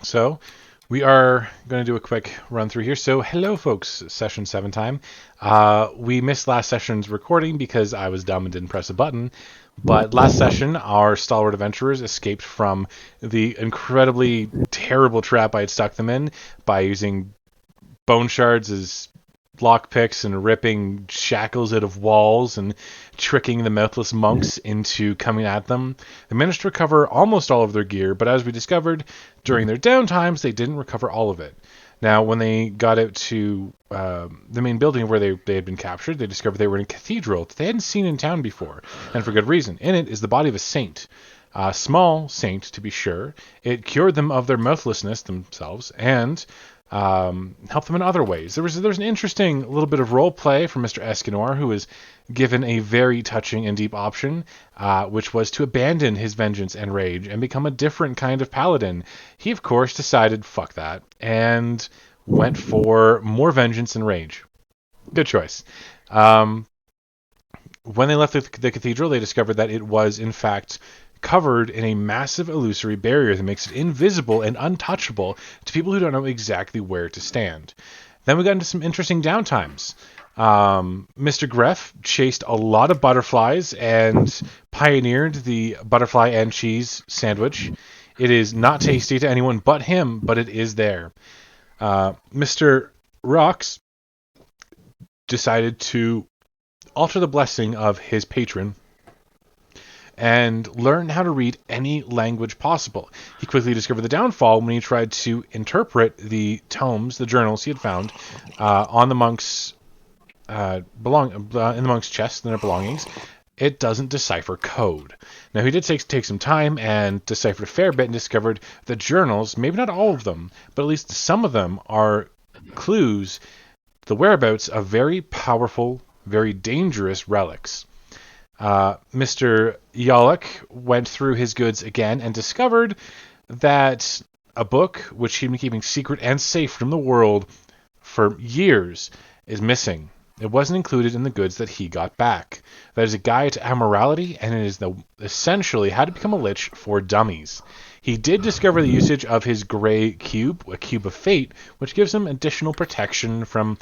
So we are going to do a quick run through here. So hello, folks. Session 7 time. We missed last session's recording because I was dumb and didn't press a button. But last session, our stalwart adventurers escaped from the incredibly terrible trap I had stuck them in by using bone shards as lockpicks and ripping shackles out of walls and tricking the mouthless monks into coming at them. They managed to recover almost all of their gear, but as we discovered, during their downtimes, they didn't recover all of it. Now, when they got out to the main building where they had been captured, they discovered they were in a cathedral that they hadn't seen in town before, and for good reason. In it is the body of a saint. A small saint, to be sure. It cured them of their mouthlessness themselves, and help them in other ways. There was an interesting little bit of role play from Mr. Escanor, who was given a very touching and deep option, which was to abandon his vengeance and rage and become a different kind of paladin. He, of course, decided fuck that and went for more vengeance and rage. Good choice. When they left the cathedral, they discovered that it was, in fact, covered in a massive illusory barrier that makes it invisible and untouchable to people who don't know exactly where to stand. Then we got into some interesting downtimes. Mr. Greff chased a lot of butterflies and pioneered the butterfly and cheese sandwich. It is not tasty to anyone but him, but it is there. Mr. Rocks decided to alter the blessing of his patron and learn how to read any language possible. He quickly discovered the downfall when he tried to interpret the tomes, the journals he had found on the monks' in the monks' chests and their belongings. It doesn't decipher code. Now, he did take some time and deciphered a fair bit and discovered the journals, maybe not all of them, but at least some of them are clues to the whereabouts of very powerful, very dangerous relics. Mr. Yalek went through his goods again and discovered that a book, which he'd been keeping secret and safe from the world for years, is missing. It wasn't included in the goods that he got back. That is a guide to amorality, and it is essentially how to become a lich for dummies. He did discover the usage of his gray cube, a cube of fate, which gives him additional protection from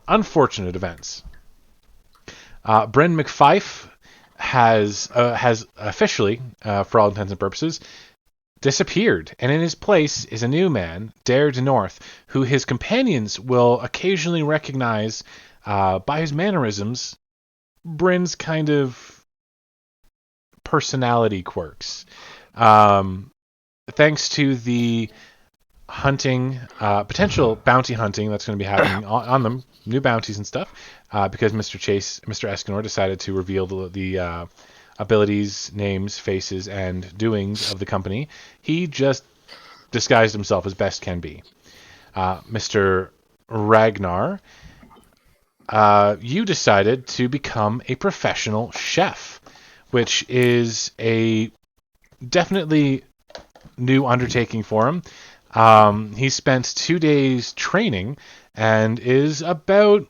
unfortunate events. Bryn McFife has officially, for all intents and purposes, disappeared, and in his place is a new man, Dare de North, who his companions will occasionally recognize by his mannerisms, Bryn's kind of personality quirks. Thanks to the hunting, potential bounty hunting that's going to be happening on them, new bounties and stuff, because Mr. Escanor decided to reveal the abilities, names, faces, and doings of the company. He just disguised himself as best can be. Mr. Ragnar, you decided to become a professional chef, which is a definitely new undertaking for him. He spent 2 days training and is about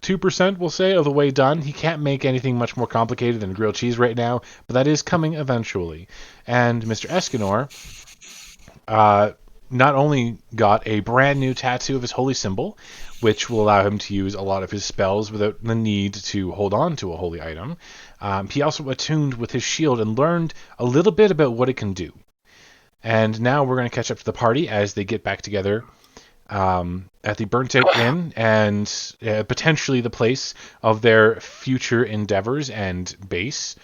2%, we'll say, of the way done. He can't make anything much more complicated than grilled cheese right now, but that is coming eventually. And Mr. Escanor not only got a brand new tattoo of his holy symbol, which will allow him to use a lot of his spells without the need to hold on to a holy item, he also attuned with his shield and learned a little bit about what it can do. And now we're going to catch up to the party as they get back together at the Burnt Out Inn and potentially the place of their future endeavors and base.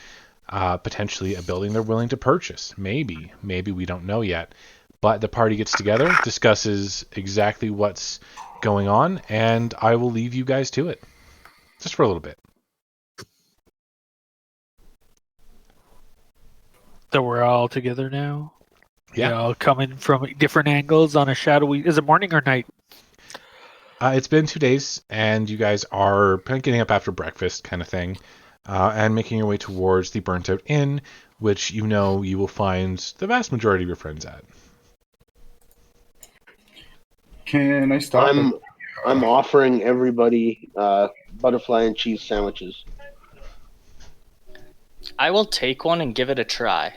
Potentially a building they're willing to purchase. Maybe we don't know yet. But the party gets together, discusses exactly what's going on, and I will leave you guys to it. Just for a little bit. So we're all together now? Yeah. We're all coming from different angles on a shadowy... Is it morning or night? It's been 2 days, and you guys are kind of getting up after breakfast kind of thing, and making your way towards the Burnt Out Inn, which you know you will find the vast majority of your friends at. Can I stop? I'm offering everybody butterfly and cheese sandwiches. I will take one and give it a try.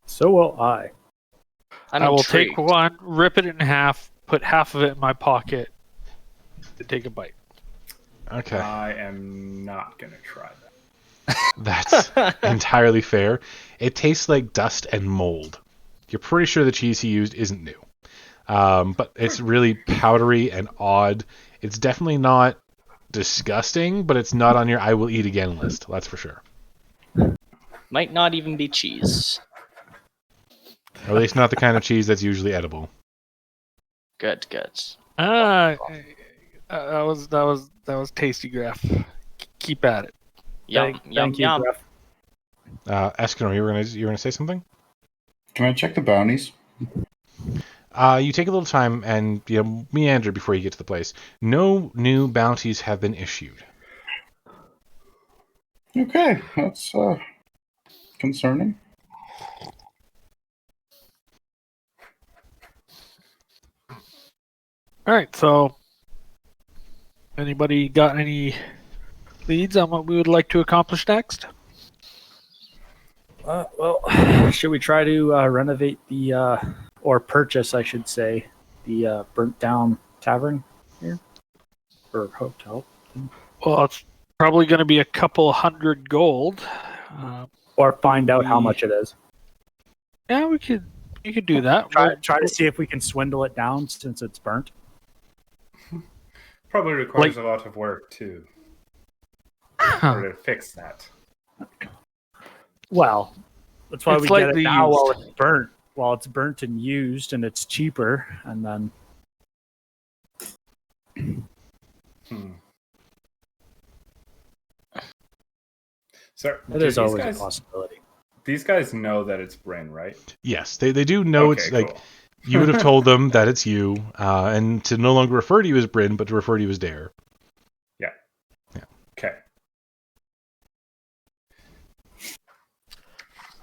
So will I. I will take one, rip it in half, put half of it in my pocket, to take a bite. Okay. I am not going to try that. That's entirely fair. It tastes like dust and mold. You're pretty sure the cheese he used isn't new. But it's really powdery and odd. It's definitely not disgusting, but it's not on your I will eat again list. That's for sure. Might not even be cheese. Or at least not the kind of cheese that's usually edible. Good. That was tasty, Graph. Keep at it. Yum. Eskimo, you were gonna say something? Can I check the bounties? You take a little time and meander before you get to the place. No new bounties have been issued. Okay, that's concerning. All right, so anybody got any leads on what we would like to accomplish next? Should we try to renovate or purchase, I should say, the burnt down tavern here? Or hotel? Well, it's probably going to be a couple hundred gold. Or find out how much it is. Yeah, we could do that. Try to see if we can swindle it down since it's burnt. Probably requires a lot of work too. Or to fix that. Well, that's why It's we get it lightly now used. while it's burnt. While it's burnt and used, and it's cheaper, and then So there's always a possibility. These guys know that it's Bryn, right? Yes, they do know Okay, it's like cool. you would have told them that it's you, and to no longer refer to you as Bryn, but to refer to you as Dare. Yeah. Okay.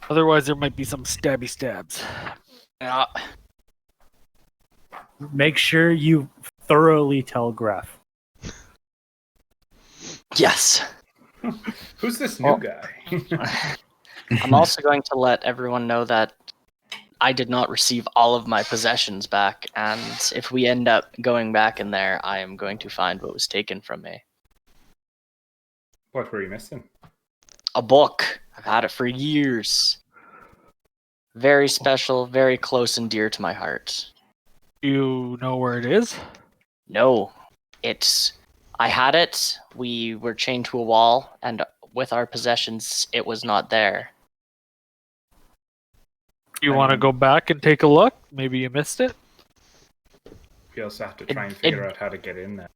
Otherwise, there might be some stabby stabs. Yeah. Make sure you thoroughly tell Graf. Yes. Who's this new guy? I'm also going to let everyone know that I did not receive all of my possessions back, and if we end up going back in there, I am going to find what was taken from me. What were you missing? A book. I've had it for years. Very special, very close and dear to my heart. You know where it is? No, I had it. We were chained to a wall, and with our possessions, it was not there. You want to go back and take a look? Maybe you missed it? We also have to try and figure out how to get in there.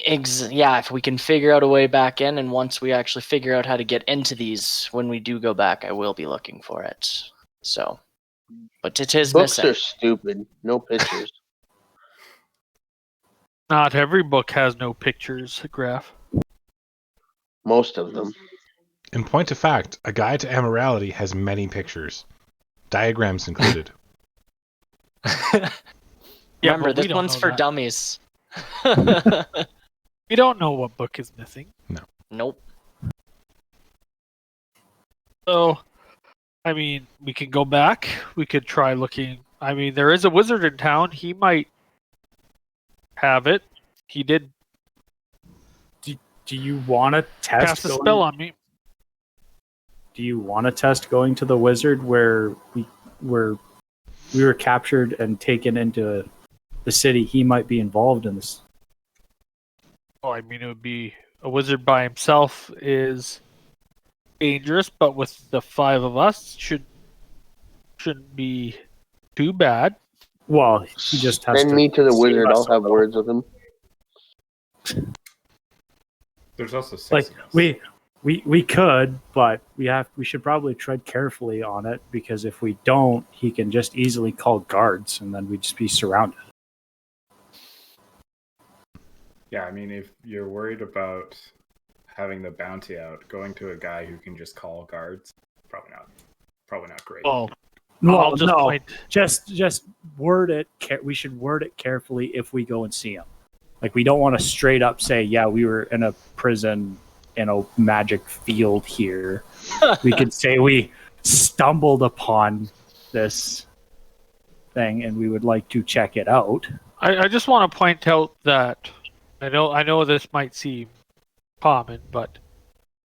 Yeah, if we can figure out a way back in, and once we actually figure out how to get into these, when we do go back, I will be looking for it. So, but it is Books missing. are stupid. No pictures. Not every book has no pictures, Graph. Most of them. In point of fact, A Guide to Amorality has many pictures, diagrams included. Remember, but we this don't one's know for that. dummies. We don't know what book is missing. Nope. So, I mean, we can go back. We could try looking. I mean, there is a wizard in town. He might have it. He did Do you want to test? cast a spell on me. Do you want to test going to the wizard where we were captured and taken into the city? He might be involved in this. Oh, I mean, it would be a wizard by himself is dangerous, but with the 5 of us, shouldn't be too bad. Well, he just has Send to me to the save wizard. us I'll a have little. words with him. There's also Like sexiness. we could, but we should probably tread carefully on it, because if we don't, he can just easily call guards, and then we'd just be surrounded. Yeah, I mean, if you're worried about having the bounty out, going to a guy who can just call guards, probably not great. Well, No, I'll just no, point. just word it. We should word it carefully if we go and see him. Like, we don't want to straight up say, "Yeah, we were in a prison in a magic field here." We could say we stumbled upon this thing, and we would like to check it out. I just want to point out that I know this might seem common, but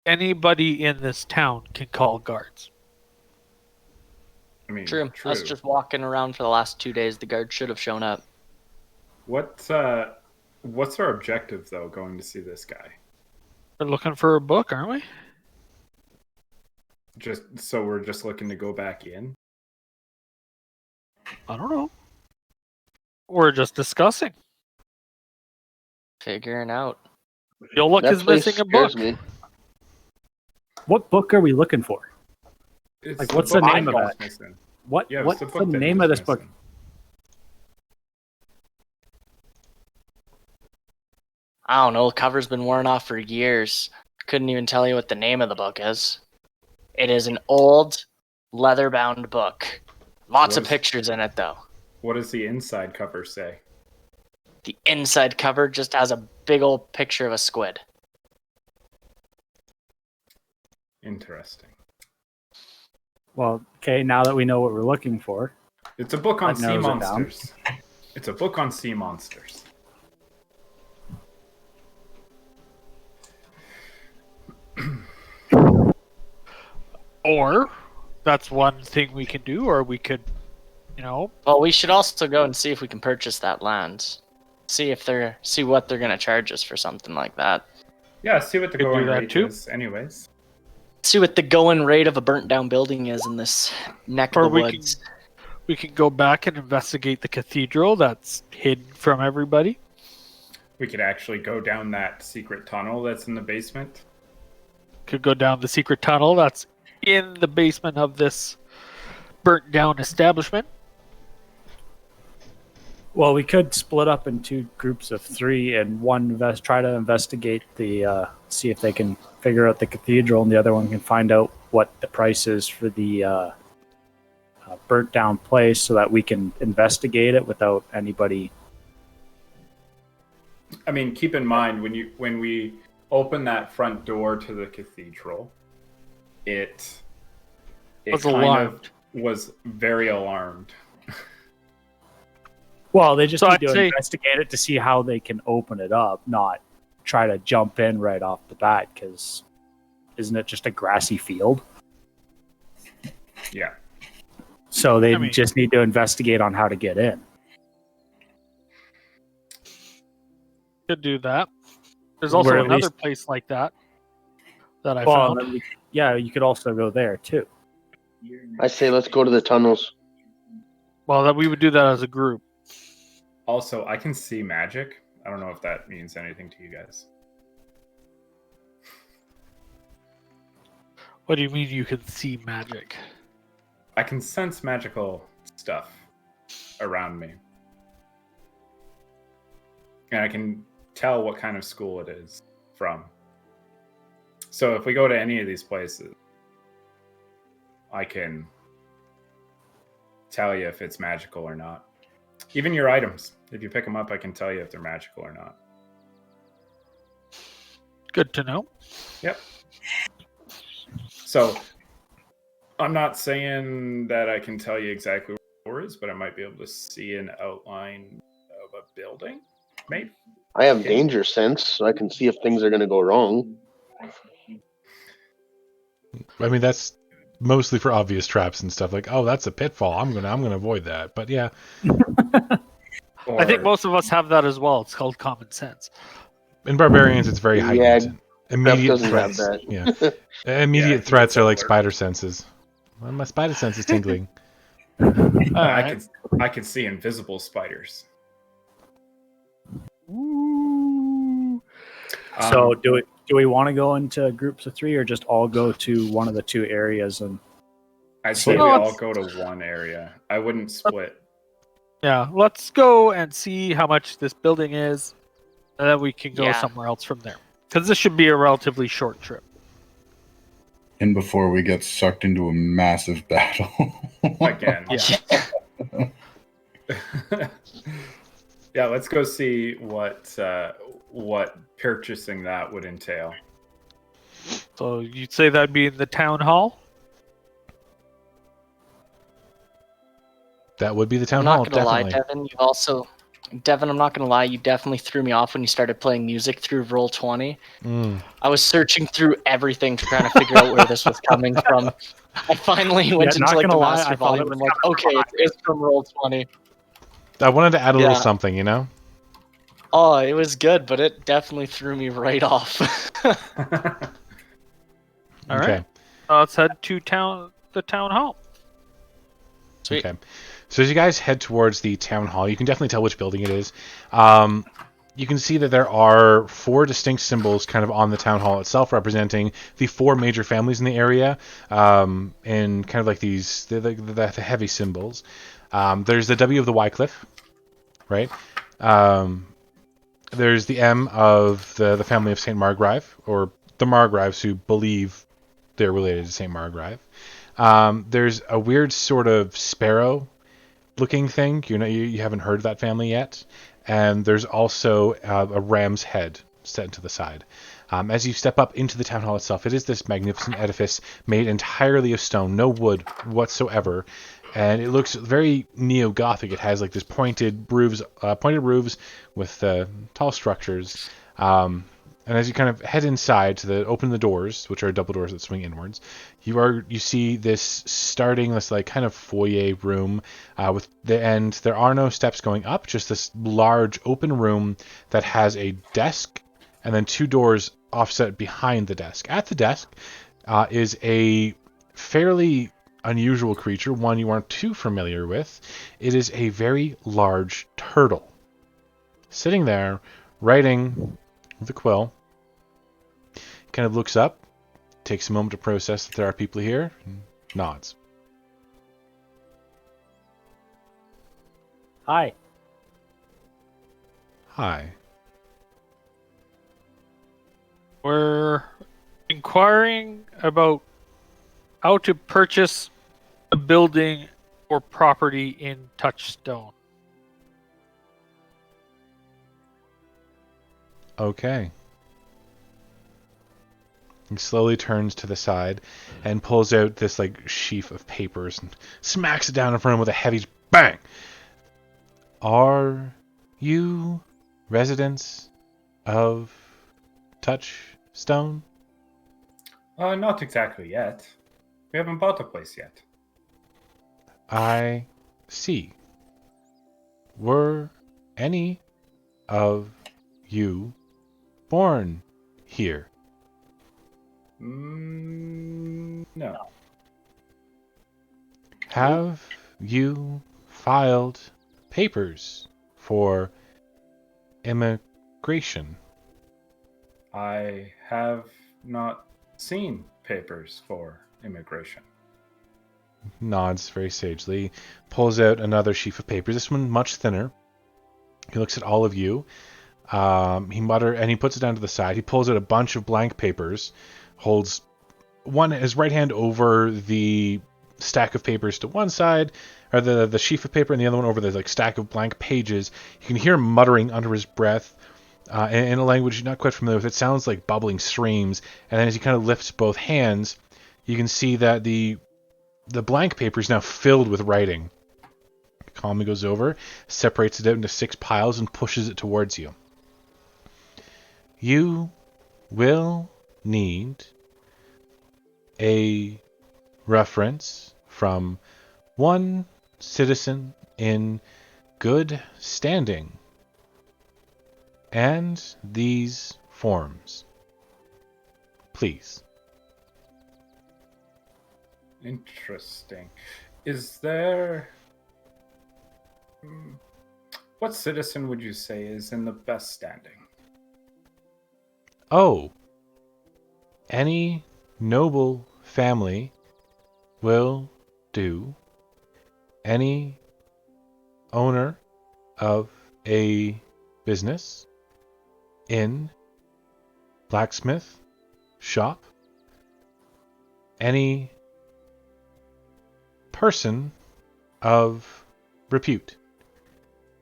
anybody in this town can call guards. I mean, True. Us just walking around for the last 2 days, the guard should have shown up. What's our objective though? Going to see this guy? We're looking for a book, aren't we? We're just looking to go back in. I don't know. We're just discussing. Figuring out. Yoluk That is place missing a scares book. me. What book are we looking for? It's Like, what's the book name of Paul's it? missing. What's Yeah, the book that name he of was this book? missing. I don't know. The cover's been worn off for years. Couldn't even tell you what the name of the book is. It is an old, leather-bound book. Lots of pictures in it, though. What does the inside cover say? The inside cover just has a big old picture of a squid. Interesting. Well, okay, now that we know what we're looking for. It's a book on That sea narrows it down. monsters. It's a book on sea monsters. Or that's one thing we can do, or we could, Well, we should also go and see if we can purchase that land. See what they're gonna charge us for something like that. Yeah, see what the Could do going that rate too. is. Anyways, See what the going rate of a burnt down building is in this neck Or of the we woods. we can go back and investigate the cathedral that's hidden from everybody. we could actually go down that secret tunnel that's in the basement. Could go down the secret tunnel that's in the basement of this burnt down establishment. Well, we could split up into groups of 3, and one try to investigate see if they can figure out the cathedral, and the other one can find out what the price is for the burnt down place, so that we can investigate it without anybody. I mean, keep in mind when we open that front door to the cathedral, it Was kind alarmed. of was very alarmed. Well, they just So need I'd to say- investigate it to see how they can open it up, not try to jump in right off the bat, because isn't it just a grassy field? Yeah. So they I mean- just need to investigate on how to get in. Could do that. There's also Or at another least- place like that I Well, found. then you could also go there too. I say let's go to the tunnels. Well, that we would do that as a group. Also, I can see magic. I don't know if that means anything to you guys. What do you mean you can see magic? I can sense magical stuff around me. And I can tell what kind of school it is from. So if we go to any of these places, I can tell you if it's magical or not. Even your items. If you pick them up, I can tell you if they're magical or not. Good to know. Yep. So I'm not saying that I can tell you exactly where it is, but I might be able to see an outline of a building, maybe. I have danger sense, so I can see if things are going to go wrong. I mean, that's mostly for obvious traps and stuff. Like, oh, that's a pitfall. I'm gonna avoid that. But yeah, I think Or- most of us have that as well. It's called common sense. in barbarians, it's very Yeah, heightened. Immediate doesn't have threats. that. Yeah, immediate Yeah, threats are like similar. spider senses. Well, my spider sense is tingling. Alright. I could see invisible spiders. Ooh. So do we want to go into groups of 3, or just all go to one of the 2 areas? And I'd say No, we all it's- go to one area. I wouldn't split. Yeah, let's go and see how much this building is, and then we can go Yeah. somewhere else from there. Because this should be a relatively short trip. And before we get sucked into a massive battle. Again. Yeah. Yeah, let's go see what purchasing that would entail. So you'd say that'd be in the town hall? That would be the town I'm hall, not gonna lie, definitely. Devin, I'm not gonna lie, you definitely threw me off when you started playing music through Roll20. Mm. I was searching through everything trying to figure out where this was coming from. I finally went not into like the gonna lie, master I thought it volume was and I'm like, okay, it's from Roll20. I wanted to add a little Yeah. something, you know? Oh, it was good, but it definitely threw me right off. All Okay. right. Let's head to the town hall. Sweet. Okay. So as you guys head towards the town hall, you can definitely tell which building it is. You can see that there are 4 distinct symbols kind of on the town hall itself, representing the 4 major families in the area, and kind of like these the heavy symbols. There's the W of the Wycliffe, right? There's the M of the family of St. Margrive, or the Margrives who believe they're related to St. Margrive. There's a weird sort of sparrow looking thing. You haven't heard of that family yet. And there's also a ram's head set to the side. As you step up into the town hall itself, it is this magnificent edifice made entirely of stone, no wood whatsoever. And it looks very neo-Gothic. It has like this pointed roofs with tall structures. And as you kind of head inside open the doors, which are double doors that swing inwards, you see this like kind of foyer room with the end. There are no steps going up, just this large open room that has a desk and then 2 doors offset behind the desk. At the desk is a fairly unusual creature, one you aren't too familiar with. It is a very large turtle sitting there writing with a quill. Kind of looks up, takes a moment to process that there are people here, and nods. Hi. Hi. We're inquiring about how to purchase a building or property in Touchstone. Okay. He slowly turns to the side and pulls out this like sheaf of papers and smacks it down in front of him with a heavy bang. Are you residents of Touchstone? Not exactly yet. We haven't bought a place yet. I see. Were any of you born here? No. Have you filed papers for immigration? I have not seen papers for immigration. Nods very sagely, pulls out another sheaf of papers, this one much thinner. He looks at all of you. He puts it down to the side. He pulls out a bunch of blank papers, holds his right hand over the stack of papers to one side, or the sheaf of paper, and the other one over the like stack of blank pages. You can hear him muttering under his breath in a language you're not quite familiar with. It sounds like bubbling streams. And then as he kind of lifts both hands, you can see that the blank paper is now filled with writing. Calmly goes over, separates it out into 6 piles, and pushes it towards you. You will need a reference from one citizen in good standing and these forms. Please. Interesting. Is there... What citizen would you say is in the best standing? Oh, any noble family will do. Any owner of a business, inn, blacksmith, shop, any person of repute.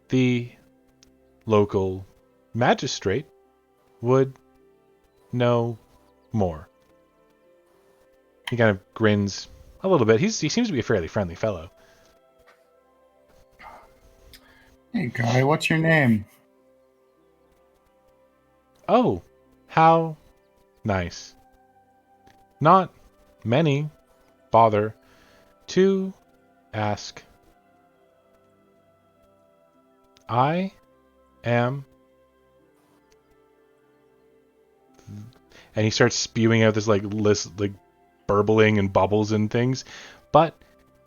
The local magistrate would know more. He kind of grins a little bit. He seems to be a fairly friendly fellow. Hey, guy, what's your name? Oh, how nice. Not many bother to ask. I am. And he starts spewing out this list, burbling and bubbles and things. But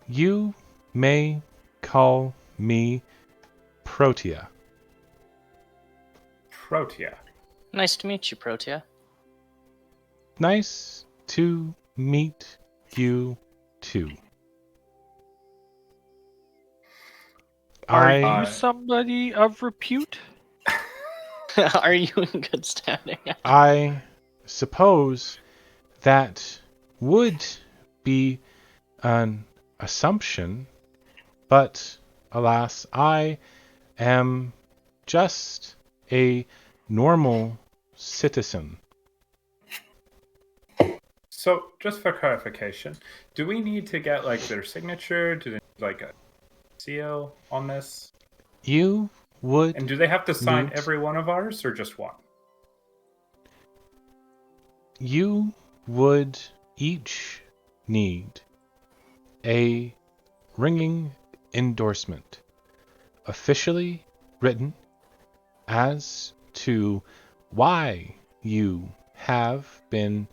you may call me Protea. Protea. Nice to meet you, Protea. Nice to meet you too. Are I you somebody of repute? Are you in good standing? I suppose that would be an assumption, but alas, I am just a normal citizen. So, just for clarification, do we need to get like their signature? Do they need like a seal on this? You would And do they have to sign Need- every one of ours or just one? you would each need a ringing endorsement, officially written as to why you have been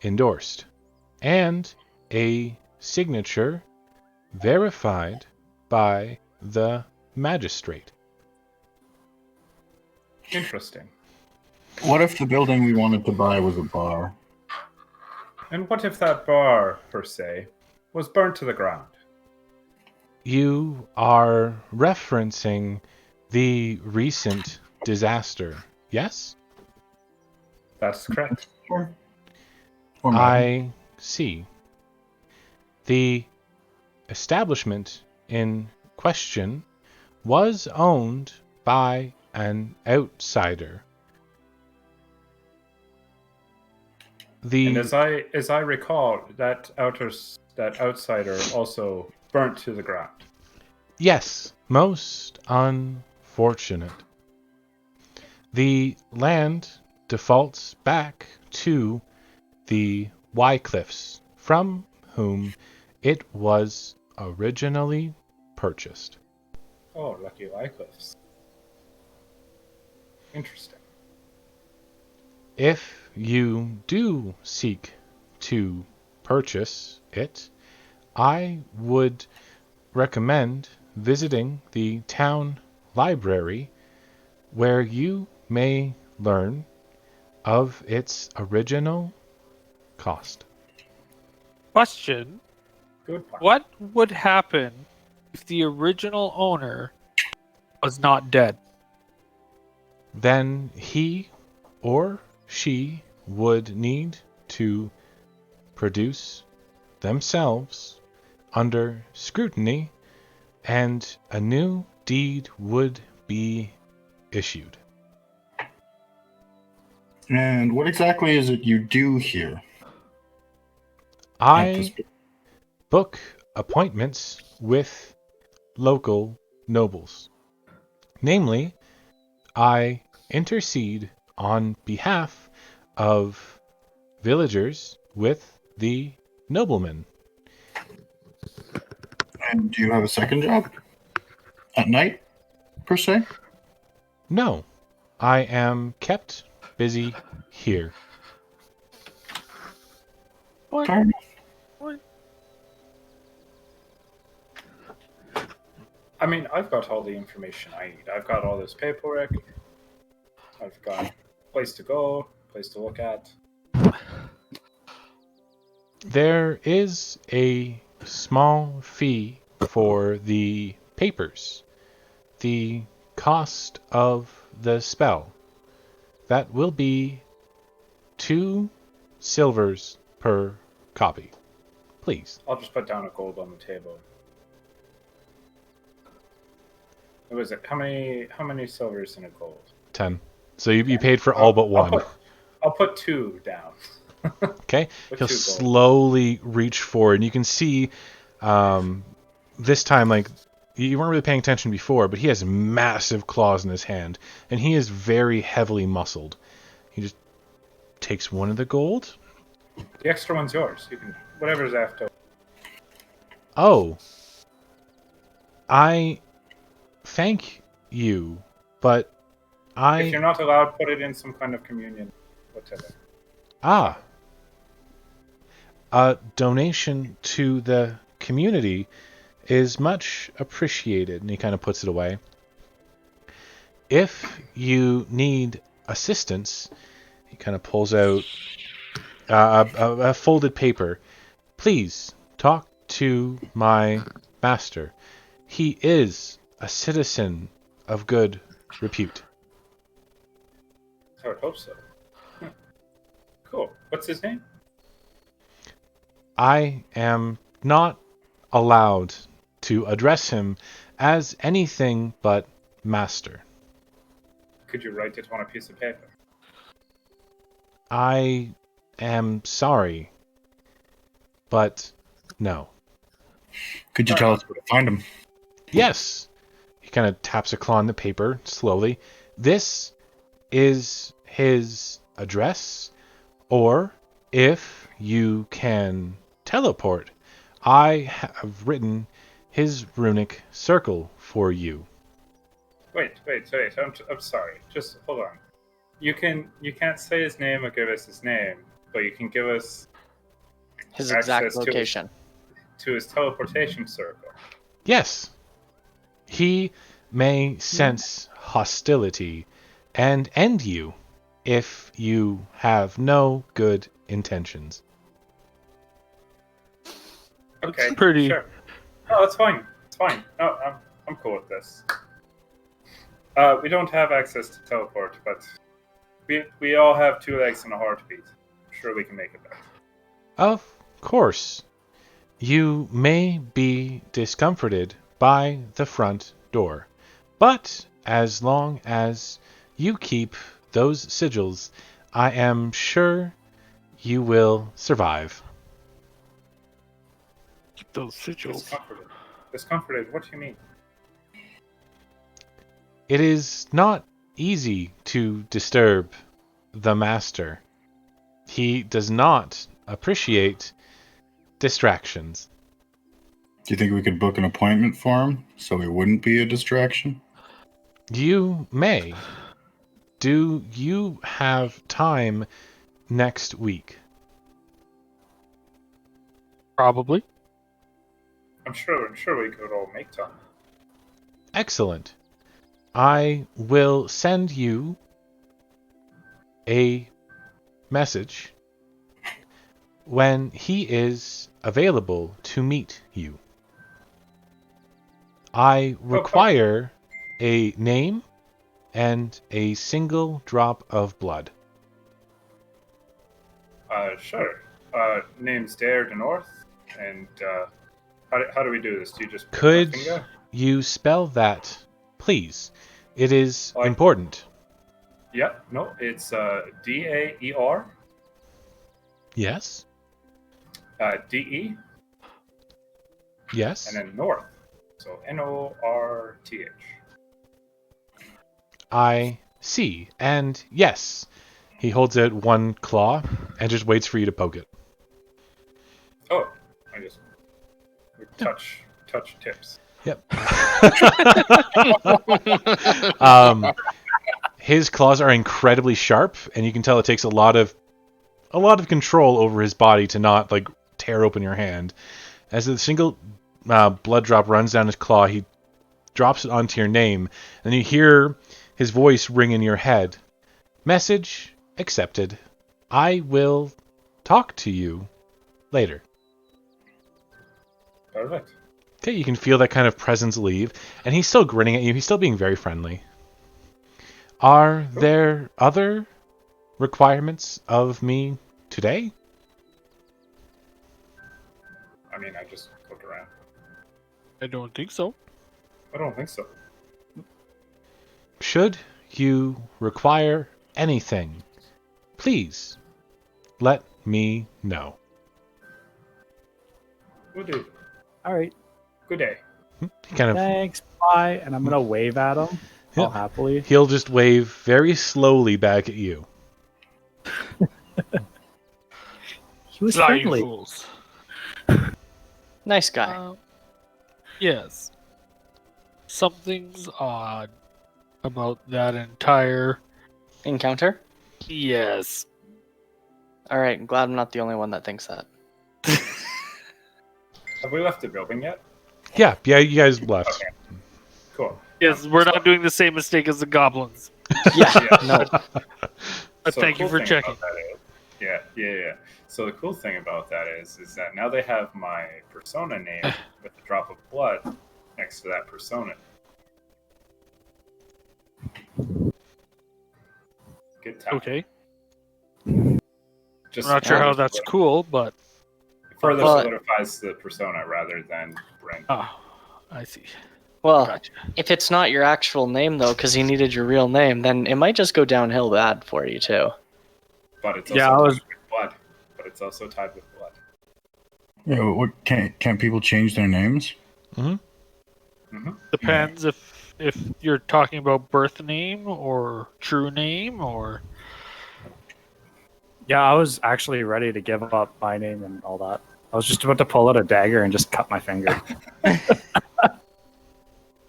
endorsed, and a signature verified by the magistrate. Interesting. What if the building we wanted to buy was a bar? And what if that bar, per se, was burnt to the ground? You are referencing the recent disaster, yes? That's correct. Or madam. I see. The establishment in question was owned by an outsider. And as I recall, that outsider also burnt to the ground. Yes, most unfortunate. The land defaults back to the Wycliffes, from whom it was originally purchased. Oh, lucky Wycliffes. Interesting. If you do seek to purchase it, I would recommend visiting the town library, where you may learn of its original cost. Question: Good point. what would happen if the original owner was not dead? Then he or she would need to produce themselves under scrutiny, and a new deed would be issued. And what exactly is it you do here? at this- I book appointments with local nobles. Namely, I intercede on behalf of villagers with the noblemen. And do you have a second job? At night, per se? No, I am kept busy here. What? Fair enough. I mean, I've got all the information I need. I've got all this paperwork. I've got a place to go, place to look at. There is a small fee for the papers. The cost of the spell. That will be 2 silvers per copy. Please. I'll just put down a gold on the table. What was it? How many silvers in a gold? 10. So you paid for all but one. I'll put 2 down. Okay? Put He'll 2 gold. slowly reach forward, and you can see this time, like, You weren't really paying attention before, but he has massive claws in his hand, and he is very heavily muscled. He just takes one of the gold. The extra one's yours. You can whatever's after. Oh. I thank you, but If you're not allowed, put it in some kind of communion, whatever. Ah. A donation to the community is much appreciated, and he kind of puts it away. If you need assistance, he kind of pulls out a folded paper. Please talk to my master. He is a citizen of good repute. I would hope so. Cool. What's his name? I am not allowed to address him as anything but master. Could you write it on a piece of paper? I am sorry, but no. Could you tell us where to find him? Yes. He kind of taps a claw on the paper slowly. This is his address, or if you can teleport, I have written his runic circle for you. Wait. I'm sorry. Just hold on. You can't say his name or give us his name, but you can give us His exact access location. to his teleportation circle. Yes. He may sense hostility and end you if you have no good intentions. Okay. It's pretty. Sure. No, it's fine. It's fine. No, I'm cool with this. We don't have access to teleport, but we all have 2 legs and a heartbeat. I'm sure we can make it back. Of course. You may be discomforted by the front door, but as long as you keep those sigils, I am sure you will survive. Keep those sigils. Discomforted. Discomforted? What do you mean? It is not easy to disturb the master. He does not appreciate distractions. Do you think we could book an appointment for him so he wouldn't be a distraction? You may. Do you have time next week? Probably. I'm sure we could all make time. Excellent. I will send you a message when he is available to meet you. I require a name and a single drop of blood. Sure. Name's Dare North, and how do we do this? Do you just pick my Could finger? you spell that, please? It is Like- important. Yeah. No, it's DAER Yes? DE Yes? and then North. So NORTH. I see. And yes. He holds out one claw and just waits for you to poke it. Oh, I just touch tips. Yep. His claws are incredibly sharp, and you can tell it takes a lot of control over his body to not like tear open your hand. As a single blood drop runs down his claw, he drops it onto your name, and you hear his voice ring in your head. Message accepted. I will talk to you later. Perfect. Okay, you can feel that kind of presence leave, and he's still grinning at you. He's still being very friendly. Are there other requirements of me today? I mean, I just look around. I don't think so. I don't think so. Should you require anything, please let me know. We'll do. All right. Good day. He kind of Thanks, bye. And I'm gonna wave at him. Yeah. All happily. he'll just wave very slowly back at you. He was Flying friendly. fools. Nice guy. Yes. Something's odd about that entire. Encounter? Yes. All right, I'm glad I'm not the only one that thinks that. Have we left the building yet? Yeah, you guys left. Okay. Cool. Yes, we're not doing the same mistake as the goblins. Yeah, no. But So thank the you cool for thing checking. about that yeah. So the cool thing about that is that now they have my persona name with a drop of blood next to that persona. Good time. Okay. Just I'm not sure how that's cool, but further Well, solidifies the persona rather than Brent. I see. Well, Gotcha. if it's not your actual name, though, because he needed your real name, then it might just go downhill bad for you, too. But it's Yeah, also I tied was- with blood. But it's also tied with blood. Yeah, what can people change their names? Depends if you're talking about birth name or true name or. Yeah, I was actually ready to give up my name and all that. I was just about to pull out a dagger and just cut my finger.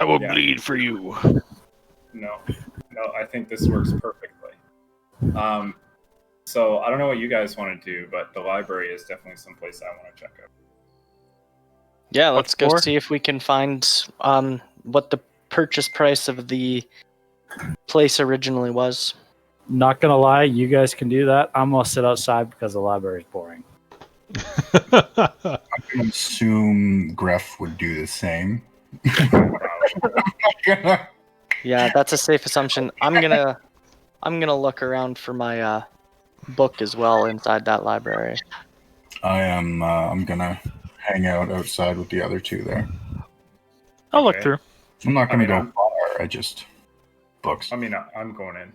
I will Yeah. bleed for you. No, I think this works perfectly. So I don't know what you guys want to do, but the library is definitely someplace I want to check out. Yeah, let's go floor? see if we can find what the purchase price of the place originally was. Not gonna lie, you guys can do that. I'm gonna sit outside because the library is boring. I can assume Gref would do the same. Yeah, that's a safe assumption. I'm gonna look around for my book as well inside that library. I'm gonna hang out outside with the other two there. I'll look Okay. through. I'm not gonna I mean, go I'm- far. I just books. I mean, I'm going in.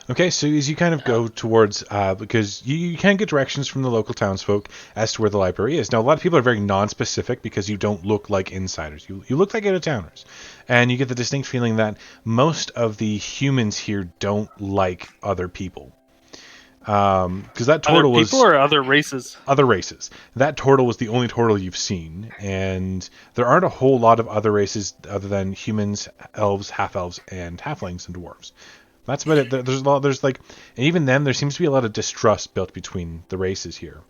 Okay, so as you kind of go towards, because you can get directions from the local townsfolk as to where the library is. Now, a lot of people are very non-specific because you don't look like insiders. You look like out-of-towners. And you get the distinct feeling that most of the humans here don't like other people. Because that Other turtle was... people or other races? Other races. That turtle was the only turtle you've seen. And there aren't a whole lot of other races other than humans, elves, half-elves, and halflings and dwarves. That's about it. There's a lot. There's like, and even then, there seems to be a lot of distrust built between the races here.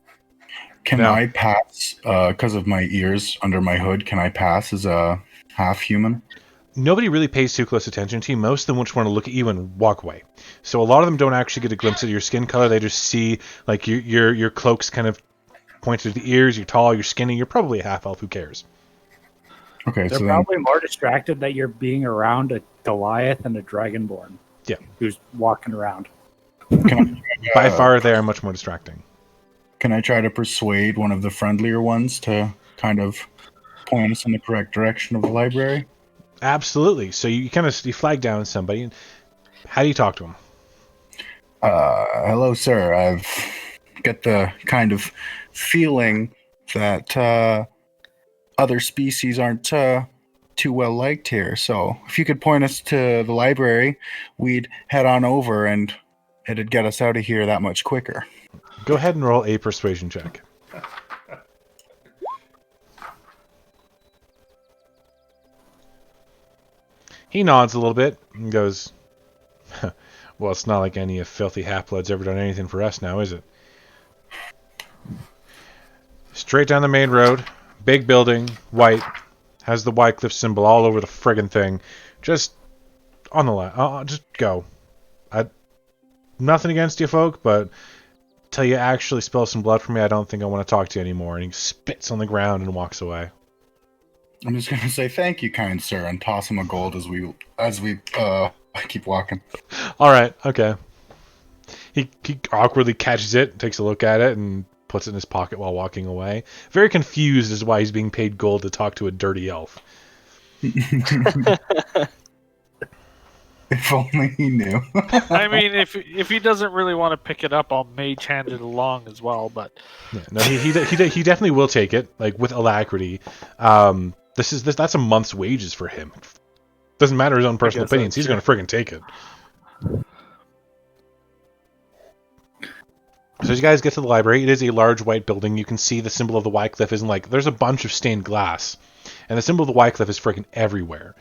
Can No. I pass, because of my ears under my hood, can I pass as a half-human? Nobody really pays too close attention to you. Most of them just want to look at you and walk away. So a lot of them don't actually get a glimpse of your skin color. They just see like your cloak's kind of pointed to the ears. You're tall. You're skinny. You're probably a half elf. Who cares? Okay, They're so then probably more distracted that you're being around a Goliath and a Dragonborn. Yeah. Who's walking around. can By far, they are much more distracting. I try to persuade one of the friendlier ones to kind of point us in the correct direction of the library? Absolutely. So you kind of you flag down somebody. And how do you talk to them? Hello, sir. I've got the kind of feeling that other species aren't too well liked here. So if you could point us to the library, we'd head on over and it'd get us out of here that much quicker. Go ahead and roll a persuasion check. He nods a little bit and goes, well, it's not like any of filthy half-bloods ever done anything for us now, is it? Straight down the main road, big building, white, has the Wycliffe symbol all over the friggin' thing. Just on the left. Just go. Nothing against you folk, but till you actually spill some blood for me, I don't think I want to talk to you anymore. And he spits on the ground and walks away. I'm just gonna say thank you, kind sir, and toss him a gold as we keep walking. All right, okay. He awkwardly catches it, takes a look at it, and puts it in his pocket while walking away. Very confused as why he's being paid gold to talk to a dirty elf. If only he knew. I mean, if he doesn't really want to pick it up, I'll mage hand it along as well. But Yeah, no, he definitely will take it, like, with alacrity. That's a month's wages for him. Doesn't matter his own personal guess opinions. that's He's going to friggin' take it. So as you guys get to the library, it is a large white building. You can see the symbol of the Wycliffe is in, like, there's a bunch of stained glass, and the symbol of the Wycliffe is friggin' everywhere.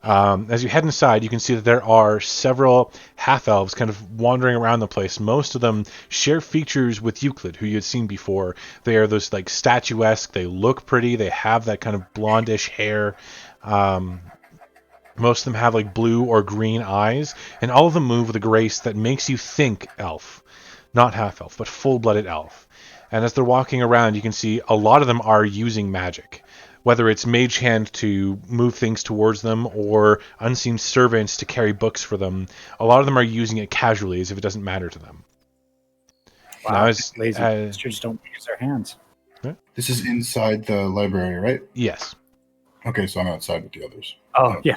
As you head inside, you can see that there are several half-elves kind of wandering around the place. Most of them share features with Euclid, who you had seen before. They are those, like, statuesque. They look pretty. They have that kind of blondish hair. Most of them have, like, blue or green eyes, and all of them move with a grace that makes you think elf. Not half-elf, but full-blooded elf. And as they're walking around, you can see a lot of them are using magic. Whether it's mage hand to move things towards them or unseen servants to carry books for them, a lot of them are using it casually as if it doesn't matter to them. Wow, Now, as, lazy bastards don't use their hands. This is inside the library, right? Yes. Okay, so I'm outside with the others. Oh, yeah.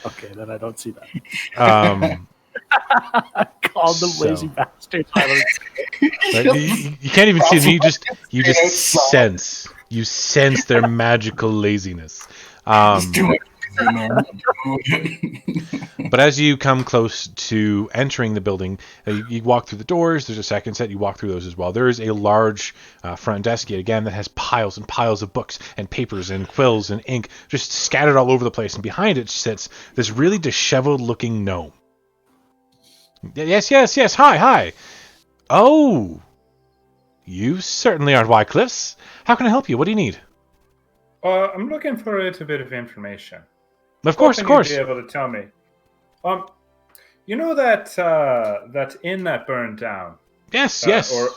Okay, then I don't see that. Called them So- lazy bastards. Right? You can't even see them. You just sense their magical laziness. Just do it. But as you come close to entering the building, you walk through the doors. There's a second set. You walk through those as well. There is a large front desk yet again that has piles and piles of books and papers and quills and ink just scattered all over the place. And behind it sits this really disheveled-looking gnome. Yes. Hi. Oh, you certainly aren't Wycliffe's. How can I help you? What do you need? I'm looking for a little bit of information. Of course. You'd be able to tell me. You know that that inn that burned down? Yes.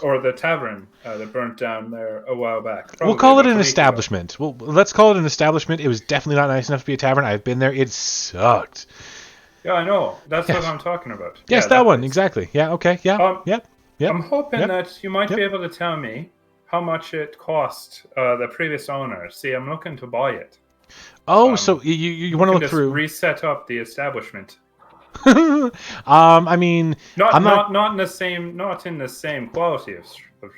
Or the tavern that burnt down there a while back. We'll call it an establishment. Well, let's call it an establishment. It was definitely not nice enough to be a tavern. I've been there. It sucked. Yeah, I know. That's Yes. what I'm talking about. Yes, Yeah, that one. place. Exactly. Yeah, okay. Yeah. Yep. I'm hoping Yep. that you might Yep. be able to tell me how much it cost the previous owner. See, I'm looking to buy it. Oh, so you want to can look just through. reset up the establishment. I mean, Not I'm not- in the same quality of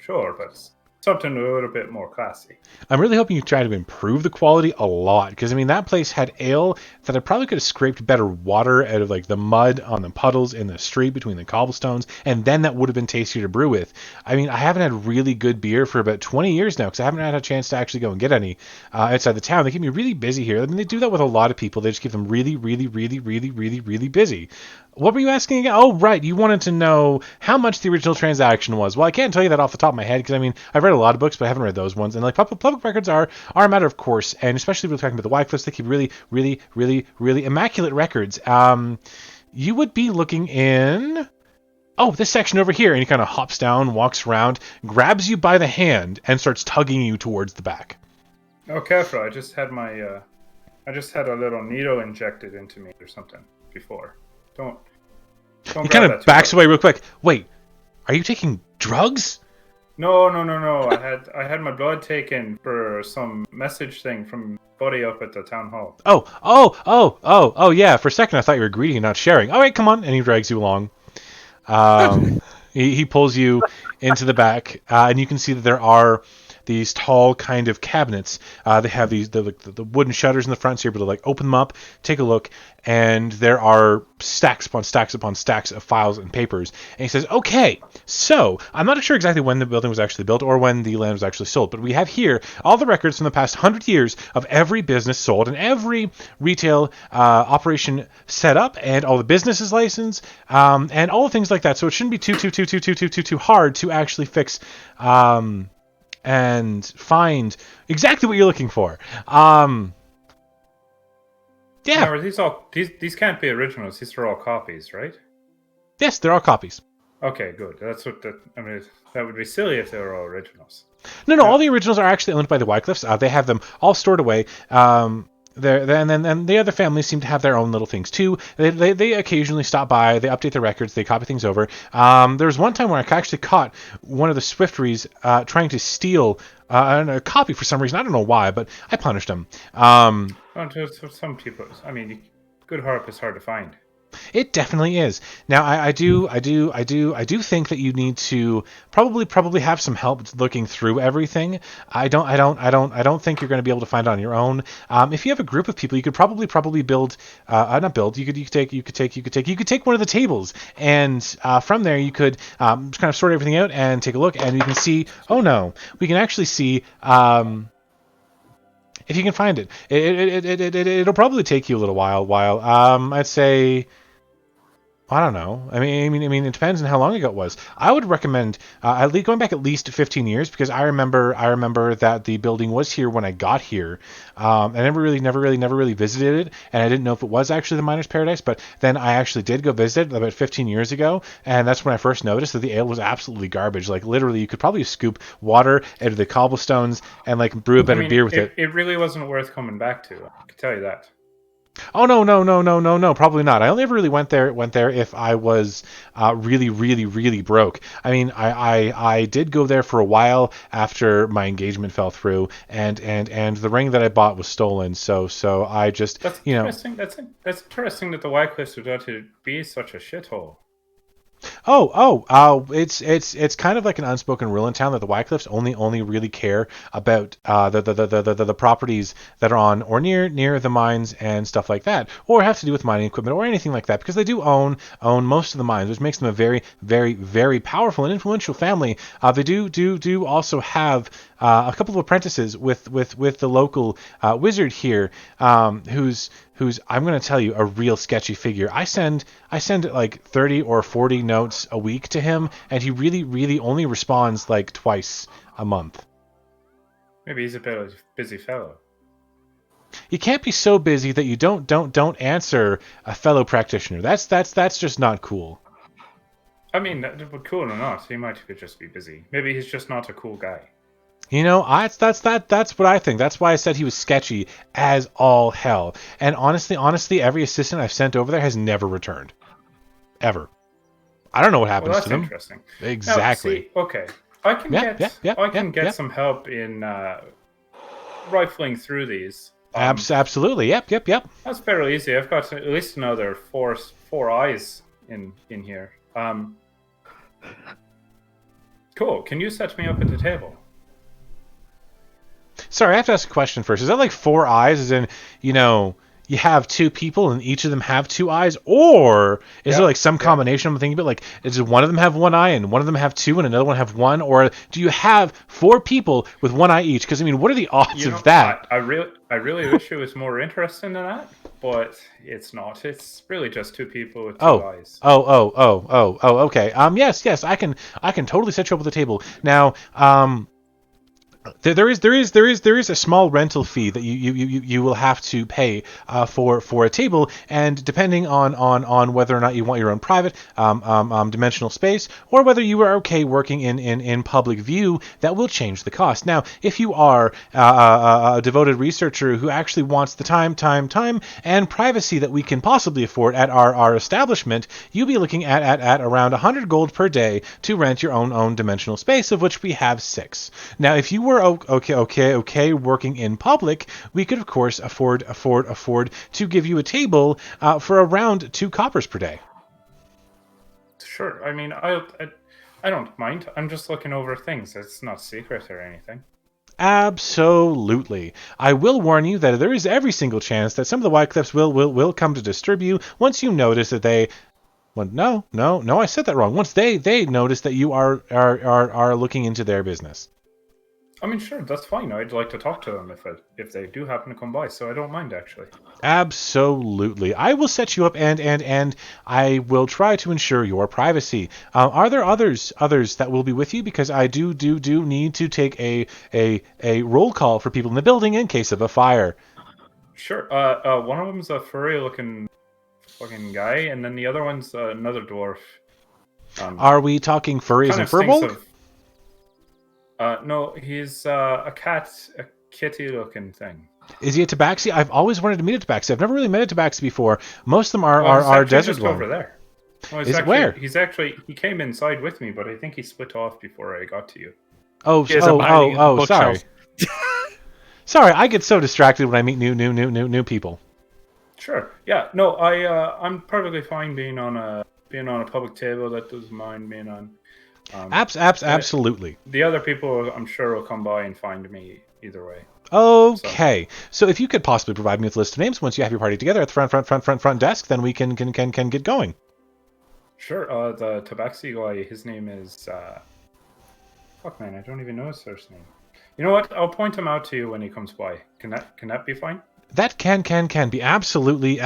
sure, but something a little bit more classy. I'm really hoping you try to improve the quality a lot, because I mean that place had ale that I probably could have scraped better water out of, like, the mud on the puddles in the street between the cobblestones, and then that would have been tastier to brew with. I mean, I haven't had really good beer for about 20 years now, because I haven't had a chance to actually go and get any outside the town. They keep me really busy here. I mean, they do that with a lot of people. They just keep them really, really, really, really, really, really busy. What were you asking again? Oh, right. You wanted to know how much the original transaction was. Well, I can't tell you that off the top of my head, because I mean, I've read a lot of books, but I haven't read those ones. And like public records are a matter of course, and especially if we're talking about the Wycliffes, they keep really, really, really, really immaculate records. You would be looking in. Oh, this section over here, and he kind of hops down, walks around, grabs you by the hand, and starts tugging you towards the back. Oh, careful! I just had a little needle injected into me or something before. Don't He grab kind that of too backs hard. away real quick. Wait, are you taking drugs? No. I had my blood taken for some message thing from buddy up at the town hall. Oh, yeah. For a second, I thought you were greedy and not sharing. All right, come on. And he drags you along. He pulls you into the back, and you can see that there are these tall kind of cabinets. They have the wooden shutters in the front, so you're able to like open them up, take a look, and there are stacks upon stacks upon stacks of files and papers. And he says, okay, so I'm not sure exactly when the building was actually built or when the land was actually sold, but we have here all the records from the past 100 years of every business sold and every retail operation set up and all the businesses licensed and all the things like that. So it shouldn't be too hard to actually fix and find exactly what you're looking for. Now, Yeah. are these can't be originals. These are all copies, right? Yes, there are copies. Okay, good. That's what I mean. That would be silly if they were all originals. No, all the originals are actually owned by the Wycliffes. They have them all stored away. And the other families seem to have their own little things too. They occasionally stop by. They update their records. They copy things over. There was one time where I actually caught one of the Swifteries trying to steal a copy for some reason. I don't know why, but I punished him. Oh, just for some people, I mean, good harp is hard to find. It definitely is. Now, I do think that you need to probably have some help looking through everything. I don't think you're going to be able to find it on your own. If you have a group of people, you could probably build, not build. You could take one of the tables, and from there you could just kind of sort everything out and take a look, and you can see. Oh no, we can actually see. If you can find it, it'll probably take you a little while. I'd say, I don't know. I mean, it depends on how long ago it was. I would recommend at least going back at least 15 years, because I remember that the building was here when I got here. I never really visited it, and I didn't know if it was actually the Miner's Paradise. But then I actually did go visit it about 15 years ago, and that's when I first noticed that the ale was absolutely garbage. Like literally, you could probably scoop water out of the cobblestones and like brew a better beer with it. It really wasn't worth coming back to. I can tell you that. Oh no, probably not. I only ever really went there if I was really broke. I mean, I did go there for a while after my engagement fell through, and the ring that I bought was stolen. So I just That's interesting. That's interesting that the Wycliffes would go to be such a shithole. It's kind of like an unspoken rule in town that the Wycliffes only really care about the properties that are on or near the mines and stuff like that, or have to do with mining equipment or anything like that, because they do own most of the mines, which makes them a very powerful and influential family. They do also have a couple of apprentices with the local wizard here, who's I'm going to tell you, a real sketchy figure. I send like 30 or 40 notes a week to him, and he really only responds like twice a month. Maybe he's a bit of a busy fellow. You can't be so busy that you don't answer a fellow practitioner. That's just not cool. I mean, cool or not, he might just be busy. Maybe he's just not a cool guy. You know, that's what I think. That's why I said he was sketchy as all hell. And honestly, every assistant I've sent over there has never returned, ever. I don't know what happens to them. That's interesting. Exactly. Now, see, okay, I can get some help in rifling through these. Absolutely. Yep. That's fairly easy. I've got at least another four eyes in here. Cool. Can you set me up at the table? Sorry, I have to ask a question first. Is that like 4 eyes, as in, you have 2 people and each of them have 2 eyes? Or is there like some combination I'm thinking about? Like, does one of them have 1 eye and one of them have 2 and another one have 1? Or do you have 4 people with 1 eye each? Because, I mean, what are the odds of that? I really wish it was more interesting than that, but it's not. It's really just 2 people with 2 eyes. Okay. Yes, I can totally set you up with a table. Now, there is a small rental fee that you will have to pay for a table, and depending on whether or not you want your own private dimensional space, or whether you are okay working in public view, that will change the cost. Now, if you are a devoted researcher who actually wants the time and privacy that we can possibly afford at our establishment, you'll be looking at around 100 gold per day to rent your own dimensional space, of which we have 6. Now, if you were okay working in public, we could of course afford to give you a table for around 2 coppers per day. Sure. I mean, I don't mind. I'm just looking over things. It's not secret or anything. Absolutely. I will warn you that there is every single chance that some of the Wycliffes will come to disturb you once you notice that they. Well, no, I said that wrong. Once they notice that you are looking into their business. I mean, sure, that's fine. I'd like to talk to them if they do happen to come by, so I don't mind, actually. Absolutely. I will set you up, and I will try to ensure your privacy. Are there others that will be with you? Because I do need to take a roll call for people in the building in case of a fire. Sure. One of them's a furry-looking fucking guy, and then the other one's another dwarf. Are we talking furries and furbolg? No, he's a kitty-looking thing. Is he a tabaxi? I've always wanted to meet a tabaxi. I've never really met a tabaxi before. Most of them are desert just ones. Over there. Well, Where? He came inside with me, but I think he split off before I got to you. Sorry. Sorry, I get so distracted when I meet new people. Sure. Yeah. No, I'm perfectly fine being on a public table. That doesn't mind being on. Absolutely. The other people, I'm sure, will come by and find me either way. Okay. So if you could possibly provide me with a list of names once you have your party together at the front desk, then we can get going. Sure. The Tabaxi guy, his name is. Fuck man, I don't even know his first name. You know what? I'll point him out to you when he comes by. Can that be fine? That can be absolutely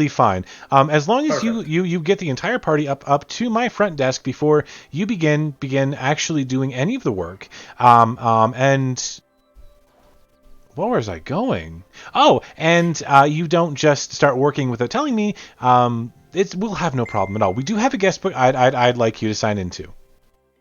fine. As long as you get the entire party up to my front desk before you begin actually doing any of the work. And where was I going? Oh, and you don't just start working without telling me. We'll have no problem at all. We do have a guest book I'd like you to sign into.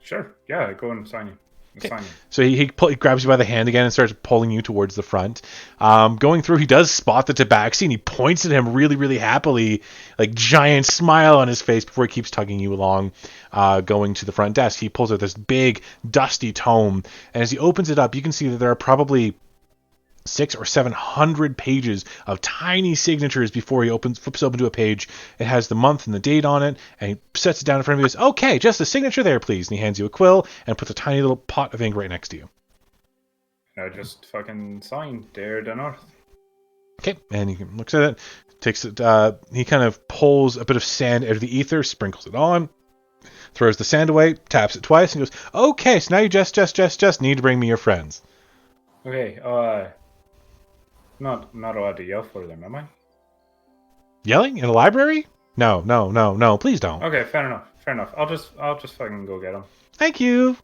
Sure. Yeah, go and sign in. Okay. So he grabs you by the hand again and starts pulling you towards the front. Going through, he does spot the Tabaxi and he points at him really, really happily, like giant smile on his face before he keeps tugging you along. Going to the front desk, he pulls out this big, dusty tome, and as he opens it up, you can see that there are probably 600 or 700 pages of tiny signatures before he flips open to a page. It has the month and the date on it, and he sets it down in front of you and goes, "Okay, just a signature there, please." And he hands you a quill and puts a tiny little pot of ink right next to you. I just fucking signed Dare the North. Okay, and he looks at it, takes it, he kind of pulls a bit of sand out of the ether, sprinkles it on, throws the sand away, taps it twice, and goes, "Okay, so now you just need to bring me your friends." Okay, not allowed to yell for them, am I? Yelling in a library? No, please don't. Okay, fair enough. I'll just fucking go get them. Thank you.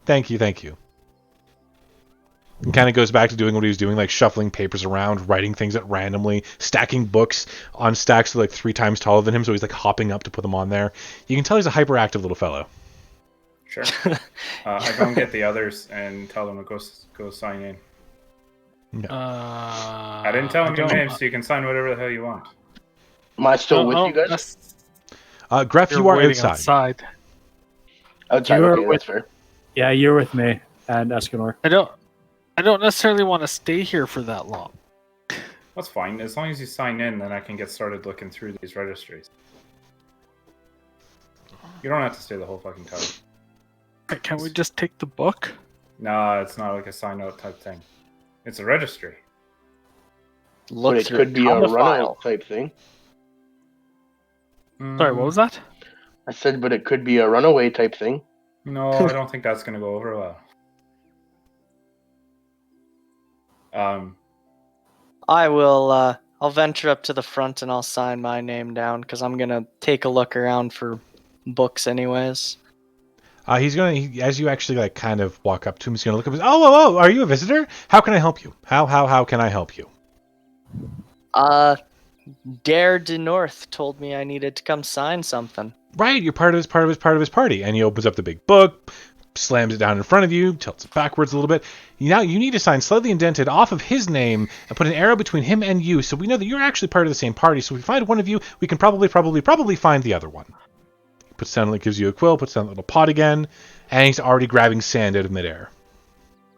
And kind of goes back to doing what he was doing, like shuffling papers around, writing things at randomly, stacking books on stacks that are like 3 times taller than him, so he's like hopping up to put them on there. You can tell he's a hyperactive little fellow. Sure. I go and get the others and tell them to go sign in. No. I didn't tell him your name, so you can sign whatever the hell you want. Am I still with you guys? Gref, you are outside. Outside, You are okay, with- that's fair. Yeah, you're with me and Escanor. I don't necessarily want to stay here for that long. That's fine. As long as you sign in, then I can get started looking through these registries. You don't have to stay the whole fucking time. Can we just take the book? Nah, it's not like a sign out type thing. It's a registry. Look But it through could be a on the runaway file. type thing. Sorry, what was that? I said, but it could be a runaway type thing. No, I don't think that's going to go over well. I will. I'll venture up to the front and I'll sign my name down because I'm gonna take a look around for books, anyways. He's gonna, as you actually like kind of walk up to him, he's gonna look up and say, "Oh, are you a visitor? How can I help you? How can I help you?" Dare de North told me I needed to come sign something. Right, you're part of his party, and he opens up the big book, slams it down in front of you, tilts it backwards a little bit. Now you need to sign slightly indented off of his name and put an arrow between him and you, so we know that you're actually part of the same party. So if we find one of you, we can probably find the other one. He puts down, like, gives you a quill, puts down a little pot again, and he's already grabbing sand out of midair.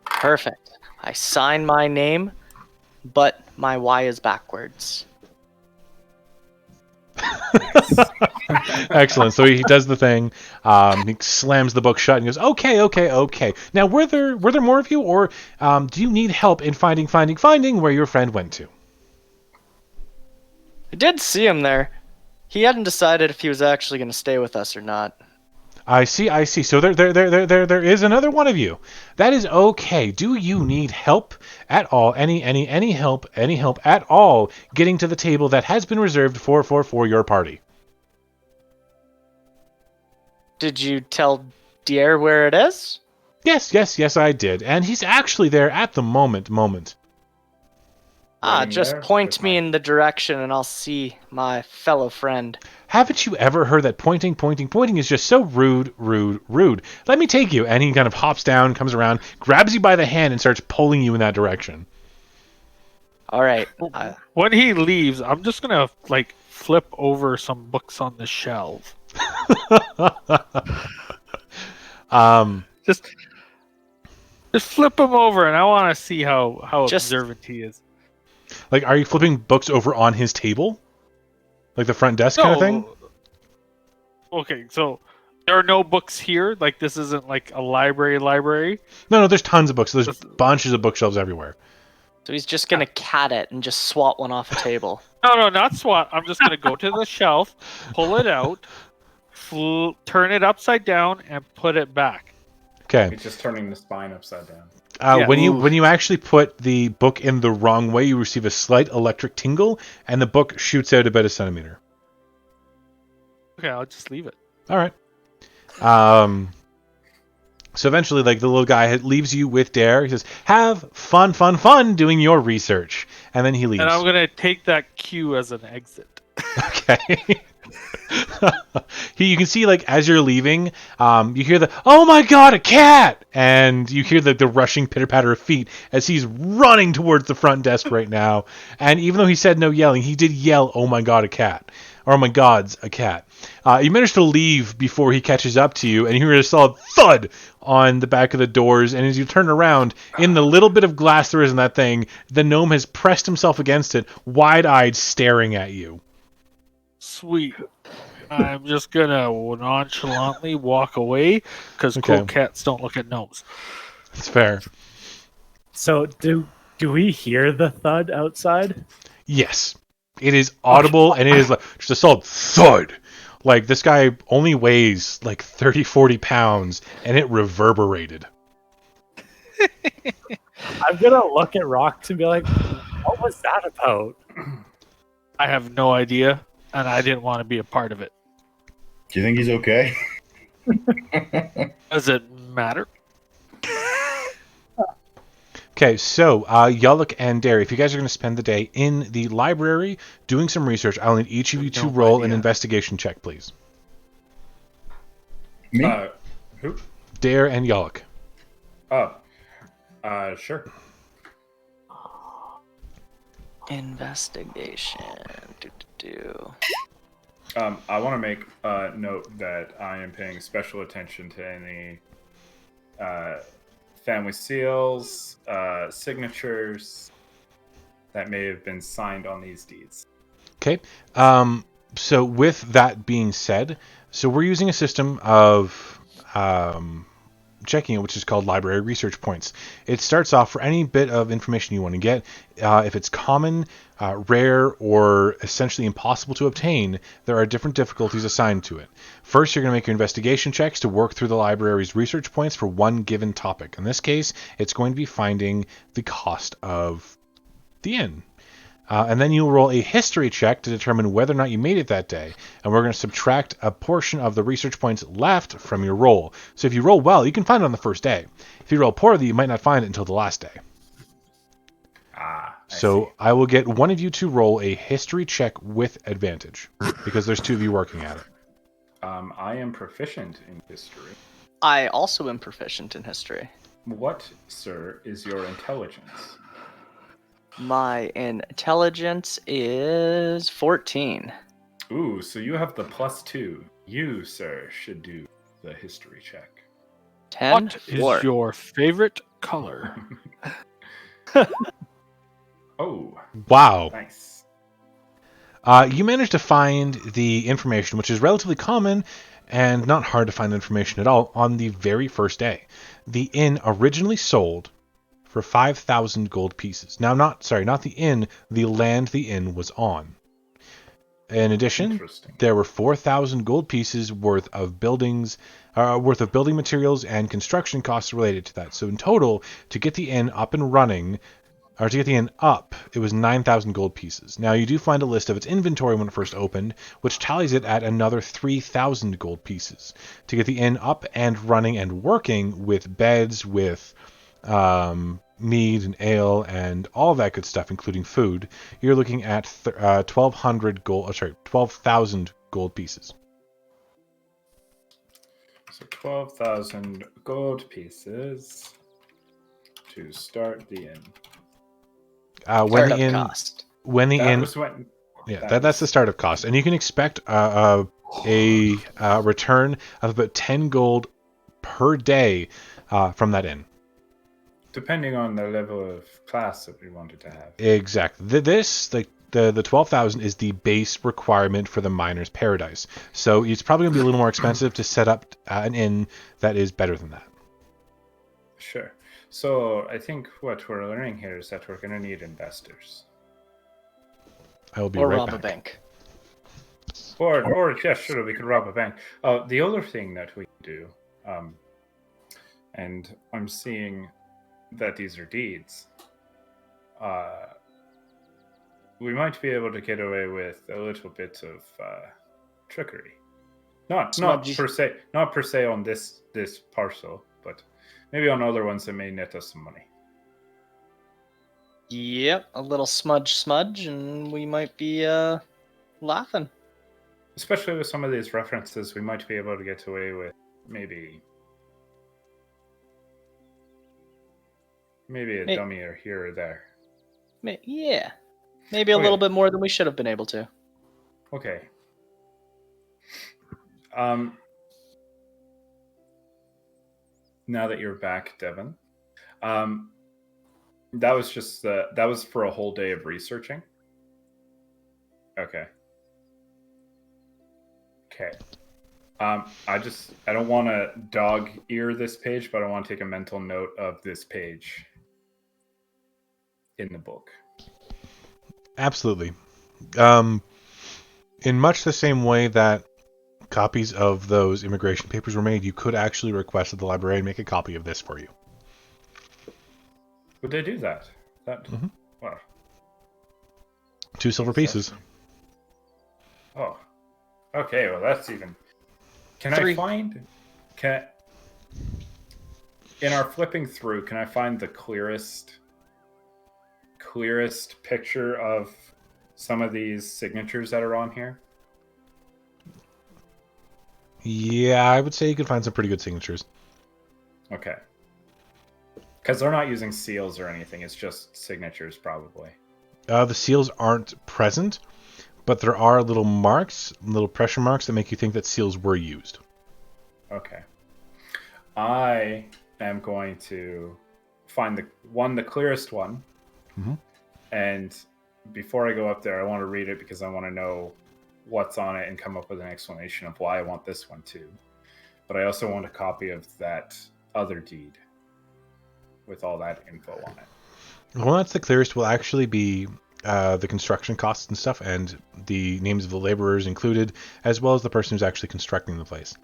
Perfect. I sign my name, but my Y is backwards. Excellent. So he does the thing. He slams the book shut and goes, "Okay. Now, were there more of you, or do you need help in finding where your friend went to?" I did see him there. He hadn't decided if he was actually going to stay with us or not. I see. So there is another one of you. That is okay. Do you need help at all? Any help at all getting to the table that has been reserved for your party? Did you tell Dier where it is? Yes, I did. And he's actually there at the moment. Just point me in the direction and I'll see my fellow friend. Haven't you ever heard that pointing is just so rude? Let me take you. And he kind of hops down, comes around, grabs you by the hand, and starts pulling you in that direction. All right. When he leaves, I'm just gonna flip over some books on the shelf. Just flip him over, and I want to see how observant he is. Like, are you flipping books over on his table? Like the front desk kind of thing? Okay, so there are no books here. Like this isn't like a library. No, there's tons of books. There's This- bunches of bookshelves everywhere. So he's just gonna cat it and just swat one off a table. No, not SWAT. I'm just gonna go to the shelf, pull it out, turn it upside down, and put it back. Okay. It's just turning the spine upside down. Yeah. When you actually put the book in the wrong way, you receive a slight electric tingle, and the book shoots out about a centimeter. Okay, I'll just leave it. All right. So eventually, like the little guy leaves you with Dare. He says, "Have fun doing your research," and then he leaves. And I'm gonna take that cue as an exit. Okay. You can see, like, as you're leaving, you hear the, "Oh my god, a cat!" And you hear the rushing pitter-patter of feet as he's running towards the front desk right now. And even though he said no yelling, he did yell, "Oh my god, a cat." Or, "Oh my god's a cat." You manage to leave before he catches up to you, and you hear a solid thud on the back of the doors. And as you turn around, in the little bit of glass there is in that thing, the gnome has pressed himself against it, wide-eyed, staring at you. Sweet. I'm just gonna nonchalantly walk away because Okay. cool cats don't look at gnomes. It's fair. So do we hear the thud outside? Yes. It is audible, and it is like just a solid thud. Like, this guy only weighs like 30, 40 pounds, and it reverberated. I'm gonna look at Rox and be like, "What was that about?" I have no idea, and I didn't want to be a part of it. Do you think he's okay? Does it matter? Okay, so Yaluk and Derry, if you guys are going to spend the day in the library doing some research, I'll need each of you to roll an investigation check, please. Me? Who? Dare and Yaluk. Oh. Sure. Investigation. Do. I want to make a note that I am paying special attention to any family seals, signatures that may have been signed on these deeds. Okay. So with that being said, so we're using a system of checking it, which is called library research points. It starts off for any bit of information you want to get. If it's common, rare, or essentially impossible to obtain, there are different difficulties assigned to it. First, you're going to make your investigation checks to work through the library's research points for one given topic. In this case, it's going to be finding the cost of the inn. And then you'll roll a history check to determine whether or not you made it that day. And we're going to subtract a portion of the research points left from your roll. So if you roll well, you can find it on the first day. If you roll poorly, you might not find it until the last day. So I will get one of you to roll a history check with advantage, because there's two of you working at it. I am proficient in history. I also am proficient in history. What, sir, is your intelligence? My intelligence is 14. Ooh, so you have the +2. You, sir, should do the history check. 10. What is 4. your favorite color? Oh, Wow. nice. You managed to find the information, which is relatively common and not hard to find information at all, on the very first day. The inn originally sold for 5,000 gold pieces. Now, not the inn, the land the inn was on. In addition, Interesting. there were 4,000 gold pieces worth of building materials and construction costs related to that. So in total, to get the inn up and running, or to get the inn up, it was 9,000 gold pieces. Now, you do find a list of its inventory when it first opened, which tallies it at another 3,000 gold pieces. To get the inn up and running and working with beds, with mead and ale and all that good stuff, including food, you're looking at 12,000 gold pieces. So 12,000 gold pieces to start the inn. Startup cost. When the inn, Was when, that's the startup cost, and you can expect a return of about 10 gold per day from that inn. depending on the level of class that we wanted to have. Exactly. This, like, the 12,000 is the base requirement for the miner's paradise. So it's probably going to be a little more expensive to set up an inn that is better than that. Sure. So I think what we're learning here is that we're going to need investors. I will be Or right rob back. a bank. Or yeah, sure, we could rob a bank. The other thing that we can do, and I'm seeing that these are deeds. We might be able to get away with a little bit of trickery. Not per se on this parcel, but maybe on other ones that may net us some money. Yep, a little smudge, and we might be laughing. Especially with some of these references, we might be able to get away with maybe a dummy or here or there. Yeah, maybe a little bit more than we should have been able to. Okay. Now that you're back, Devin, that was just that was for a whole day of researching. Okay. I don't want to dog ear this page, but I want to take a mental note of this page in the book. Absolutely. In much the same way that copies of those immigration papers were made, you could actually request that the librarian make a copy of this for you. Would they do that? Well, 2 silver pieces. Oh. Okay, well that's even... Can 3. I find... In our flipping through, can I find the clearest picture of some of these signatures that are on here? Yeah, I would say you could find some pretty good signatures. Okay. Because they're not using seals or anything, it's just signatures, probably. The seals aren't present, but there are little marks, little pressure marks that make you think that seals were used. Okay. I am going to find the clearest one. Mm-hmm. And before I go up there, I want to read it because I want to know what's on it and come up with an explanation of why I want this one too. But I also want a copy of that other deed with all that info on it. Well, that's the clearest will actually be the construction costs and stuff, and the names of the laborers included, as well as the person who's actually constructing the place.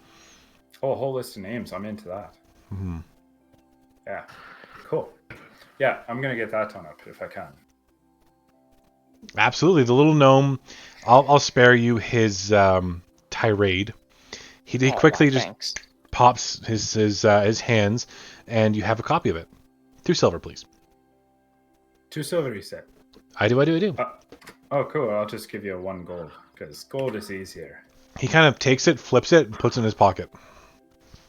Oh, a whole list of names. I'm into that. Mm-hmm. Yeah. Cool. Yeah, I'm going to get that done up if I can. Absolutely. The little gnome, I'll spare you his tirade. He quickly just pops his hands, and you have a copy of it. 2 silver, please. 2 silver, you said? I do. Oh, cool. I'll just give you 1 gold, because gold is easier. He kind of takes it, flips it, and puts it in his pocket.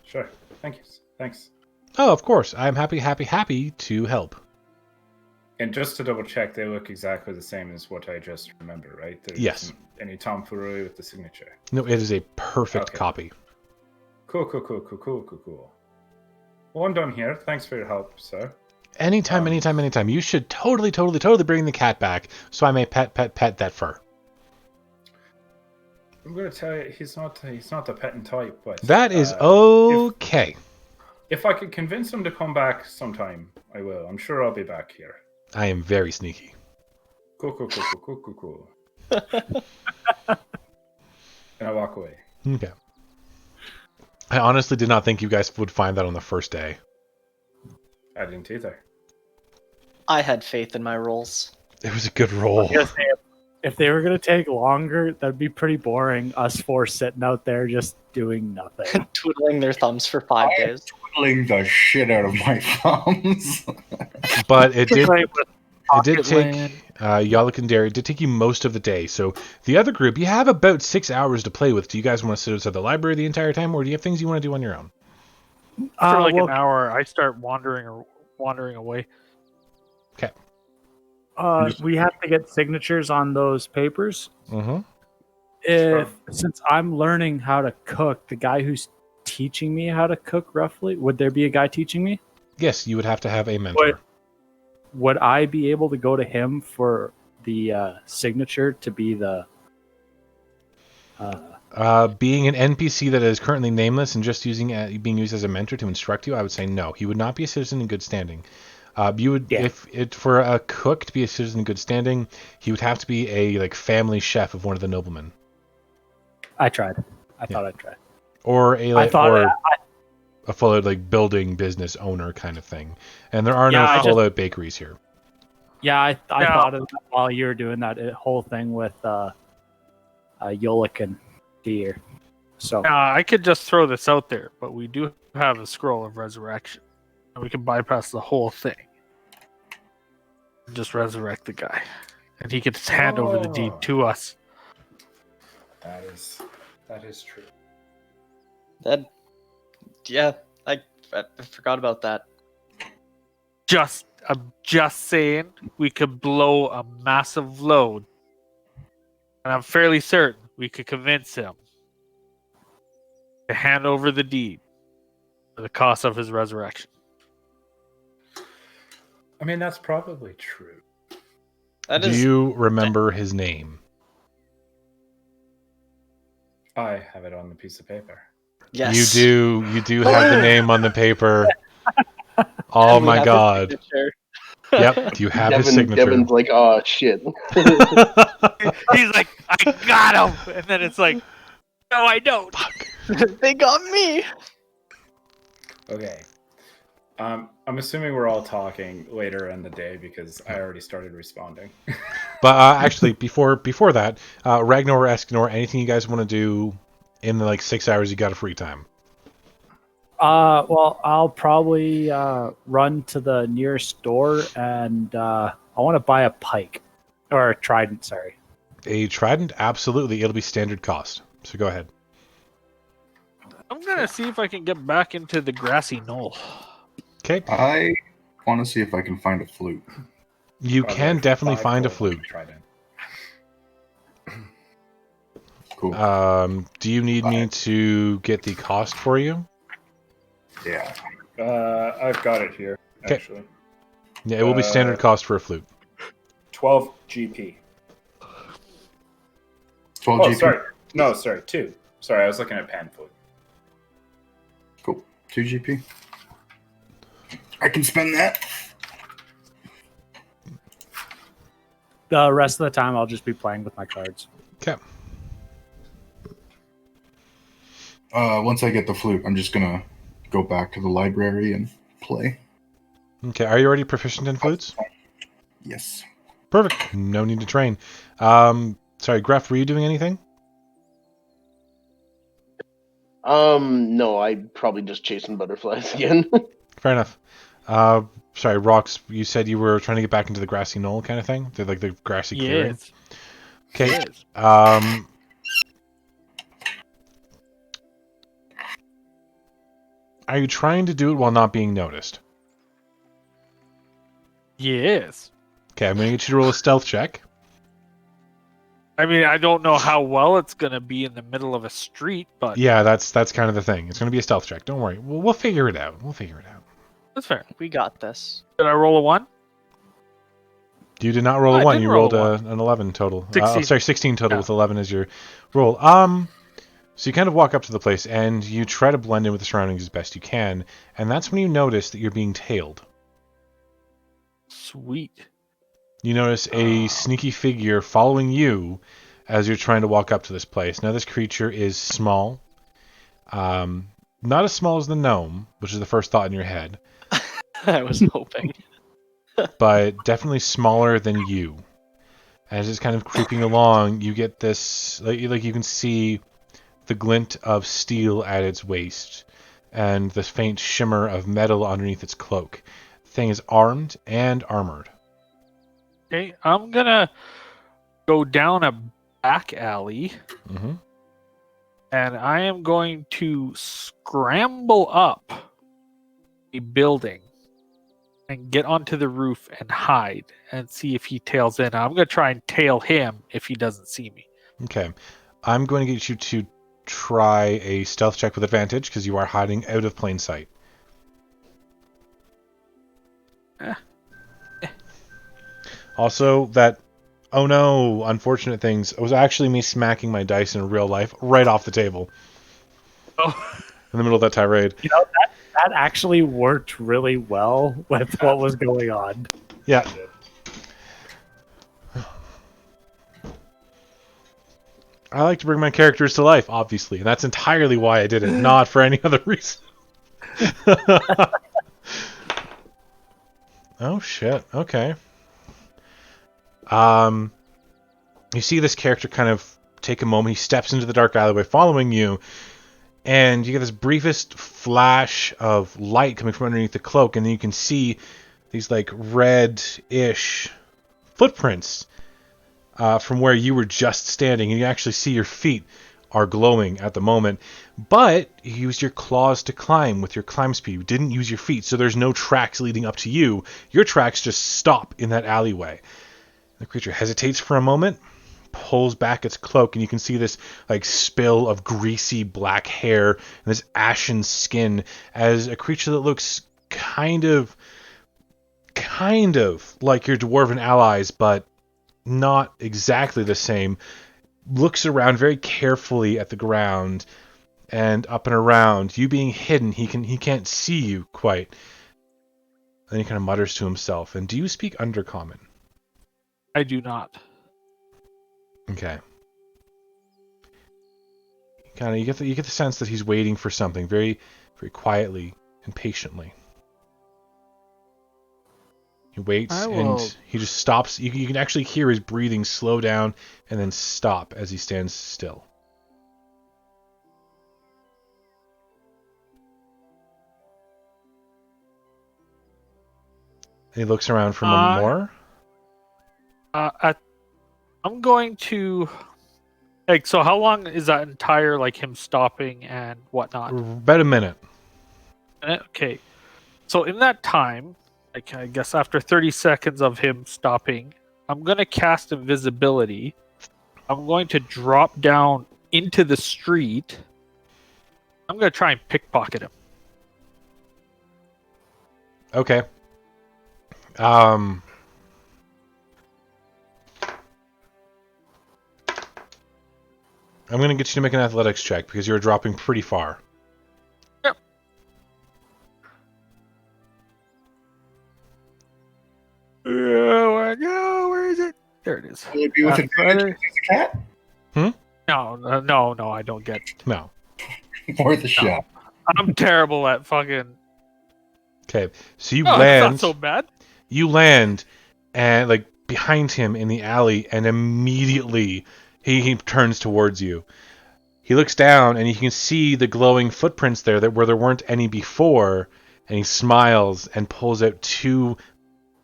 Sure. Thanks. Oh, of course. I'm happy to help. And just to double check, they look exactly the same as what I just remember, right? There Yes. isn't any tomfoolery with the signature. No, it is a perfect copy. Cool. Well, I'm done here. Thanks for your help, sir. Anytime. You should totally bring the cat back so I may pet that fur. I'm going to tell you, he's not the petting type, but... That is okay. If I could convince him to come back sometime, I will. I'm sure I'll be back here. I am very sneaky. Cool. And I walk away. Okay. I honestly did not think you guys would find that on the first day. I didn't either. I had faith in my rolls. It was a good roll. If they were going to take longer, that'd be pretty boring. Us 4 sitting out there just doing nothing. Twiddling their thumbs for 5 days. Twiddling the shit out of my thumbs. But it did Pocket take land. Yalak and Derry, it did take you most of the day. So the other group, you have about 6 hours to play with. Do you guys want to sit outside the library the entire time, or do you have things you want to do on your own? For like an hour, I start wandering away. Okay. We have to get signatures on those papers. Mm-hmm. Since I'm learning how to cook, the guy who's teaching me how to cook roughly, would there be a guy teaching me? Yes, you would have to have a mentor. Would I be able to go to him for the signature to be the. Being an NPC that is currently nameless and just being used as a mentor to instruct you, I would say no. He would not be a citizen in good standing. You would, if it for a cook to be a citizen in good standing, he would have to be a family chef of one of the noblemen. I tried. I thought I'd try. Or a full building business owner kind of thing. And there are no full out bakeries here. Yeah, I thought of that while you were doing that whole thing with Yolik and Deer. So I could just throw this out there, but we do have a scroll of resurrection. And we can bypass the whole thing. Just resurrect the guy. And he could hand over the deed to us. That is true. I forgot about that. I'm just saying we could blow a massive load. And I'm fairly certain we could convince him to hand over the deed for the cost of his resurrection. I mean, that's probably true. Do you remember his name? I have it on the piece of paper. Yes. You do have the name on the paper. Oh my god. Yep, you have his signature. Devin's like, oh shit. He's like, I got him! And then it's like, no, I don't. Fuck. They got me. Okay. I'm assuming we're all talking later in the day because I already started responding. But actually, before that, Ragnar or Escanor, anything you guys want to do in the 6 hours you got of free time? Well, I'll probably run to the nearest store and I want to buy a pike or a trident. Sorry, a trident. Absolutely, it'll be standard cost. So go ahead. I'm gonna see if I can get back into the grassy knoll. Okay. I want to see if I can find a flute. You can definitely find a flute. Cool. Do you need me to get the cost for you? Yeah. I've got it here, actually. Yeah, it will be standard cost for a flute. 12 GP. 12 GP? Sorry. No, sorry, 2. Sorry, I was looking at pan flute. Cool. 2 GP. I can spend that. the rest of the time I'll just be playing with my cards. Okay. Once I get the flute, I'm just gonna go back to the library and play. Okay, are you already proficient in flutes? Yes. Perfect. No need to train. Sorry, Gruff, were you doing anything? No, I'm probably just chasing butterflies again. Fair enough. Sorry, Rox, you said you were trying to get back into the grassy knoll kind of thing? The grassy clearing? Yes. Okay. Yes. Are you trying to do it while not being noticed? Yes. Okay, I'm going to get you to roll a stealth check. I mean, I don't know how well it's going to be in the middle of a street, but... Yeah, that's kind of the thing. It's going to be a stealth check. Don't worry. We'll figure it out. That's fair. We got this. Did I roll a 1? You did not roll a I 1. did You roll rolled a an 11 total. 16. 16 total Yeah. with 11 as your roll. So you kind of walk up to the place and you try to blend in with the surroundings as best you can, and that's when you notice that you're being tailed. Sweet. You notice a sneaky figure following you as you're trying to walk up to this place. Now this creature is small. Not as small as the gnome, which is the first thought in your head, I was hoping. but definitely smaller than you. As it's kind of creeping along, you get this, like you can see the glint of steel at its waist and the faint shimmer of metal underneath its cloak. The thing is armed and armored. Okay, I'm going to go down a back alley, Mm-hmm. and I am going to scramble up a building and get onto the roof and hide and see if he tails in. I'm going to try and tail him if he doesn't see me. Okay. I'm going to get you to try a stealth check with advantage because you are hiding out of plain sight. Also, that Oh no, unfortunate things. It was actually me smacking my dice in real life right off the table Oh, in the middle of that tirade. You know, that actually worked really well with what was going on. Yeah. I like to bring my characters to life, obviously, and that's entirely why I did it, not for any other reason. Oh shit. Okay. You see this character kind of take a moment. He steps into the dark alleyway following you, and you get this briefest flash of light coming from underneath the cloak, and then you can see these like red-ish footprints from where you were just standing, and you actually see your feet are glowing at the moment. But you used your claws to climb with your climb speed. You didn't use your feet, so there's no tracks leading up to you. Your tracks just stop in that alleyway. The creature hesitates for a moment, pulls back its cloak, and you can see this like spill of greasy black hair and this ashen skin as a creature that looks kind of like your dwarven allies, but not exactly the same, looks around very carefully at the ground and up and around. You being hidden, he can't see you quite. Then he kind of mutters to himself. And do you speak Undercommon? I do not. Okay. You get the sense that he's waiting for something very, very quietly and patiently. He waits and he just stops. You can actually hear his breathing slow down and then stop as he stands still. And he looks around for a moment more. I'm going to so how long is that entire him stopping and whatnot? About a minute. Okay. So in that time, I guess after 30 seconds of him stopping, I'm going to cast invisibility. I'm going to drop down into the street. I'm going to try and pickpocket him. Okay. I'm going to get you to make an athletics check because you're dropping pretty far. Yep. Where is it? There it is. Will it be with advantage as a cat? No, I don't get it. No. Worth a shot. I'm terrible at fucking... Okay, so you It's land. not so bad. You land, and behind him in the alley, and immediately he turns towards you. He looks down, and you can see the glowing footprints there where there weren't any before. And he smiles and pulls out two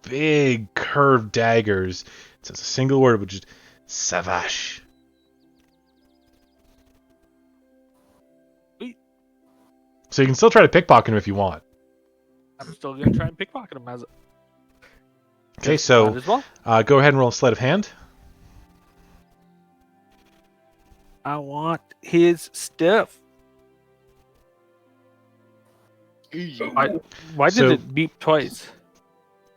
big curved daggers. It says a single word, which is Savash. Sweet. So you can still try to pickpocket him if you want. I'm still going to try and pickpocket him as a... Okay, so Might as well. go ahead and roll a sleight of hand. I want his stuff. Why did it beep twice?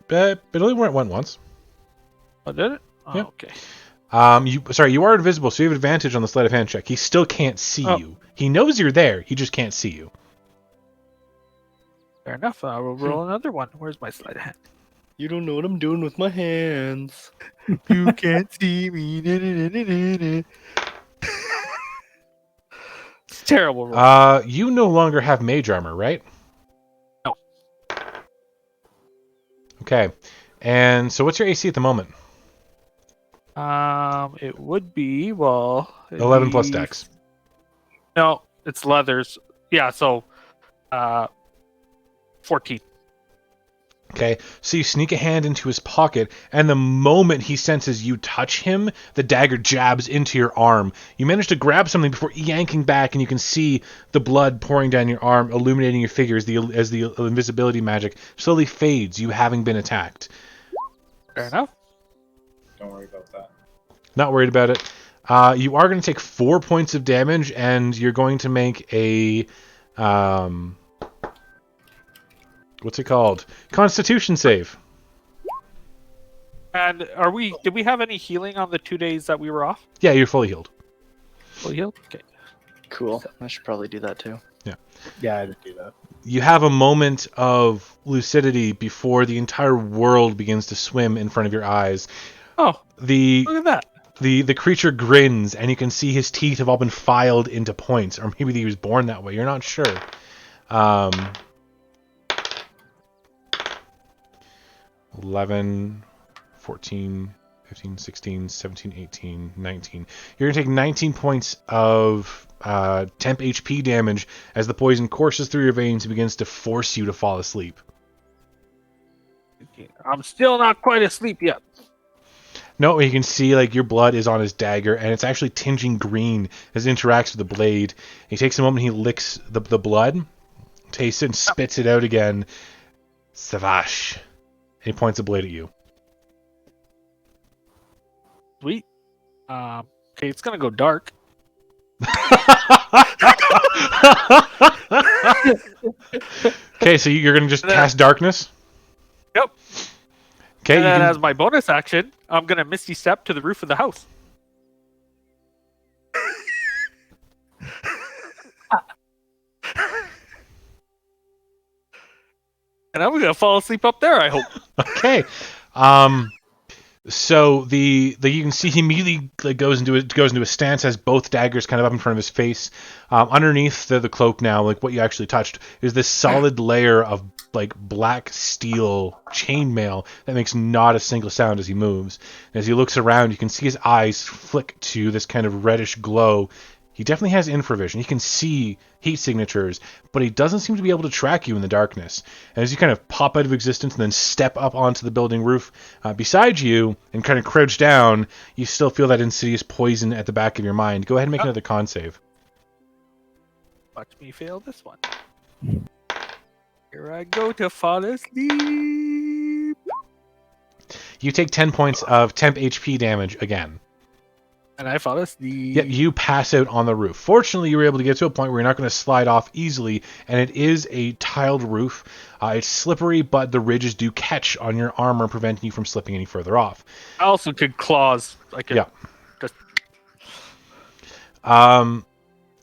It only went once. Oh, did it? Oh, Yeah. okay. You are invisible, so you have advantage on the sleight of hand check. He still can't see you. He knows you're there. He just can't see you. Fair enough. I will roll another one. Where's my sleight of hand? You don't know what I'm doing with my hands. You can't see me. It's terrible. Roll. You no longer have mage armor, right? No. Okay. And so what's your AC at the moment? It would be, well... 11 plus dex. No, it's leathers. Yeah, so... 14. Okay, so you sneak a hand into his pocket, and the moment he senses you touch him, the dagger jabs into your arm. You manage to grab something before yanking back, and you can see the blood pouring down your arm, illuminating your figure as the invisibility magic slowly fades, you having been attacked. Fair enough. Don't worry about that. Not worried about it. You are going to take 4 points of damage, and you're going to make a... what's it called? Constitution save. And did we have any healing on the 2 days that we were off? Yeah, you're fully healed. Fully healed? Okay. Cool. I should probably do that too. Yeah, I did do that. You have a moment of lucidity before the entire world begins to swim in front of your eyes. Oh, The look at that. the creature grins, and you can see his teeth have all been filed into points, or maybe he was born that way. You're not sure. 11, 14, 15, 16, 17, 18, 19. You're going to take 19 points of temp HP damage as the poison courses through your veins and begins to force you to fall asleep. I'm still not quite asleep yet. No, you can see like your blood is on his dagger, and it's actually tinging green as it interacts with the blade. He takes a moment, he licks the blood, tastes it, and spits it out again. Savash. And he points the blade at you. Sweet. Okay, it's gonna go dark. Okay, so you're going to just cast darkness? Yep. Okay, And you then can- as my bonus action, I'm gonna misty step to the roof of the house. And I'm gonna fall asleep up there, I hope. Okay. So the you can see he immediately like goes into a stance, has both daggers kind of up in front of his face. Underneath the cloak now, like what you actually touched, is this solid layer of like black steel chainmail that makes not a single sound as he moves. And as he looks around, you can see his eyes flick to this kind of reddish glow. He definitely has infravision. He can see heat signatures, but he doesn't seem to be able to track you in the darkness. And as you kind of pop out of existence and then step up onto the building roof beside you and kind of crouch down, you still feel that insidious poison at the back of your mind. Go ahead and make another con save. Watch me fail this one. Here I go to fall asleep. You take 10 points of temp HP damage again. And I fall asleep. Yep, you pass out on the roof. Fortunately, you were able to get to a point where you're not going to slide off easily, and it is a tiled roof. It's slippery, but the ridges do catch on your armor, preventing you from slipping any further off. I also could claws. I could Yeah. just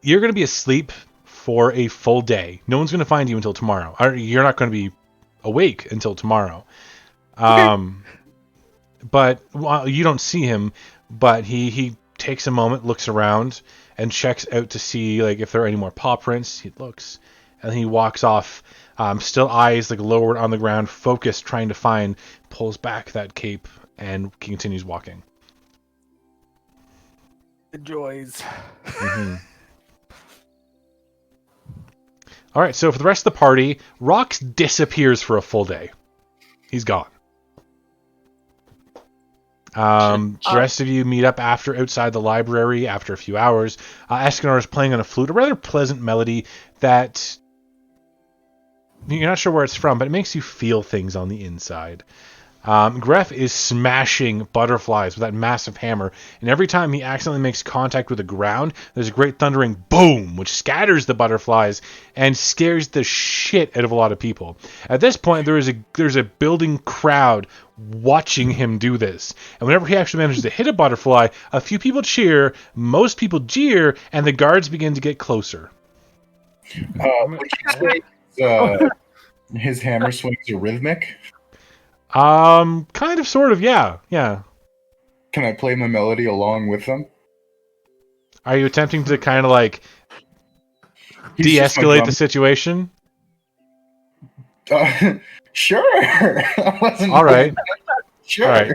You're going to be asleep for a full day. No one's going to find you until tomorrow. You're not going to be awake until tomorrow. But well, you don't see him, but he takes a moment, looks around, and checks out to see like if there are any more paw prints. He looks, and then he walks off, still eyes like lowered on the ground, focused, trying to find, pulls back that cape, and continues walking. enjoys. Mm-hmm. All right, so for the rest of the party, Rox disappears for a full day. He's gone. The rest of you meet up outside the library after a few hours. Escanor is playing on a flute, a rather pleasant melody that you're not sure where it's from, but it makes you feel things on the inside. Gref is smashing butterflies with that massive hammer, and every time he accidentally makes contact with the ground, there's a great thundering boom, which scatters the butterflies and scares the shit out of a lot of people. At this point, there's a building crowd watching him do this, and whenever he actually manages to hit a butterfly, a few people cheer, most people jeer, and the guards begin to get closer. Would you say his hammer swings are rhythmic? Kind of, sort of, yeah. Can I play my melody along with them? Are you attempting to kind of like He's just my de-escalate drum. the situation? Sure. I wasn't All right. Sure. All right.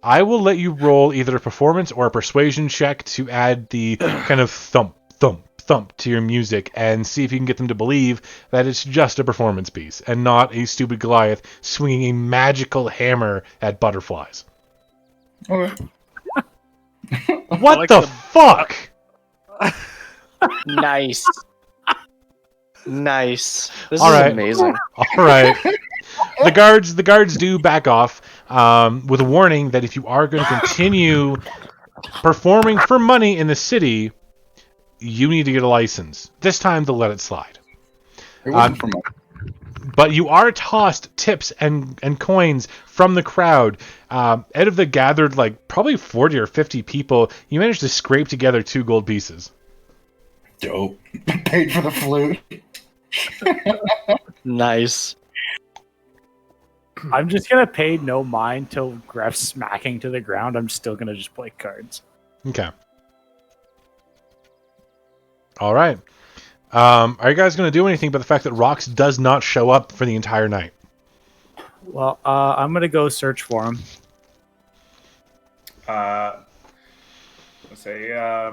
I will let you roll either a performance or a persuasion check to add the kind of thump, thump, thump to your music and see if you can get them to believe that it's just a performance piece and not a stupid Goliath swinging a magical hammer at butterflies. Okay. What like the the- fuck? Nice. Nice. This All is right. amazing. All right. The guards do back off with a warning that if you are going to continue performing for money in the city, you need to get a license. This time, they'll let it slide. It wasn't for my... But you are tossed tips and coins from the crowd. Out of the gathered, like, probably 40 or 50 people, you managed to scrape together 2 gold pieces. Dope. Paid for the flute. Nice. I'm just gonna pay no mind till Gref's smacking to the ground. I'm still gonna just play cards. Okay. All right. Are you guys going to do anything about the fact that Rox does not show up for the entire night? Well, I'm gonna go search for him. Let's say, I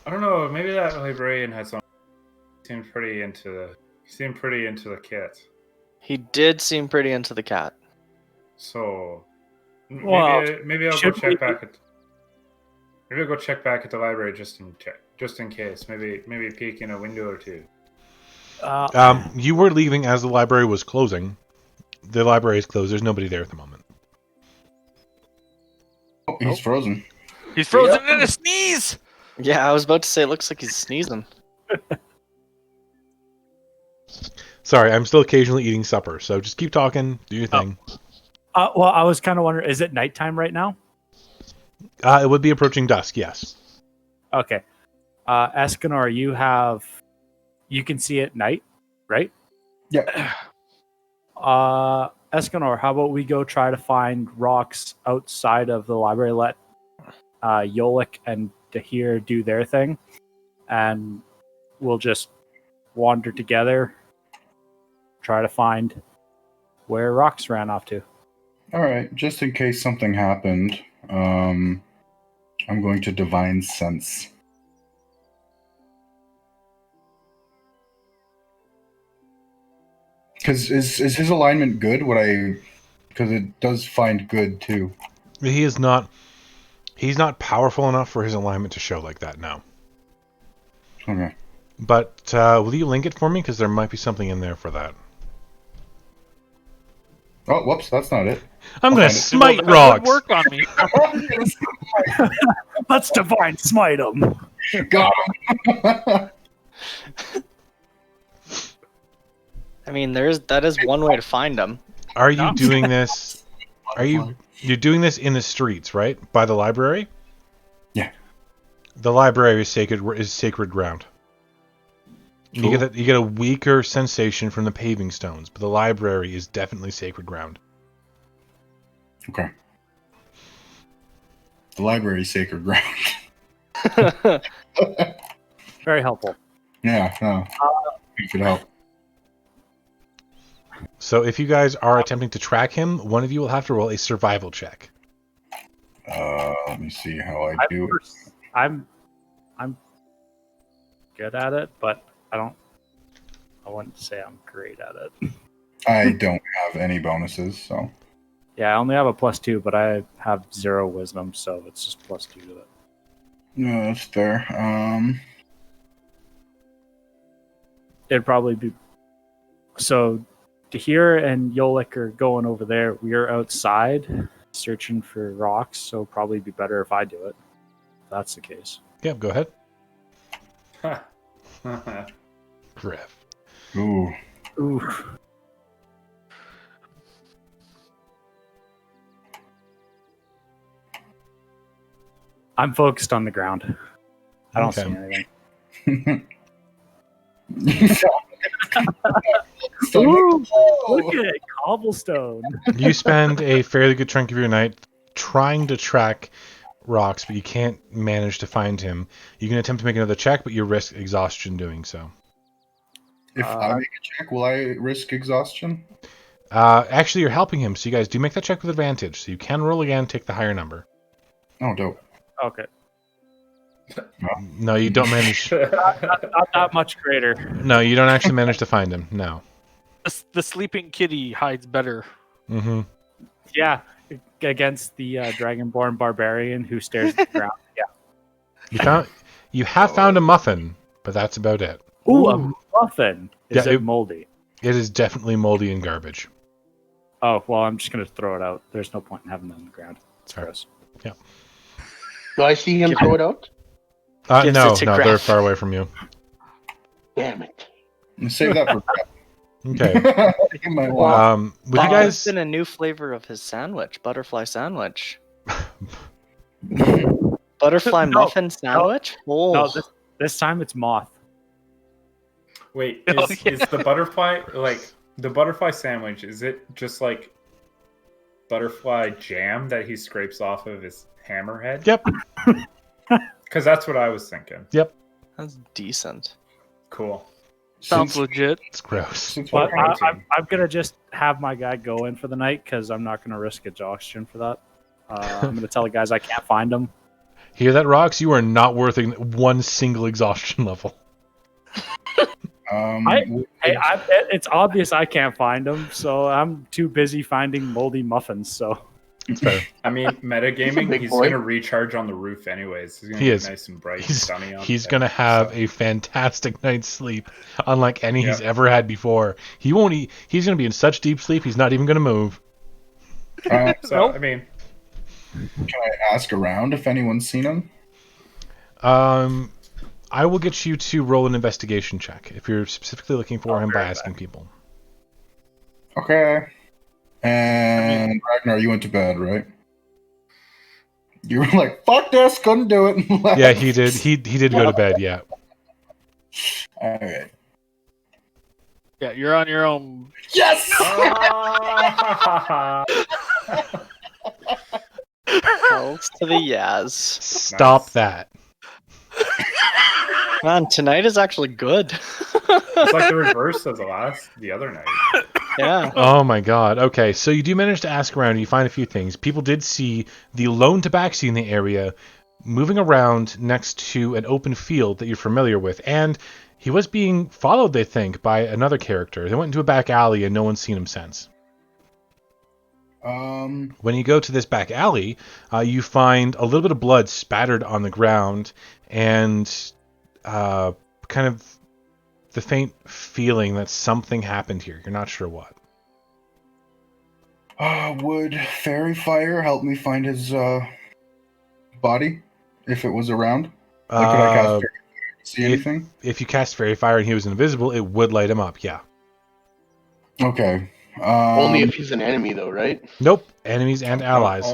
don't know. Maybe that librarian had some. Seemed pretty into the kit. He did seem pretty into the cat. So Well, maybe I'll go should check we- back at. Maybe I'll go check back at the library just in case. Maybe peek in a window or two. You were leaving as the library was closing. The library is closed. There's nobody there at the moment. Oh, he's frozen. He's frozen in a sneeze. Yeah, I was about to say it looks like he's sneezing. Sorry, I'm still occasionally eating supper, so just keep talking. Do your thing. Well, I was kind of wondering, is it nighttime right now? It would be approaching dusk, yes. Okay. Escanor, you can see at night, right? Yeah. Escanor, how about we go try to find rocks outside of the library, let Yolik and Dahir do their thing, and we'll just wander together, try to find where rocks ran off to. All right. Just in case something happened, I'm going to divine sense. Because is his alignment good? Because it does find good too. He's not powerful enough for his alignment to show like that, no. Okay. But will you link it for me? Because there might be something in there for that. Oh, whoops, that's not it. I'm going to find smite it. That would rocks. work on me. Let's divine smite them. Got him. I mean, that is one way to find him. Are you doing this? You're doing this in the streets, right? By the library? Yeah. The library is sacred ground. You get a weaker sensation from the paving stones, but the library is definitely sacred ground. Okay. The library is sacred ground. Very helpful. Yeah, no. You could help. So if you guys are attempting to track him, one of you will have to roll a survival check. Let me see how I do it. I'm good at it, but I wouldn't say I'm great at it. I don't have any bonuses, so. Yeah, I only have a +2, but I have 0 wisdom, so it's just +2 to it. No, that's fair. It'd probably be so. Tahir and Yolik are going over there. We are outside searching for rocks, so probably be better if I do it. If that's the case. Yep, go ahead. Griff. Ooh. Ooh. I'm focused on the ground. I don't see Okay. anything. Ooh, Look at it, cobblestone. You spend a fairly good chunk of your night trying to track rocks, but you can't manage to find him. You can attempt to make another check, but you risk exhaustion doing so. If I make a check, will I risk exhaustion? Actually, you're helping him, so you guys do make that check with advantage. So you can roll again, take the higher number. Oh, dope. Okay. No, you don't manage. Not that much greater. No, you don't actually manage to find him. No. The sleeping kitty hides better. Mm-hmm. Yeah, against the dragonborn barbarian who stares at the ground. Yeah. You have found a muffin, but that's about it. Ooh, a muffin. Is Yeah, it moldy? It is definitely moldy and garbage. Oh, well, I'm just going to throw it out. There's no point in having it on the ground. It's Fair. gross. Do I see him throw it out? Gives No, it to they're Graf. far away from you. Damn it. Save that for Graf. Okay. You might want. Would you There's guys? been a new flavor of his sandwich, butterfly sandwich. Butterfly No, muffin sandwich? Oh, No, this time it's moth. Wait, Oh, is yeah. the butterfly like the butterfly sandwich? Is it just like butterfly jam that he scrapes off of his hammerhead? Yep. Because that's what I was thinking. Yep. that's decent. Cool. Sounds Since- legit. It's gross. since But we're- I'm gonna just have my guy go in for the night because I'm not gonna risk exhaustion for that. I'm gonna tell the guys I can't find them. Hear that, Rox? You are not worth one single exhaustion level. Hey, it's obvious I can't find them, so I'm too busy finding moldy muffins. So It's fair. I mean, metagaming, big he's boy. going to recharge on the roof anyways. He's going to He be is. nice and bright and He's sunny on he's there, gonna have so- a fantastic night's sleep, unlike any he's Yep. ever had before. He won't. He's gonna be in such deep sleep. He's not even gonna move. So, I mean, Can I ask around if anyone's seen him? I will get you to roll an investigation check if you're specifically looking for him by asking people. Okay. And Ragnar, you went to bed, right? You were like, "Fuck this, couldn't do it." and left. Yeah, he did. He did go to bed. Yeah. All right. Yeah, you're on your own. Yes. Hells to the Yaz. Stop Nice. that. Man, tonight is actually good. It's like the reverse of the other night. Yeah. Oh my god. Okay, so you do manage to ask around and you find a few things. People did see the lone tabaxi in the area moving around next to an open field that you're familiar with, and he was being followed, they think, by another character. They went into a back alley and no one's seen him since. When you go to this back alley, you find a little bit of blood spattered on the ground and kind of the faint feeling that something happened here. You're not sure what. Would fairy fire help me find his body if it was around? Like, could I cast fairy fire to see anything? If you cast Fairy Fire and he was invisible, it would light him up, yeah. Okay. Only if he's an enemy, though, right? Nope. Enemies and allies.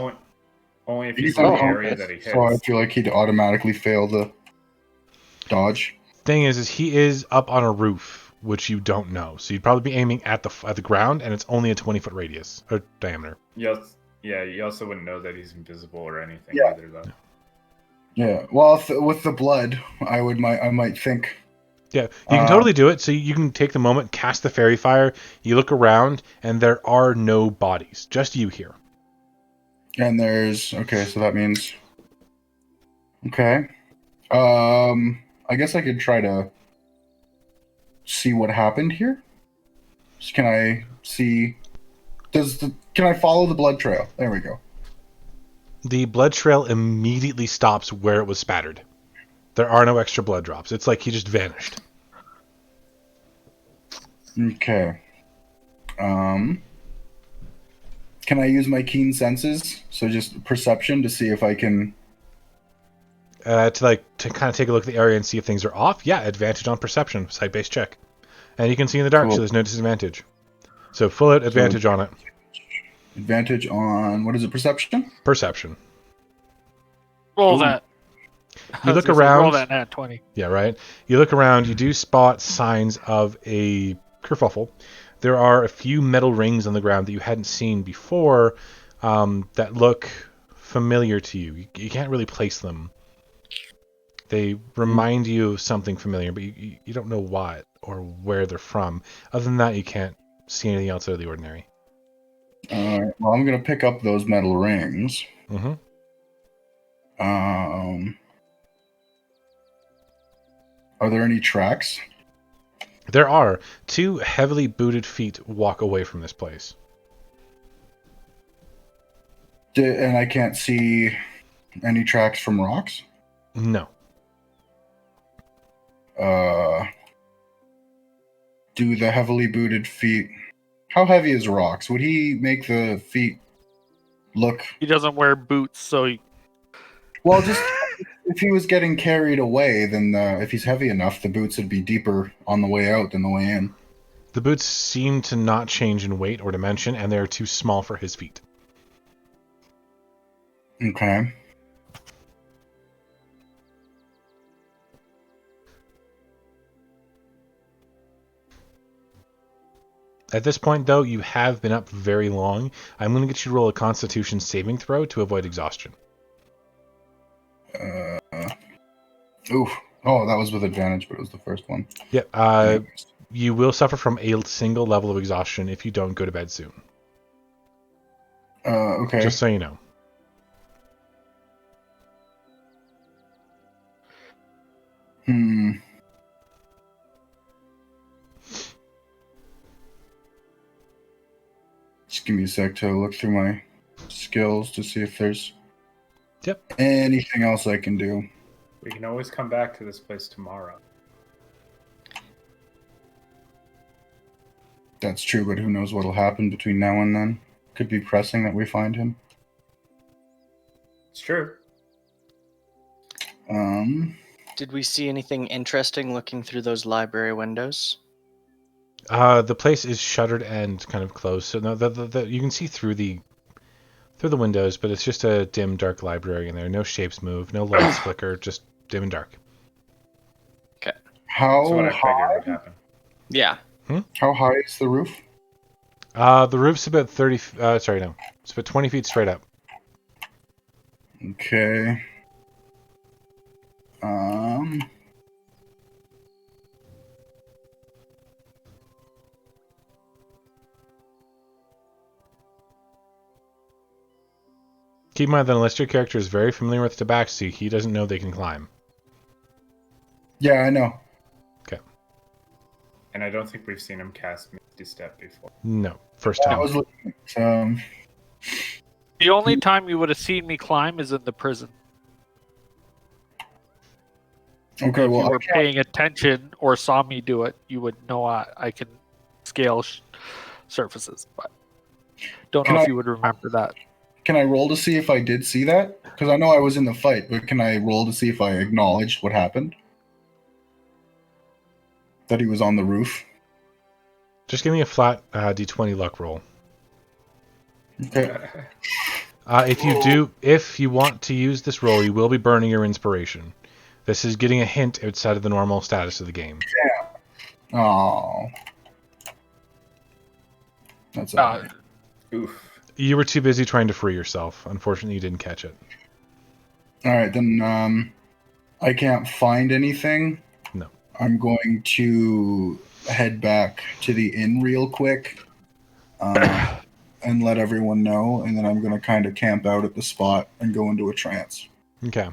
Only if he's He's in the not- area that he hits. So I feel like he'd automatically fail the dodge. Thing is he is up on a roof, which you don't know. So you'd probably be aiming at the ground, and it's only a 20-foot radius or diameter. Yes. Yeah, you also wouldn't know that he's invisible or anything Yeah. either, though. Yeah. Well, with the blood, I might think. Yeah, you can totally do it. So you can take the moment, cast the Fairy Fire. You look around, and there are no bodies, just you here. And there's so that means okay. I guess I could try to see what happened here. Can I see? Can I follow the blood trail? There we go. The blood trail immediately stops where it was spattered. There are no extra blood drops. It's like he just vanished. Okay. Can I use my keen senses? So just perception to see if I can. To kind of take a look at the area and see if things are off. Yeah, advantage on perception, side-based check, and you can see in the dark, Cool. so there's no disadvantage. So full out advantage on it. Advantage on what is it? Perception. Perception. Roll Ooh. that. You I was look gonna say, around. Roll that nat 20. Yeah, right. You look around. You do spot signs of a kerfuffle. There are a few metal rings on the ground that you hadn't seen before that look familiar to you. You can't really place them. They remind you of something familiar, but you don't know what or where they're from. Other than that, you can't see anything else out of the ordinary. Well, I'm gonna pick up those metal rings. Mm-hmm. Are there any tracks? There are two heavily booted feet walk away from this place. And I can't see any tracks from rocks? No. Do the heavily booted feet... How heavy is rocks? Would he make the feet look... He doesn't wear boots, so he, Well, just if he was getting carried away, then if he's heavy enough, the boots would be deeper on the way out than the way in. The boots seem to not change in weight or dimension, and they're too small for his feet. Okay. At this point, though, you have been up very long. I'm going to get you to roll a Constitution saving throw to avoid exhaustion. Oof. Oh, that was with advantage, but it was the first one. Yep. You will suffer from a single level of exhaustion if you don't go to bed soon. Okay. Just so you know. Just give me a sec to look through my skills to see if there's Yep. anything else I can do. We can always come back to this place tomorrow. That's true, but who knows what'll happen between now and then? Could be pressing that we find him. It's true. Did we see anything interesting looking through those library windows? The place is shuttered and kind of closed, so no, you can see through the windows, but it's just a dim, dark library in there. No shapes move, no lights flicker, just dim and dark. Okay. That's what I How figured would happen. Yeah. high is the roof? The roof's about 30. It's about 20 feet straight up. Okay. Keep in mind that unless your character is very familiar with Tabaxi, he doesn't know they can climb. Yeah, I know. And I don't think we've seen him cast Misty Step before. No, first I time. was looking at, The only time you would have seen me climb is in the prison. okay, If well, you were paying attention or saw me do it, you would know I can scale surfaces. But don't know if you would remember that. can I roll to see if I did see that? Because I know I was in the fight, but can I roll to see if I acknowledged what happened? That he was on the roof? Just give me a flat d20 luck roll. Okay. If you want to use this roll, you will be burning your inspiration. This is getting a hint outside of the normal status of the game. Oh. That's Oof. You were too busy trying to free yourself. Unfortunately, you didn't catch it. Alright, then I can't find anything. No. I'm going to head back to the inn real quick and let everyone know, and then I'm going to kind of camp out at the spot and go into a trance. Okay.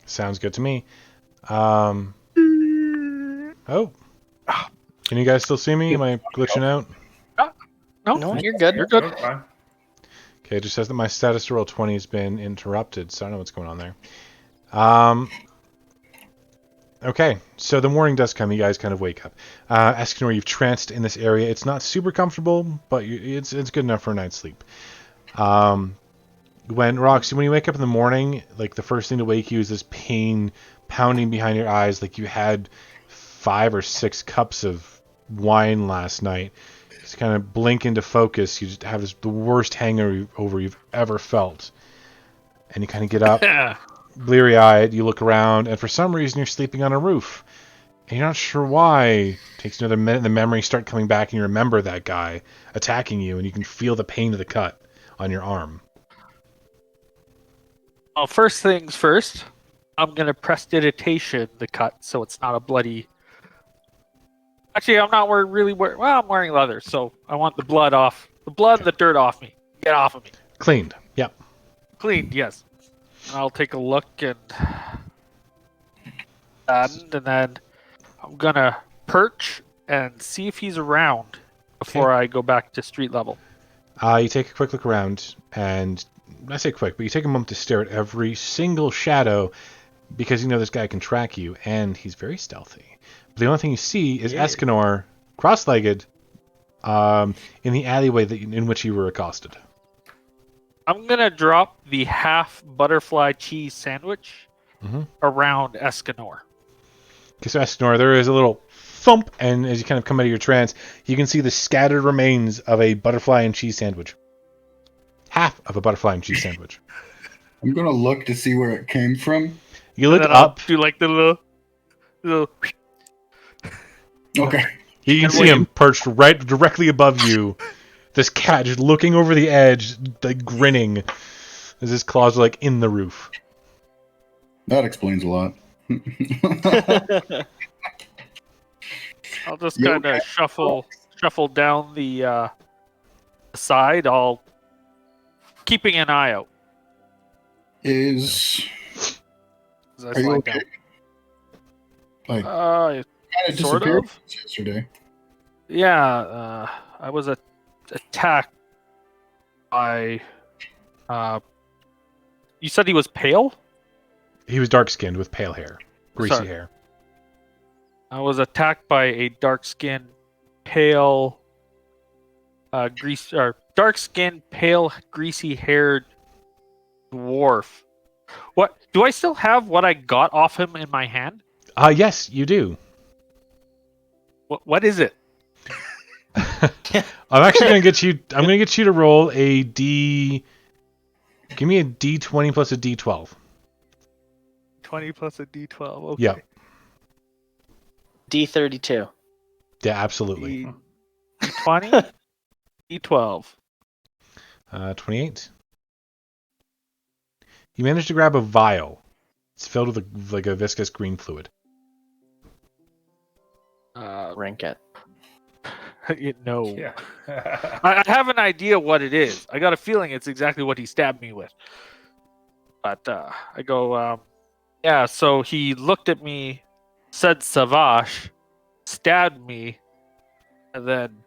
Sounds good to me. Oh. Can you guys still see me? Am I glitching out? No, you're good. You're good. Okay, fine. Okay, it just says that my status to roll 20 has been interrupted, so I don't know what's going on there. Okay, so the morning does come. You guys kind of wake up. Escanor, you've tranced in this area. It's not super comfortable, but it's good enough for a night's sleep. Roxy, when you wake up in the morning, like the first thing to wake you is this pain pounding behind your eyes, like you had 5 or 6 cups of wine last night. Just kind of blink into focus. You just have the worst hangover you've ever felt, and you kind of get up. Bleary-eyed, you look around, and for some reason you're sleeping on a roof. And you're not sure why. It takes another minute, and the memories start coming back, and you remember that guy attacking you, and you can feel the pain of the cut on your arm. Well, first things first, I'm going to prestidigitation the cut so it's not a bloody... Actually, I'm not wearing... Well, I'm wearing leather, so I want the blood off. The blood and the dirt off me. Get off of me. Cleaned, yep. Cleaned, yes. I'll take a look and then I'm gonna perch and see if he's around before I go back to street level. You take a quick look around, and I say quick, but you take a moment to stare at every single shadow because you know this guy can track you, and he's very stealthy. But the only thing you see is Escanor, cross-legged, in the alleyway in which you were accosted. I'm gonna drop the half butterfly cheese sandwich around Escanor. Okay, so Escanor, there is a little thump, and as you kind of come out of your trance, you can see the scattered remains of a butterfly and cheese sandwich. Half of a butterfly and cheese sandwich. I'm gonna look to see where it came from. You And look then I'll up. do like the little. Okay. You can And see wait. him perched right directly above you. This cat just looking over the edge, like grinning, as his claws are like in the roof. That explains a lot. I'll just You kind of shuffle down the side, all keeping an eye out. Is As I are you slide okay? Like down. kind of sort disappeared of. yesterday. Yeah, I was attacked by. You said he was pale? He was dark-skinned with pale hair, greasy Sorry. hair. I was attacked by a dark-skinned, pale, dark-skinned, pale, greasy-haired dwarf. What do I still have? What I got off him in my hand? Yes, you do. What is it? I'm actually gonna get you. I'm gonna get you to roll a D. Give me a D20 plus a D12. 20 plus a D12. Okay. Yeah. D32. Yeah, absolutely. D20, D12. 28. You managed to grab a vial. It's filled with like a viscous green fluid. Rank it. No. Yeah. I have an idea what it is. I got a feeling it's exactly what he stabbed me with. But I go, yeah, so he looked at me, said Savage, stabbed me, and then,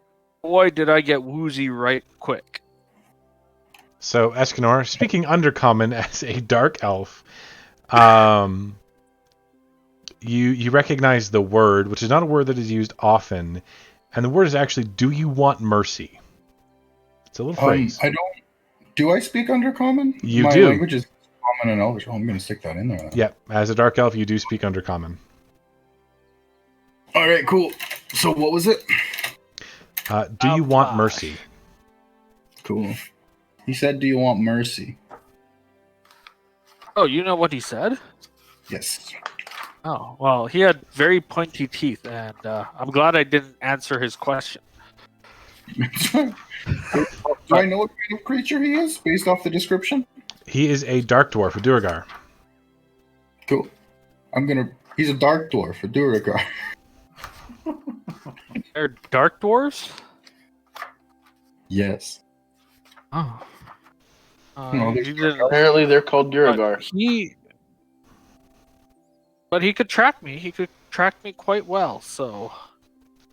boy, did I get woozy right quick. So, Escanor, speaking undercommon as a dark elf, you recognize the word, which is not a word that is used often, and the word is actually, do you want mercy? It's a little phrase. I don't. Do I speak Undercommon? You My do. language is Common and Elvish. Oh, I'm going to stick that in there. Then. Yep, as a dark elf, you do speak undercommon. All right, cool. So what was it? Do you want mercy? Cool. He said, "Do you want mercy?" Oh, you know what he said? Yes. Oh, well, he had very pointy teeth, and I'm glad I didn't answer his question. Do I know what kind of creature he is based off the description? He is a dark dwarf, a Duergar. Cool. He's a dark dwarf, a Duergar. They're dark dwarves? Yes. Oh. No, You didn't- Apparently, they're called Duragar. But he could track me. He could track me quite well. So,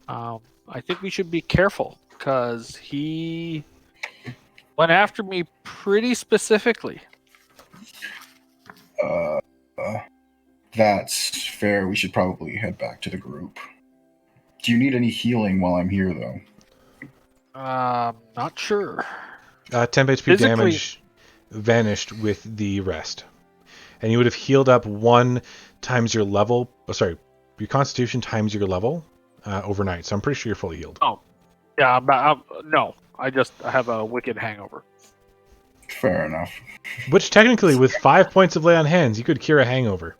I think we should be careful because he went after me pretty specifically. That's fair. We should probably head back to the group. Do you need any healing while I'm here, though? Not sure. 10 HP Physically- damage vanished with the rest. And you would have healed up 1 times your level. Oh, sorry. Your constitution times your level overnight. So I'm pretty sure you're fully healed. Yeah, no. I have a wicked hangover. Fair enough. Which technically, with 5 points of lay on hands, you could cure a hangover.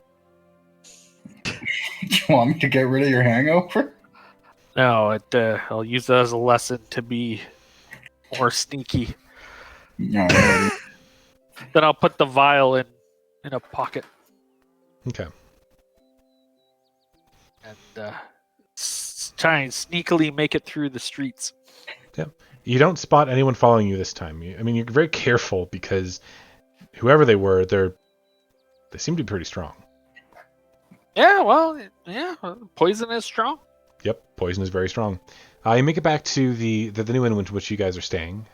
You want me to get rid of your hangover? No, I'll use that as a lesson to be more sneaky. No. Then I'll put the vial in a pocket Okay. and try and sneakily make it through the streets. You don't spot anyone following you this time. You're very careful because whoever they were, they seem to be pretty strong. Yeah, well, yeah, poison is strong. Yep, poison is very strong. You make it back to the new inn which you guys are staying.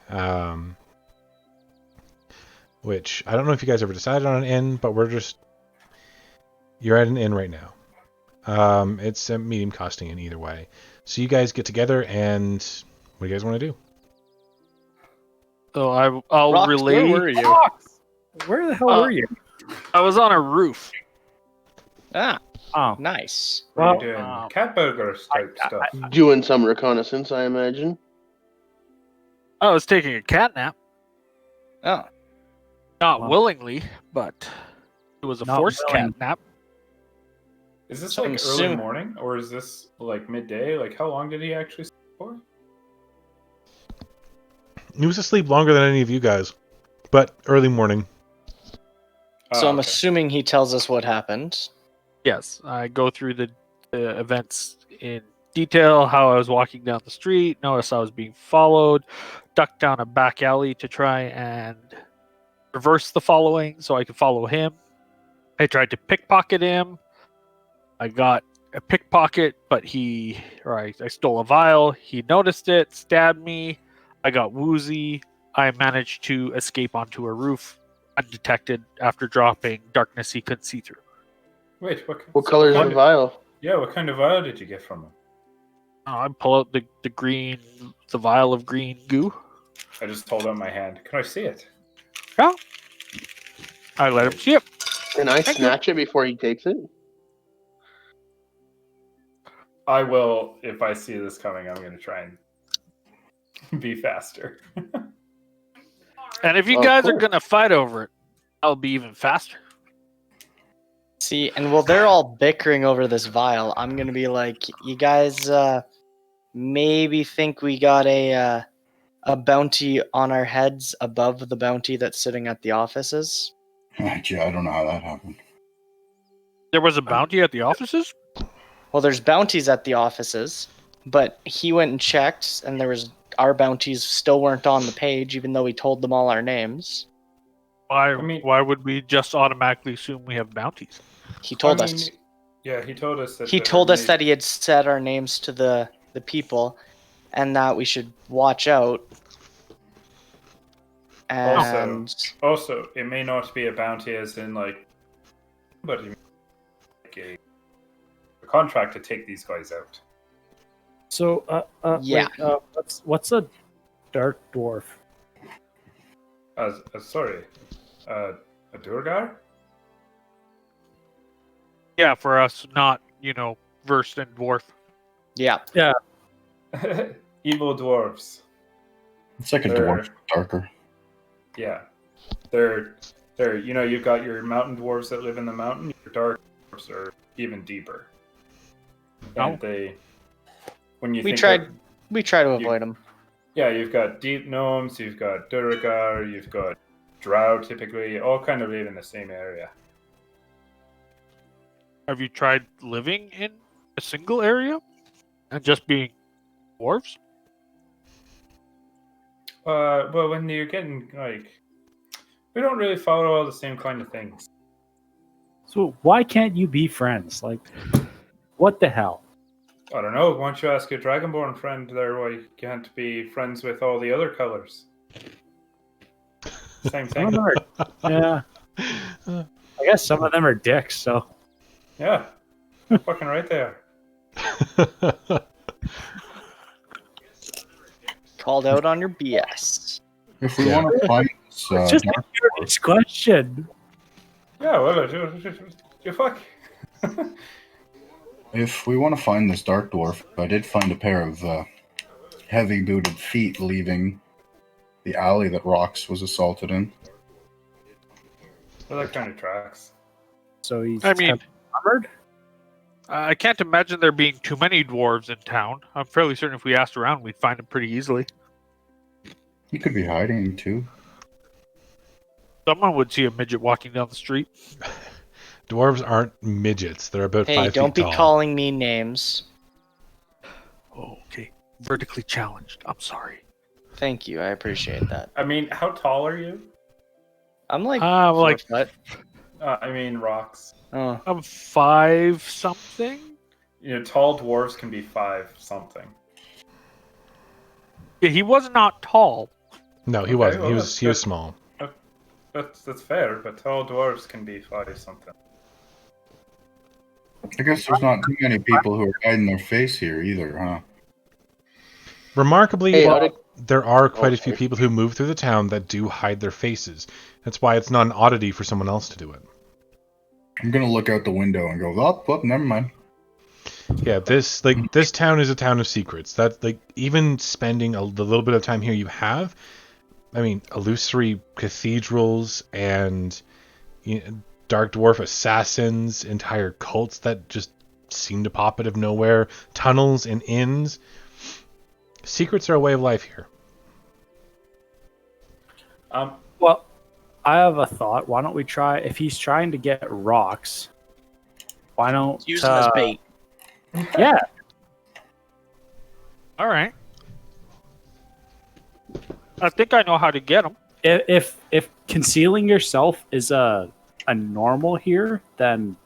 Which I don't know if you guys ever decided on an inn, but you're at an inn right now. It's a medium costing inn either way. So you guys get together, and what do you guys want to do? So I'll Rox, relay. Where were you? Where the hell were you? I was on a roof. Ah, Oh, nice. What are Well, you doing? Cat burgers type stuff. Doing some reconnaissance, I imagine. I was taking a cat nap, Oh, not Wow. willingly, but it was a Not forced willing. cat nap. Is this So I'm like early assuming- morning or is this like midday? Like how long did he actually sleep for? He was asleep longer than any of you guys, but early morning. so Oh, I'm okay. assuming he tells us what happened. Yes, I go through the events in detail, how I was walking down the street, noticed I was being followed, ducked down a back alley to try and reverse the following so I could follow him. I tried to pickpocket him. I got a pickpocket, but I stole a vial. He noticed it, stabbed me. I got woozy. I managed to escape onto a roof undetected after dropping darkness he couldn't see through. Wait, What color is kind the of- vial? Yeah, what kind of vial did you get from him? I pull out the vial of green goo. I just hold out my hand. Can I see it? Yeah. I let him see it. Can I Thank you. snatch it before he takes it? I will, if I see this coming, I'm going to try and be faster. And if you Oh, guys are cool. going to fight over it, I'll be even faster. See, and while they're all bickering over this vial, I'm gonna be like, you guys maybe think we got a bounty on our heads above the bounty that's sitting at the offices? Gee, I don't know how that happened. There was a bounty at the offices? Well, there's bounties at the offices, but he went and checked, and our bounties still weren't on the page, even though we told them all our names. Why would we just automatically assume we have bounties? He told us. Yeah, he told us that. He told us that he had set our names to the people, and that we should watch out. And Also, it may not be a bounty as in like, but it may be like a contract to take these guys out. So, Yeah. wait, what's a dark dwarf? Sorry, a Durgar? Yeah, for us not, versed in dwarf. yeah, Evil dwarves. It's like a They're- dwarf, darker. Yeah, they're you've got your mountain dwarves that live in the mountain. Your dark dwarves are even deeper. And when you we think try to you- avoid them. yeah, you've got deep gnomes, you've got Durgar, you've got drow. Typically, all kind of live in the same area. Have you tried living in a single area and just being dwarves? Well, when you're getting we don't really follow all the same kind of things. So why can't you be friends? Like, what the hell? I don't know. Why don't you ask your Dragonborn friend there why you can't be friends with all the other colors? Same Some of thing. them are, yeah. I guess some of them are dicks. So Yeah, fucking right there. Called out on your BS. If we want to find this it's just a dark curious question. Yeah, well, you fuck. If we want to find this dark dwarf, I did find a pair of heavy booted feet leaving the alley that Rox was assaulted in. Well, that kind of tracks. So he's I mean, armored. I can't imagine there being too many dwarves in town. I'm fairly certain if we asked around, we'd find them pretty easily. He could be hiding too. Someone would see a midget walking down the street. Dwarves aren't midgets. They're about Hey, 5 don't feet be tall. calling me names. Oh, okay. Vertically challenged. I'm sorry. Thank you, I appreciate that. I mean, how tall are you? I'm like, Like 4 foot. I mean, rocks. Oh, I'm 5 something. Tall dwarves can be 5 something. Yeah, he was not tall. No, he Okay, wasn't. well, He that's was good. small. That's fair, but tall dwarves can be 5 something. I guess there's not too many people who are hiding their face here either, huh? Remarkably, Hey, how did- there are quite Oh, a few sorry. people who move through the town that do hide their faces. That's why it's not an oddity for someone else to do it. I'm gonna look out the window and go, oh, never mind. Yeah, this town is a town of secrets. That's like even spending the little bit of time here you have. I mean, illusory cathedrals and dark dwarf assassins, entire cults that just seem to pop out of nowhere, tunnels and inns. Secrets are a way of life here. Well, I have a thought. Why don't we try? If he's trying to get rocks, why don't Use them as bait. Yeah, All right. I think I know how to get them. if concealing yourself is a normal here, then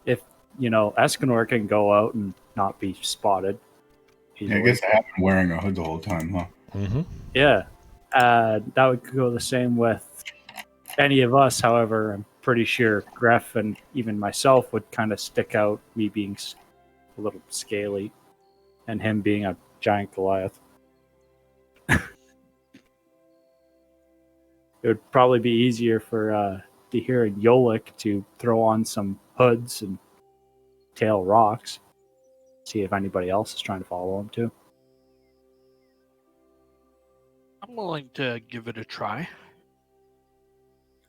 if Escanor can go out and not be spotted. Yeah, I guess I have been wearing a hood the whole time, huh? Mm-hmm. Yeah, that would go the same with any of us. However, I'm pretty sure Gref and even myself would kind of stick out, me being a little scaly and him being a giant Goliath. It would probably be easier for Dahir and Yolik to throw on some hoods and tail rocks. See if anybody else is trying to follow him too. I'm willing to give it a try.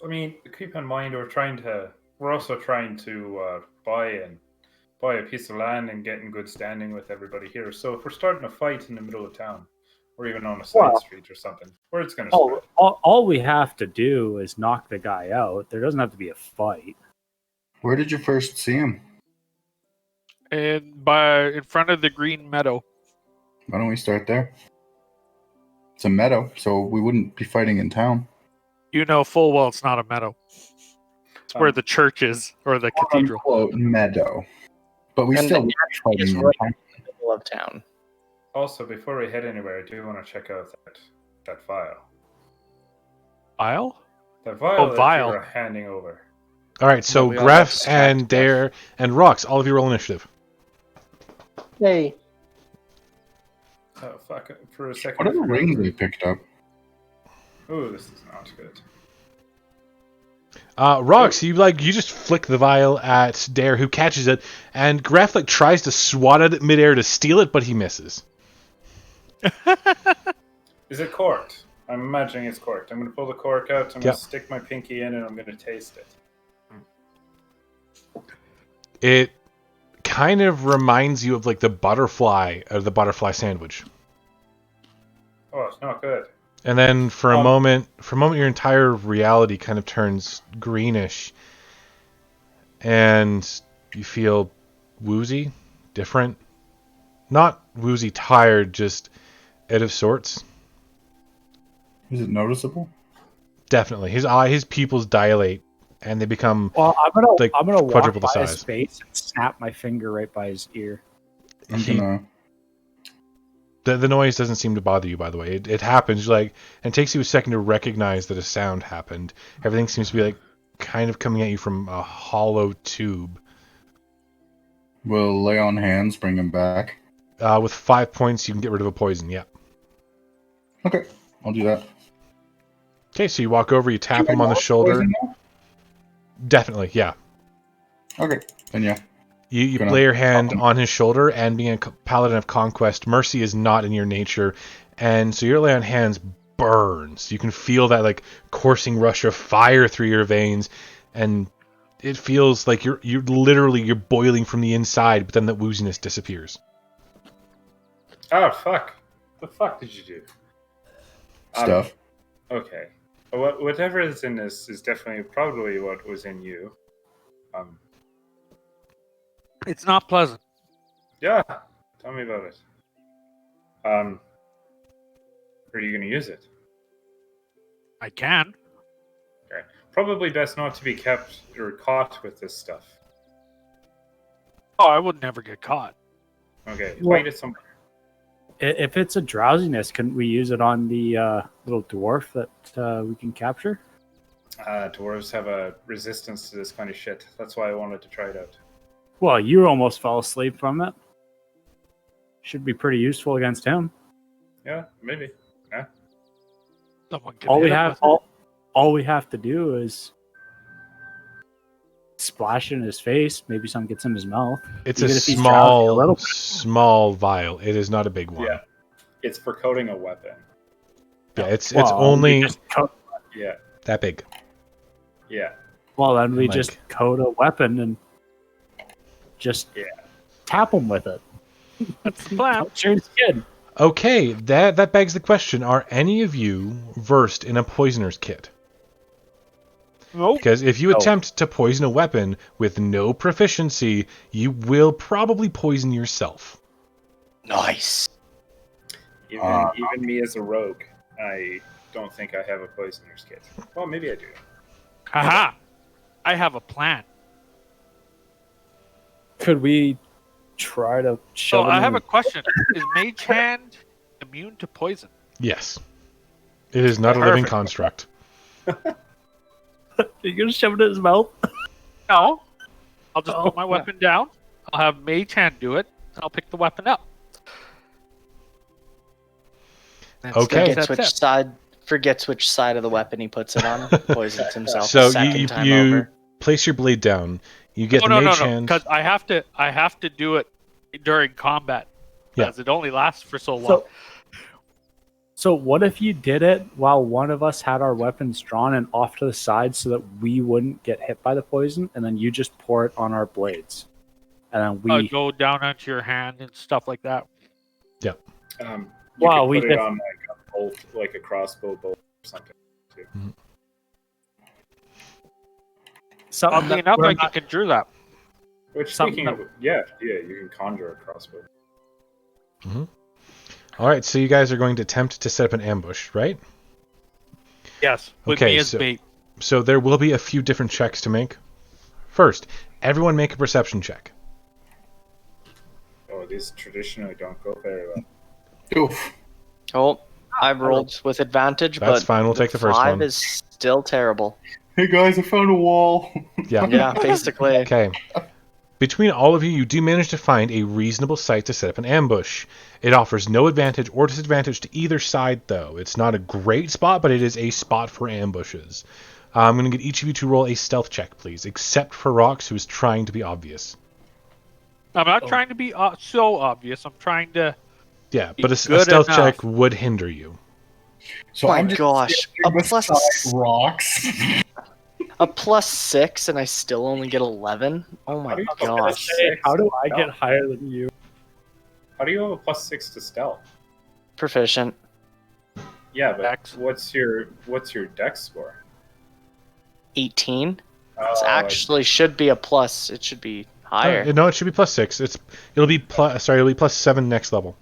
I mean, keep in mind we're also trying to buy a piece of land and get in good standing with everybody here. So if we're starting a fight in the middle of town, or even on a side street or something, word's going to spread. All we have to do is knock the guy out. There doesn't have to be a fight. Where did you first see him? And in front of the green meadow. Why don't we start there? It's a meadow, so we wouldn't be fighting in town. You know full well it's not a meadow. It's where the church is, or the cathedral. Quote, meadow. But we And still the would be fighting is in right town. in the middle of town. Also, before we head anywhere, I do want to check out that vial. Vial? That vial that vial. you were handing over. All right, so we all got Gref distracted, and Dare and Rox, all of you roll initiative. Hey, Oh, fuck. For a second. What are the rings they picked up? Oh, this is not good. Rox, you just flick the vial at Dare, who catches it, and Gref tries to swat at it midair to steal it, but he misses. Is it corked? I'm imagining it's corked. I'm going to pull the cork out, I'm going Yep. to stick my pinky in, and I'm going to taste it. It kind of reminds you of the butterfly of the butterfly sandwich. Oh, it's not good. And then for a moment, your entire reality kind of turns greenish, and you feel woozy, different, not woozy, tired, just out of sorts. Is it noticeable? Definitely, his pupils dilate, and they become Well, I'm gonna walk quadruple the by his size. face and snap my finger right by his ear. I'm gonna. The noise doesn't seem to bother you, by the way. It happens, and it takes you a second to recognize that a sound happened. Everything seems to be kind of coming at you from a hollow tube. We'll lay on hands, bring him back. With 5 points, you can get rid of a poison. Yeah. Okay, I'll do that. Okay, so you walk over, you tap Do I him on the know shoulder. poison now? Definitely, yeah. Okay, then yeah. You Gonna lay your hand pop him. on his shoulder, and being a paladin of conquest, mercy is not in your nature, and so your lay on hands burns. You can feel that coursing rush of fire through your veins, and it feels like you're literally boiling from the inside, but then that wooziness disappears. Oh, fuck. The fuck did you do? Stuff. Okay. Whatever is in this is definitely probably what was in you. It's not pleasant. Yeah. Tell me about it. Where are you going to use it? I can. Okay. Probably best not to be kept or caught with this stuff. Oh, I would never get caught. Okay. Well- Hide it somewhere. If it's a drowsiness, couldn't we use it on the little dwarf that we can capture? Dwarves have a resistance to this kind of shit. That's why I wanted to try it out. Well, you almost fell asleep from it. Should be pretty useful against him. Yeah, maybe. Yeah. Someone can All hit we him have with it. all we have to do is splash it in his face. Maybe some gets in his mouth. It's Even a if he's drowsy a little small vial. It is not a big one. Yeah. It's for coating a weapon. Yeah, it's Well, only we just Yeah. that big. Yeah. Well, then we Like- just coat a weapon and just tap him with it. That's the plan. Puncture his skin. Okay, that begs the question: are any of you versed in a poisoner's kit? Nope. Because if you attempt to poison a weapon with no proficiency, you will probably poison yourself. Nice. Even me as a rogue, I don't think I have a poisoner's kit. Well, maybe I do. Haha. I have a plan. Could we try to So shove him I have in- a question. Is Mage Hand immune to poison? Yes, it is not a living Perfect. construct. Are you going to shove it in his mouth? No. I'll just put my yeah. weapon down. I'll have Mage Hand do it, and I'll pick the weapon up. And Okay. Forgets which side of the weapon he puts it on. Poisons himself. So the second you time you over. place your blade down. You get the no, mage no, hand. because I have to do it during combat. Yeah. Because it only lasts for so long. So what if you did it while one of us had our weapons drawn and off to the side so that we wouldn't get hit by the poison, and then you just pour it on our blades, and then we Go down onto your hand and stuff like that. You Wow, could we put it def- on like a bolt, like a crossbow bolt or something. Too. something Oddly that enough, we're I not- can conjure that. Which, Something speaking of, you can conjure a crossbow. All right, so you guys are going to attempt to set up an ambush, right? Yes. With Okay, me as so- bait. So there will be a few different checks to make. First, everyone make a perception check. Oh, these traditionally don't go very well. Oof. Oh, I rolled with advantage, That's but fine, we'll take the first 5 one. is still terrible. Hey guys, I found a wall. Yeah. Yeah, basically. Okay. Between all of you, you do manage to find a reasonable site to set up an ambush. It offers no advantage or disadvantage to either side, though. It's not a great spot, but it is a spot for ambushes. I'm going to get each of you to roll a stealth check, please, except for Rox, who is trying to be obvious. I'm not trying to be so obvious. I'm trying to. Yeah, Be but a good stealth enough. check would hinder you. So My I'm just gosh, a beside plus rocks. a +6, and I still only get 11. Oh my How do you have a gosh! +6 How do to I get stealth? higher than you? How do you have a +6 to stealth? Proficient. Yeah, but Dex. what's your dex score? 18. It Oh, actually should be a plus. It should be higher. No, it should be +6. It'll be +7 next level.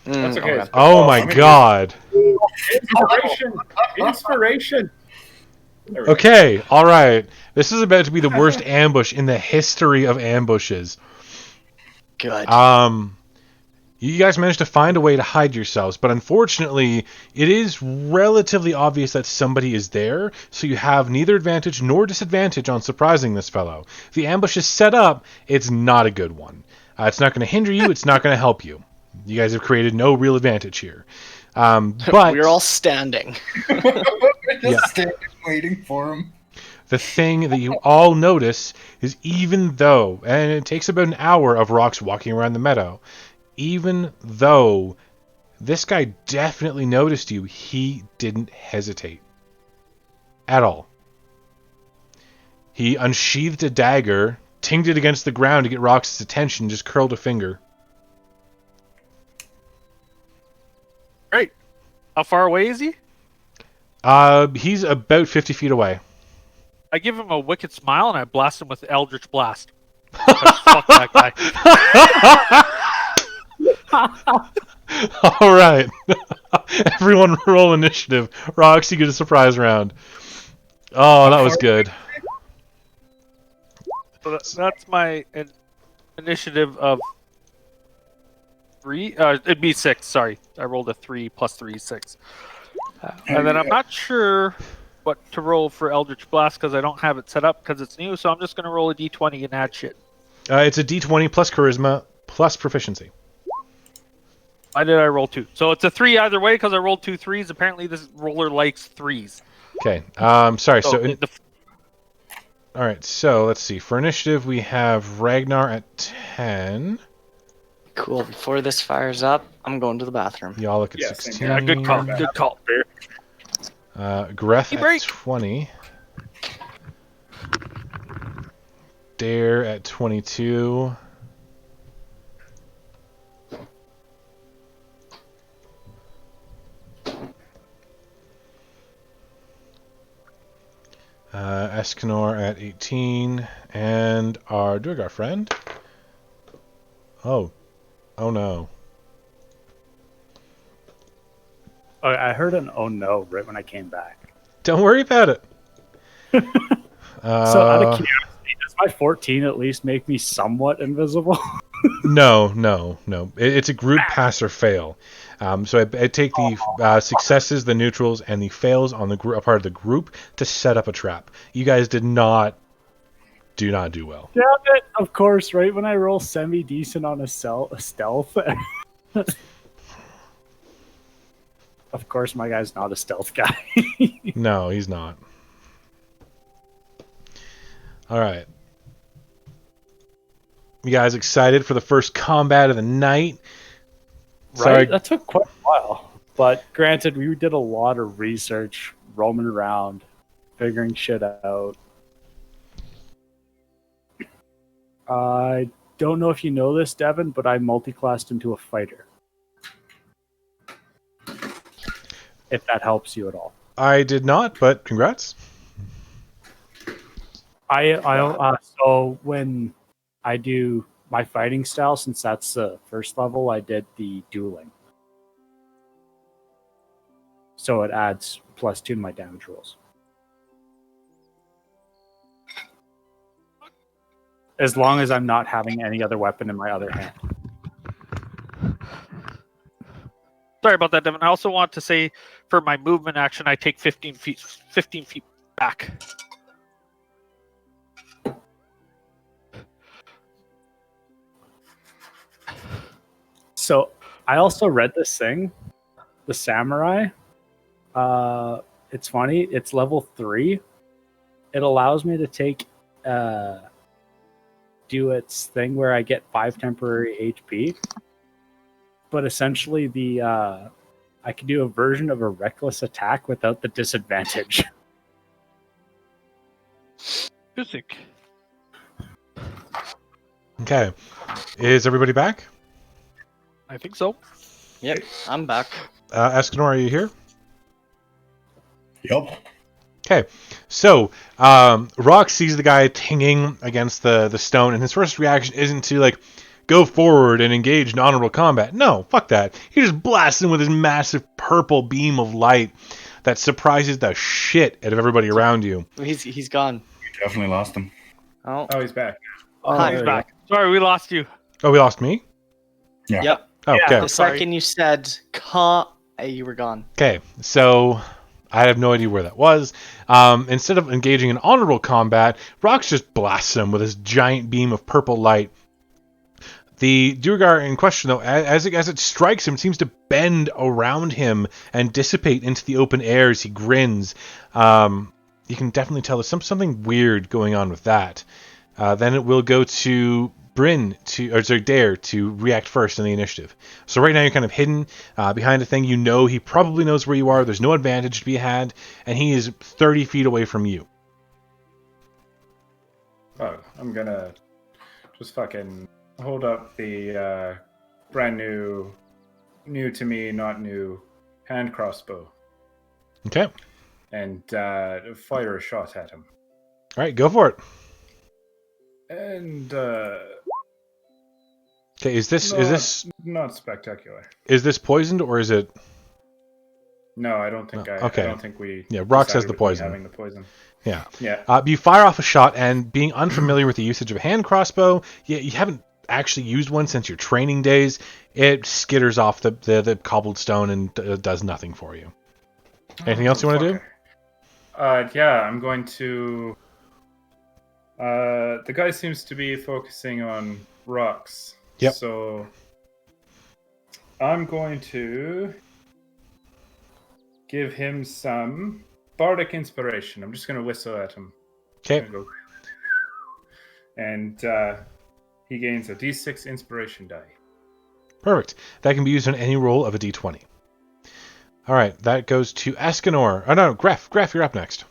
that's okay. Okay. Oh my I'm gonna god. use Inspiration! Inspiration! There we go. Okay, all right. This is about to be the worst ambush in the history of ambushes. Good. You guys managed to find a way to hide yourselves, but unfortunately, it is relatively obvious that somebody is there, so you have neither advantage nor disadvantage on surprising this fellow. The ambush is set up, it's not a good one. It's not going to hinder you, it's not going to help you. You guys have created no real advantage here. But We're all standing. Just standing waiting for him. the thing that you all notice is even though, and it takes about an hour of Rox walking around the meadow, even though this guy definitely noticed you, he didn't hesitate. At all. He unsheathed a dagger, tinged it against the ground to get Rox's attention, just curled a finger. Great. How far away is he? He's about 50 feet away. I give him a wicked smile and I blast him with Eldritch Blast. Fuck that guy. All right. Everyone roll initiative. Rox, you get a surprise round. Oh, that was good. So that's my initiative of 3. It'd be 6. Sorry, I rolled a 3 plus 3 is 6. And then I'm not sure what to roll for Eldritch Blast because I don't have it set up because it's new. So I'm just gonna roll a d20 and add shit. It's a d20 plus charisma plus proficiency. Why did I roll 2? So it's a 3 either way because I rolled 2 3s. Apparently this roller likes 3s. Okay. Sorry. So All right, so let's see. For initiative, we have Ragnar at 10. Cool. Before this fires up, I'm going to the bathroom. Y'all look at Yeah, same 16. here. Yeah, good call. Good call. Greth You at break. 20. Dare at 22. Escanor at 18. And our Durgar friend. Oh no. Oh, I heard an "oh no" right when I came back. Don't worry about it. So out of curiosity, does my 14 at least make me somewhat invisible? No. It's a group pass or fail. So I take the successes, the neutrals, and the fails on the group, part of the group to set up a trap. You guys do not do well. Damn it! Of course, right when I roll semi decent on a stealth. Of course, my guy's not a stealth guy. No, he's not. All right. You guys excited for the first combat of the night? Right? That took quite a while. But granted, we did a lot of research, roaming around, figuring shit out. I don't know if you know this, Devin, but I multi-classed into a fighter. If that helps you at all. I did not, but congrats. So when I do my fighting style, since that's the first level, I did the dueling. So it adds +2 to my damage rolls. As long as I'm not having any other weapon in my other hand. Sorry about that, Devin. I also want to say for my movement action, I take 15 feet back. So I also read this thing, the samurai. It's funny. It's level 3. It allows me to take do its thing where I get 5 temporary HP. But essentially, I can do a version of a reckless attack without the disadvantage. Music. Okay. Is everybody back? I think so. Yep, I'm back. Escanor, are you here? Yup. Okay, so Rock sees the guy tinging against the stone, and his first reaction isn't to like go forward and engage in honorable combat. No, fuck that. He just blasts him with his massive purple beam of light that surprises the shit out of everybody around you. He's gone. You definitely lost him. Oh, Oh, he's back. Hi. He's back. Sorry, we lost you. Oh, we lost me? Yeah. Yep. Oh, okay. The second you said you were gone. Okay, so I have no idea where that was. Instead of engaging in honorable combat, Rox just blasts him with his giant beam of purple light. The Durgar in question, though, as it strikes him, seems to bend around him and dissipate into the open air as he grins. You can definitely tell there's something weird going on with that. Then it will go to Dare to react first in the initiative. So right now you're kind of hidden behind a thing. You know he probably knows where you are. There's no advantage to be had, and he is 30 feet away from you. Oh, I'm gonna just fucking hold up the brand new to me, not new hand crossbow. Okay. And fire a shot at him. All right, go for it. And Okay, is this not spectacular? Is this poisoned or is it? No, I don't think Okay. I don't think we. Yeah, Rox has decided the with me poison. Having the poison. Yeah. Yeah. You fire off a shot, and being unfamiliar with the usage of a hand crossbow, you haven't actually used one since your training days. It skitters off the cobbled stone and does nothing for you. Anything else you want to do? Yeah, I'm going to. The guy seems to be focusing on rocks. Yep. So I'm going to give him some bardic inspiration. I'm just going to whistle at him. Okay. Go. And he gains a d6 inspiration die. Perfect. That can be used on any roll of a d20. All right, that goes to Escanor. Oh no, Gref. Gref, you're up next.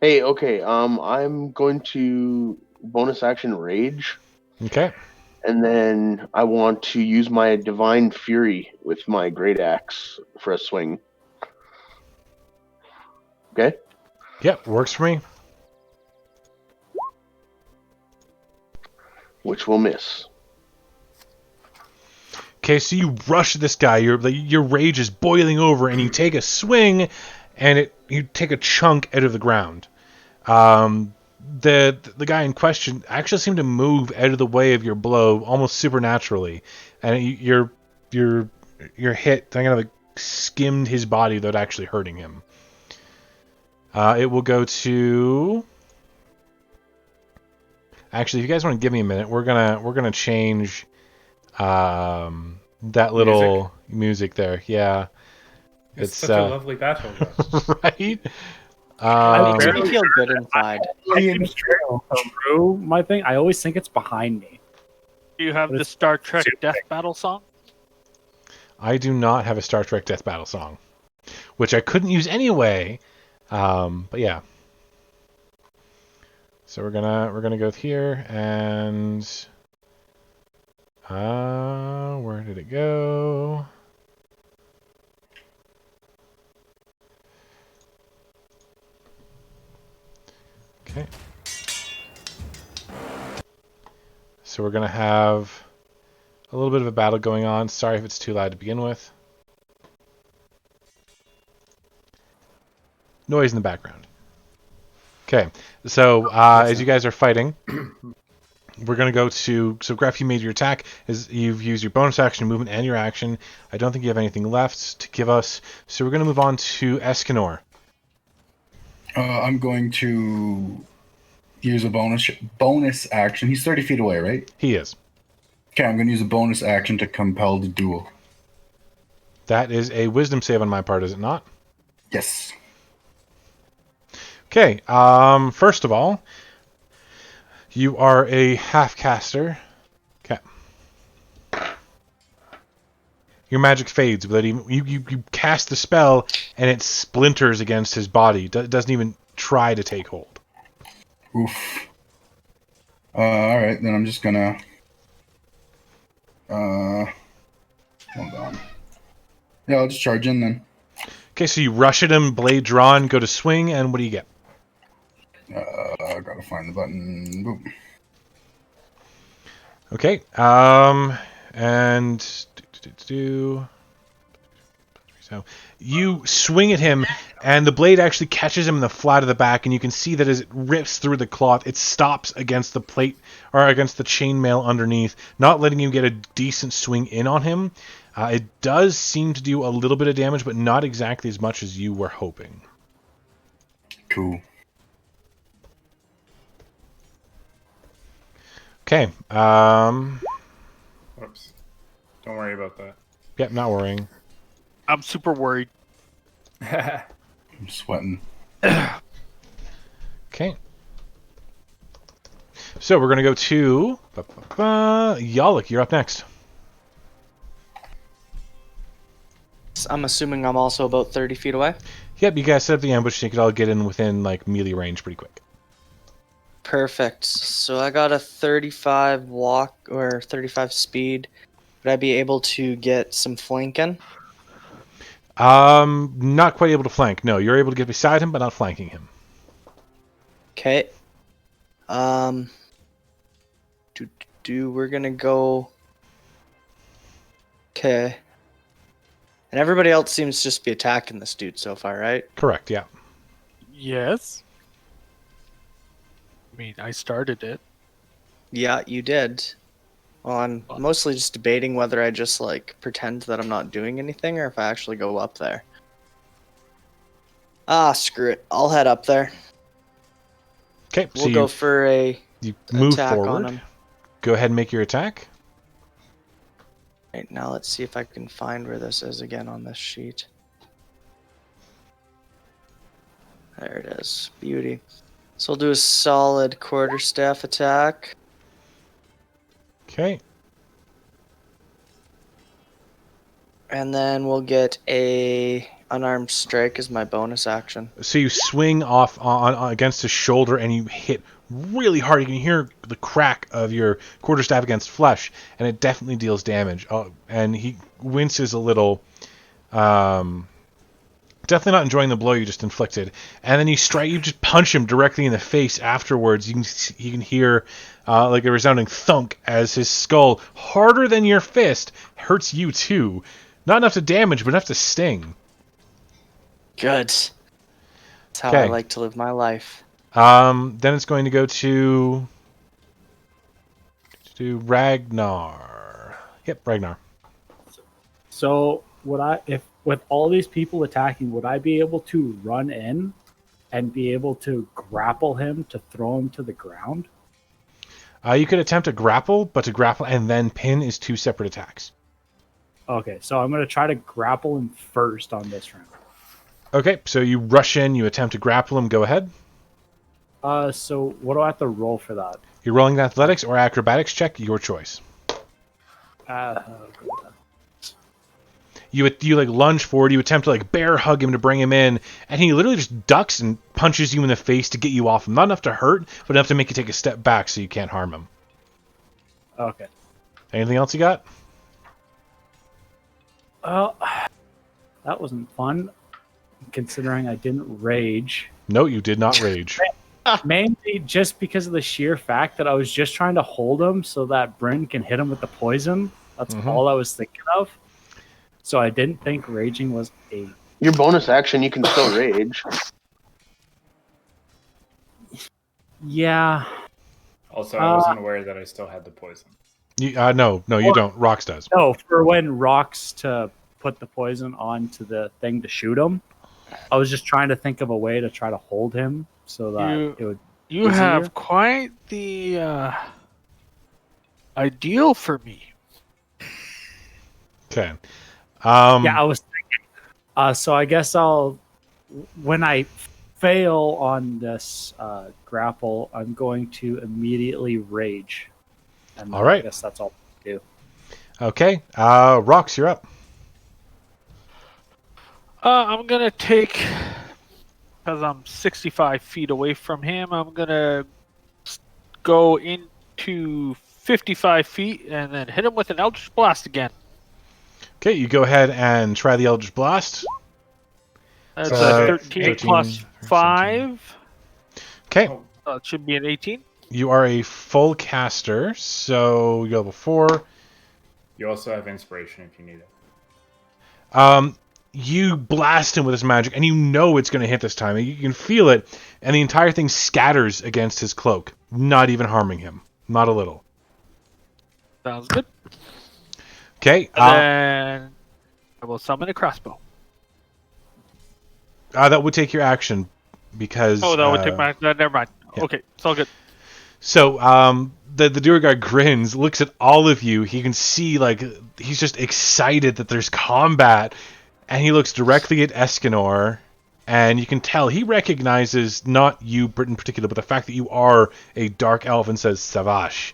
Hey, okay. I'm going to bonus action rage, Okay. and then I want to use my divine fury with my great axe for a swing. Okay. Yep, works for me. Which will miss. Okay, so you rush this guy. Your rage is boiling over, and you take a swing, and you take a chunk out of the ground. The guy in question actually seemed to move out of the way of your blow almost supernaturally, and your hit kind of like skimmed his body without actually hurting him. It will go to. Actually, if you guys want to give me a minute, we're gonna change that little music there. Yeah, It's such a lovely battle. right. It makes me feel good inside. Through my thing, I always think it's behind me. Do you have But the it's Star Trek super Death big. Battle song? I do not have a Star Trek Death Battle song, which I couldn't use anyway. But yeah. So we're gonna go here and where did it go? Okay. So we're gonna have a little bit of a battle going on. Sorry if it's too loud to begin with. Noise in the background. Okay, so as you guys are fighting, we're going to go to... So, Graf, you made your attack. You've used your bonus action, movement, and your action. I don't think you have anything left to give us. So, we're going to move on to Escanor. I'm going to use a bonus action. He's 30 feet away, right? He is. Okay, I'm going to use a bonus action to compel the duel. That is a wisdom save on my part, is it not? Yes. Okay, first of all, you are a half-caster. Okay. Your magic fades without even... You cast the spell, and it splinters against his body. Doesn't even try to take hold. Oof. Alright, then I'm just going to... hold on. Yeah, I'll just charge in then. Okay, so you rush at him, blade drawn, go to swing, and what do you get? I gotta find the button. Boom. Okay, and so you swing at him, and the blade actually catches him in the flat of the back, and you can see that as it rips through the cloth, it stops against the plate or against the chainmail underneath, not letting you get a decent swing in on him. It does seem to do a little bit of damage, but not exactly as much as you were hoping. Cool. Okay. Whoops. Don't worry about that. Yep, not worrying. I'm super worried. I'm sweating. Okay. So we're going to go to... Yalik, you're up next. I'm assuming I'm also about 30 feet away. Yep, you guys set up the ambush so you could all get in within like melee range pretty quick. Perfect. So I got a 35 walk or 35 speed. Would I be able to get some flanking? Not quite able to flank. No, you're able to get beside him, but not flanking him. Okay. We're gonna go. Okay. And everybody else seems to just be attacking this dude so far, right? Correct, yeah. Yes. I mean, I started it. Yeah, you did. Well, I'm mostly just debating whether I just like pretend that I'm not doing anything or if I actually go up there. Ah, screw it. I'll head up there. Okay, so We'll go for a you move attack on forward. him. Go ahead and make your attack. Right, now let's see if I can find where this is again on this sheet. There it is. Beauty. So we'll do a solid quarterstaff attack. Okay. And then we'll get a unarmed strike as my bonus action. So you swing off on against his shoulder and you hit really hard. You can hear the crack of your quarterstaff against flesh, and it definitely deals damage. And he winces a little. Definitely not enjoying the blow you just inflicted. And then you just punch him directly in the face afterwards. You can hear like a resounding thunk as his skull, harder than your fist, hurts you too. Not enough to damage, but enough to sting. Good. That's how I like to live my life. Then it's going to go to Ragnar. Yep, Ragnar. So if with all these people attacking, would I be able to run in and be able to grapple him to throw him to the ground? You could attempt to grapple, but to grapple and then pin is 2 separate attacks. Okay, so I'm going to try to grapple him first on this round. Okay, so you rush in, you attempt to grapple him. Go ahead. So what do I have to roll for that? You're rolling an athletics or acrobatics check, your choice. You like lunge forward, you attempt to like bear hug him to bring him in, and he literally just ducks and punches you in the face to get you off him. Not enough to hurt, but enough to make you take a step back so you can't harm him. Okay. Anything else you got? Well, that wasn't fun, considering I didn't rage. No, you did not rage. Mainly just because of the sheer fact that I was just trying to hold him so that Bryn can hit him with the poison. That's all I was thinking of. So I didn't think raging was a... Your bonus action, you can still rage. Yeah. Also, I wasn't aware that I still had the poison. No, you don't. Rox does. No, for when Rox to put the poison onto the thing to shoot him. I was just trying to think of a way to try to hold him so that it would... You have quite the ideal for me. Okay. Yeah, I was thinking. So I guess when I fail on this grapple, I'm going to immediately rage. And all right. I guess that's all I do. Okay. Rox, you're up. I'm going to take, because I'm 65 feet away from him, I'm going to go into 55 feet and then hit him with an Eldritch Blast again. Okay, you go ahead and try the Eldritch Blast. That's a 13 plus 5. Okay. It should be an 18. You are a full caster, so you go level 4. You also have inspiration if you need it. You blast him with his magic, and you know it's going to hit this time. You can feel it, and the entire thing scatters against his cloak, not even harming him. Not a little. Sounds good. Okay. And then I will summon a crossbow. That would take your action, because... Oh, that would take my... never mind. Yeah. Okay, it's all good. So, the Duergar grins, looks at all of you. He can see, like, he's just excited that there's combat. And he looks directly at Escanor, and you can tell he recognizes not you in particular, but the fact that you are a dark elf, and says Savash,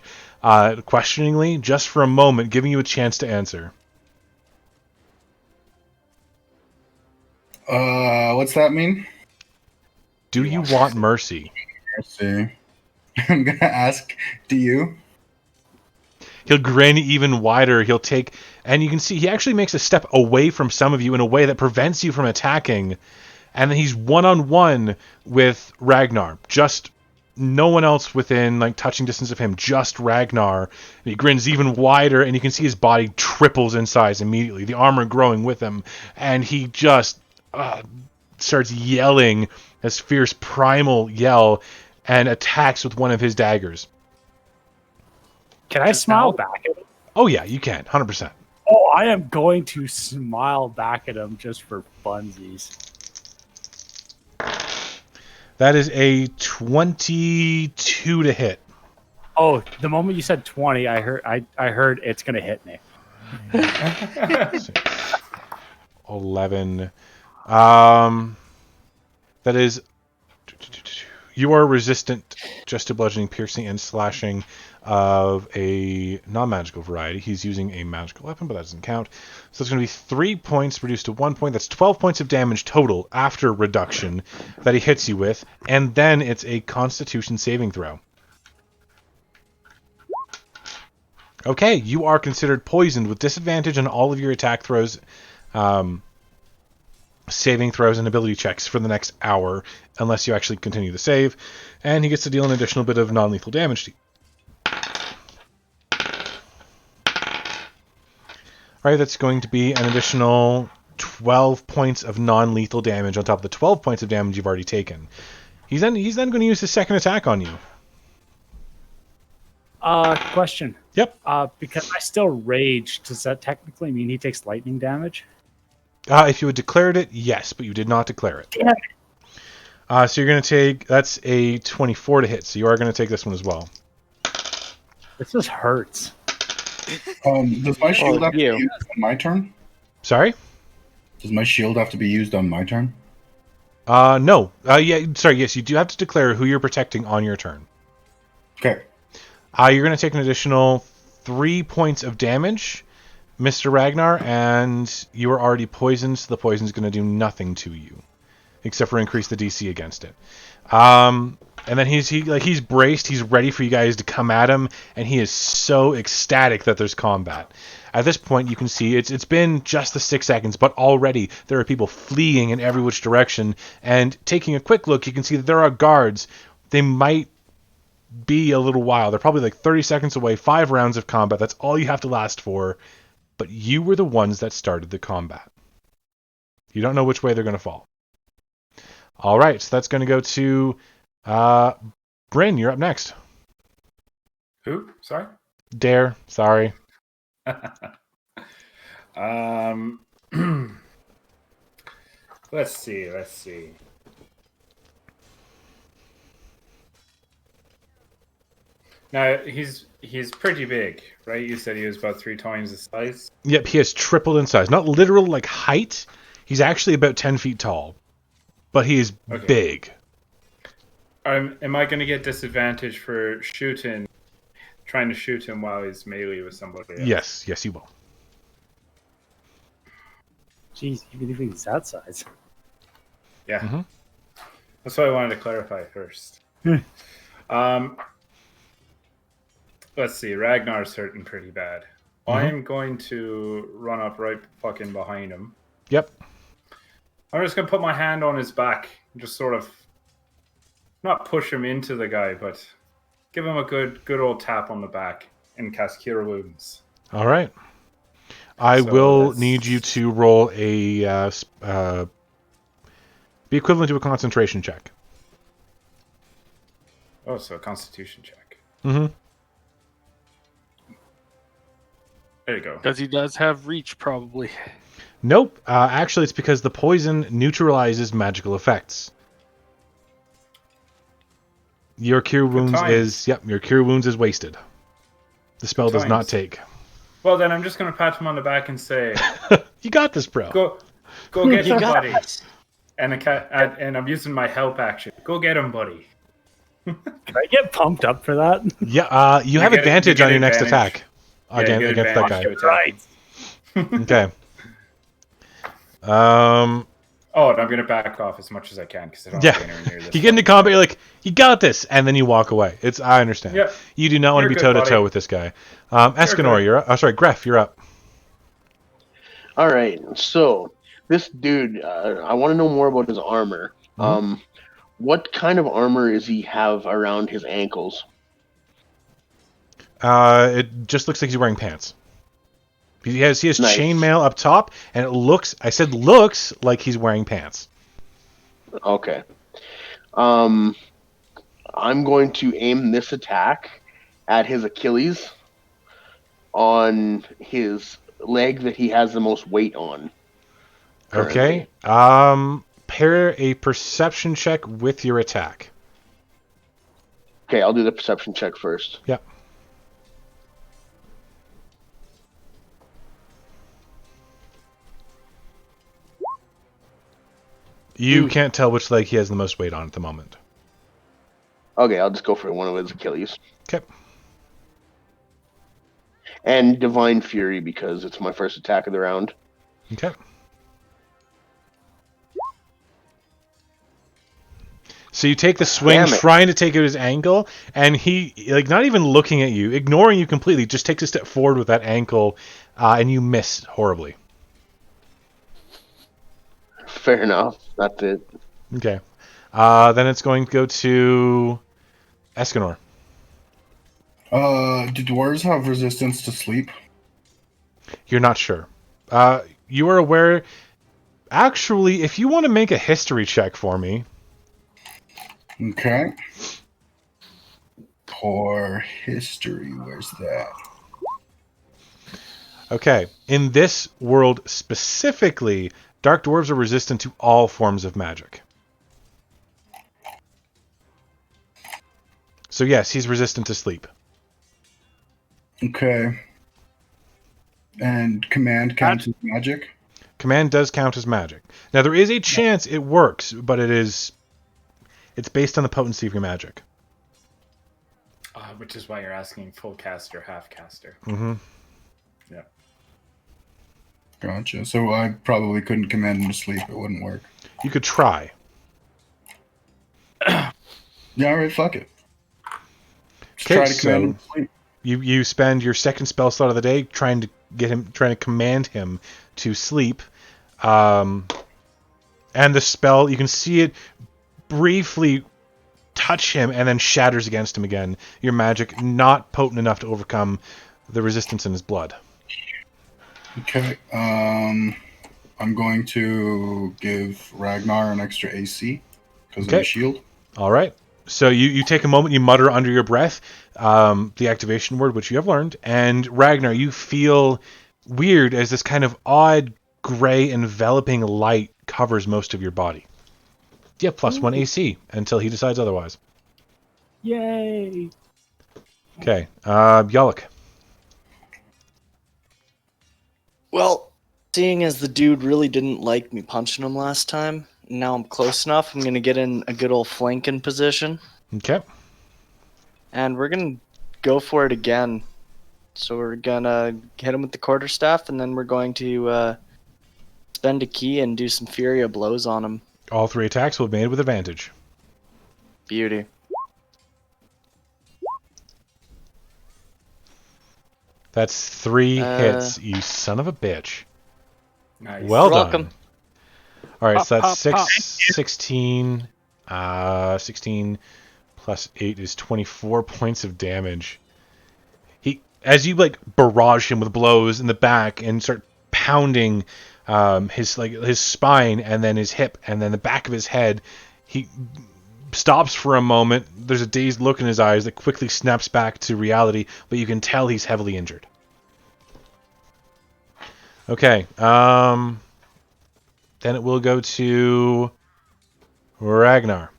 questioningly, just for a moment, giving you a chance to answer. What's that mean? Do you want mercy? Mercy. I'm gonna ask, do you? He'll grin even wider. He'll take... And you can see he actually makes a step away from some of you in a way that prevents you from attacking. And then he's one-on-one with Ragnar. Just no one else within like touching distance of him. Just Ragnar. And he grins even wider, and you can see his body triples in size immediately. The armor growing with him. And he just starts yelling this fierce primal yell and attacks with one of his daggers. Can I smile back at him? Oh yeah, you can. 100%. Oh, I am going to smile back at him just for funsies. That is a 22 to hit. Oh, the moment you said 20, I heard it's going to hit me. 11. That is... You are resistant just to bludgeoning, piercing, and slashing of a non-magical variety. He's using a magical weapon, but that doesn't count. So it's going to be 3 points reduced to 1 point. That's 12 points of damage total after reduction that he hits you with. And then it's a Constitution saving throw. Okay, you are considered poisoned with disadvantage on all of your attack throws, saving throws, and ability checks for the next hour, unless you actually continue the save. And he gets to deal an additional bit of non-lethal damage to you. Alright, that's going to be an additional 12 points of non-lethal damage on top of the 12 points of damage you've already taken. He's then going to use his second attack on you. Question. Yep. Because I still rage, does that technically mean he takes lightning damage? If you had declared it, yes, but you did not declare it. Damn it. So you're going to take, that's a 24 to hit, so you are going to take this one as well. This just hurts. Does my shield have to be you. used on my turn? Sorry? Does my shield have to be used on my turn? No. Yes, you do have to declare who you're protecting on your turn. Okay. You're going to take an additional 3 points of damage, Mr. Ragnar, and you are already poisoned, so the poison's going to do nothing to you, except for increase the DC against it. And then he's braced, he's ready for you guys to come at him, and he is so ecstatic that there's combat. At this point, you can see it's been just the 6 seconds, but already there are people fleeing in every which direction, and taking a quick look, you can see that there are guards. They might be a little while. They're probably like 30 seconds away, 5 rounds of combat. That's all you have to last for, but you were the ones that started the combat. You don't know which way they're going to fall. All right, so that's going to go to Bryn. You're up next. Who? Sorry? Dare. Sorry. Let's see. Now he's pretty big, right? You said he was about 3 times the size. Yep, he has tripled in size. Not literal like height. He's actually about 10 feet tall, but he is big. Am I going to get disadvantage for trying to shoot him while he's melee with somebody else? Yes, you will. Jeez, even if he's that size. Yeah. Mm-hmm. That's what I wanted to clarify first. Let's see. Ragnar's hurting pretty bad. I'm going to run up right fucking behind him. Yep. I'm just going to put my hand on his back and just sort of not push him into the guy, but give him a good old tap on the back and cast Cure Wounds. All right. I will need you to roll a be equivalent to a concentration check. Oh, so a Constitution check. Mm-hmm. There you go. Because he does have reach, probably. Nope. Actually, it's because the poison neutralizes magical effects. Your Cure Wounds is wasted. The spell does not take. Well, then I'm just going to pat him on the back and say, "You got this, bro. Go get him, buddy." And I'm using my help action. Go get him, buddy. Can I get pumped up for that? Yeah. You have advantage on your next attack against that guy. Right. Okay. Oh, and I'm going to back off as much as I can because I don't want to be anywhere near this. You get into combat, you're like, "You got this," and then you walk away. I understand. Yeah. You do not want to be toe to toe with this guy. Escanor, you're up. Oh, sorry, Gref, you're up. All right, so this dude, I want to know more about his armor. What kind of armor does he have around his ankles? It just looks like he's wearing pants. He has nice. Chainmail up top, and it looks like he's wearing pants. Okay. I'm going to aim this attack at his Achilles on his leg that he has the most weight on. Currently. Okay. Pair a perception check with your attack. Okay, I'll do the perception check first. Yep. You can't tell which leg he has the most weight on at the moment. Okay, I'll just go for one of his Achilles. Okay. And Divine Fury because it's my first attack of the round. Okay. So you take the swing, Damn it. trying to take out his ankle, and he, like, not even looking at you, ignoring you completely, just takes a step forward with that ankle, and you miss horribly. Fair enough. That's it. Okay. Then it's going to go to Escanor. Do dwarves have resistance to sleep? You're not sure. You are aware... Actually, if you want to make a history check for me... Okay. For history, where's that? Okay. In this world specifically, dark dwarves are resistant to all forms of magic. So yes, he's resistant to sleep. Okay. And command counts as magic? Command does count as magic. Now, there is a chance it works, but it's based on the potency of your magic. Which is why you're asking full caster, half caster. Mm-hmm. Yeah. Gotcha. So I probably couldn't command him to sleep. It wouldn't work. You could try. Yeah, alright, fuck it. Just Okay, try to command him to sleep. You spend your second spell slot of the day trying to command him to sleep. And the spell, you can see it briefly touch him and then shatters against him again. Your magic not potent enough to overcome the resistance in his blood. Okay. I'm going to give Ragnar an extra AC because of the shield. All right. So you take a moment, you mutter under your breath the activation word, which you have learned, and Ragnar, you feel weird as this kind of odd gray enveloping light covers most of your body. You have +1 AC until he decides otherwise. Yay! Okay, Yaluk. Well, seeing as the dude really didn't like me punching him last time, now I'm close enough, I'm going to get in a good old flanking position. Okay. And we're going to go for it again. So we're going to hit him with the quarterstaff, and then we're going to spend a key and do some Furia blows on him. All 3 attacks will be made with advantage. Beauty. That's 3 hits, you son of a bitch. Nice. Well You're done. welcome. All right, so Pop, that's pop, pop. 16. 16 plus 8 is 24 points of damage. As you like barrage him with blows in the back and start pounding his spine and then his hip and then the back of his head, he stops for a moment. There's a dazed look in his eyes that quickly snaps back to reality, but you can tell he's heavily injured. Okay, then it will go to Ragnar.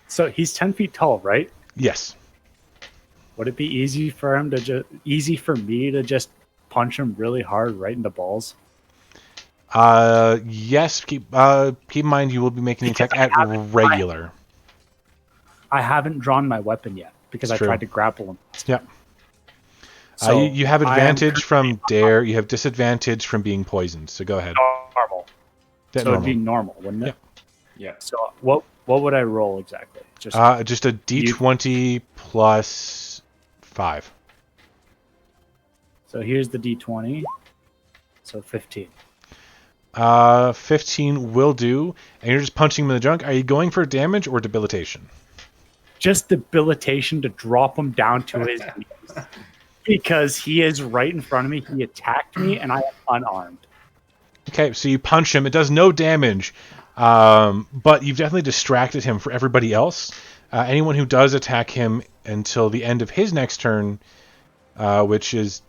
So he's 10 feet tall, right? Yes. Would it be easy for me to just punch him really hard right in the balls? Yes. Keep in mind you will be making the attack at regular. I haven't drawn my weapon yet because I True. tried to grapple him. Yep. So you have I am advantage from dare. You have disadvantage from being poisoned. So go ahead. normal. That So normal. it'd be normal, wouldn't it? Yeah. So what would I roll exactly? Just a D20 plus 5. So here's the D20. So 15. 15 will do. And you're just punching him in the junk. Are you going for damage or debilitation? Just debilitation to drop him down to his knees. Because he is right in front of me. He attacked me and I am unarmed. Okay, so you punch him. It does no damage, but you've definitely distracted him for everybody else. Anyone who does attack him until the end of his next turn, which is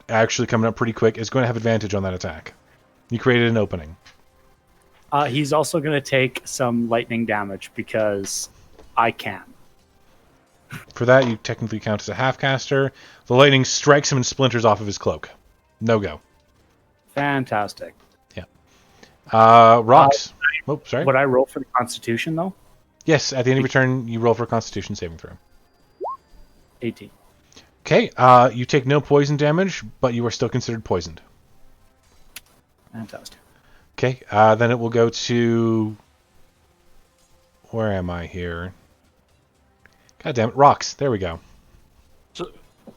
actually coming up pretty quick, is going to have advantage on that attack. You created an opening. He's also going to take some lightning damage because I can. For that, you technically count as a half-caster. The lightning strikes him and splinters off of his cloak. No go. Fantastic. Rocks. Sorry. Would I roll for the Constitution, though? Yes, at the end of your turn, you roll for a Constitution saving throw. 18. Okay, you take no poison damage, but you are still considered poisoned. Fantastic. Okay, then it will go to... Where am I here? God damn it, rocks. There we go. So,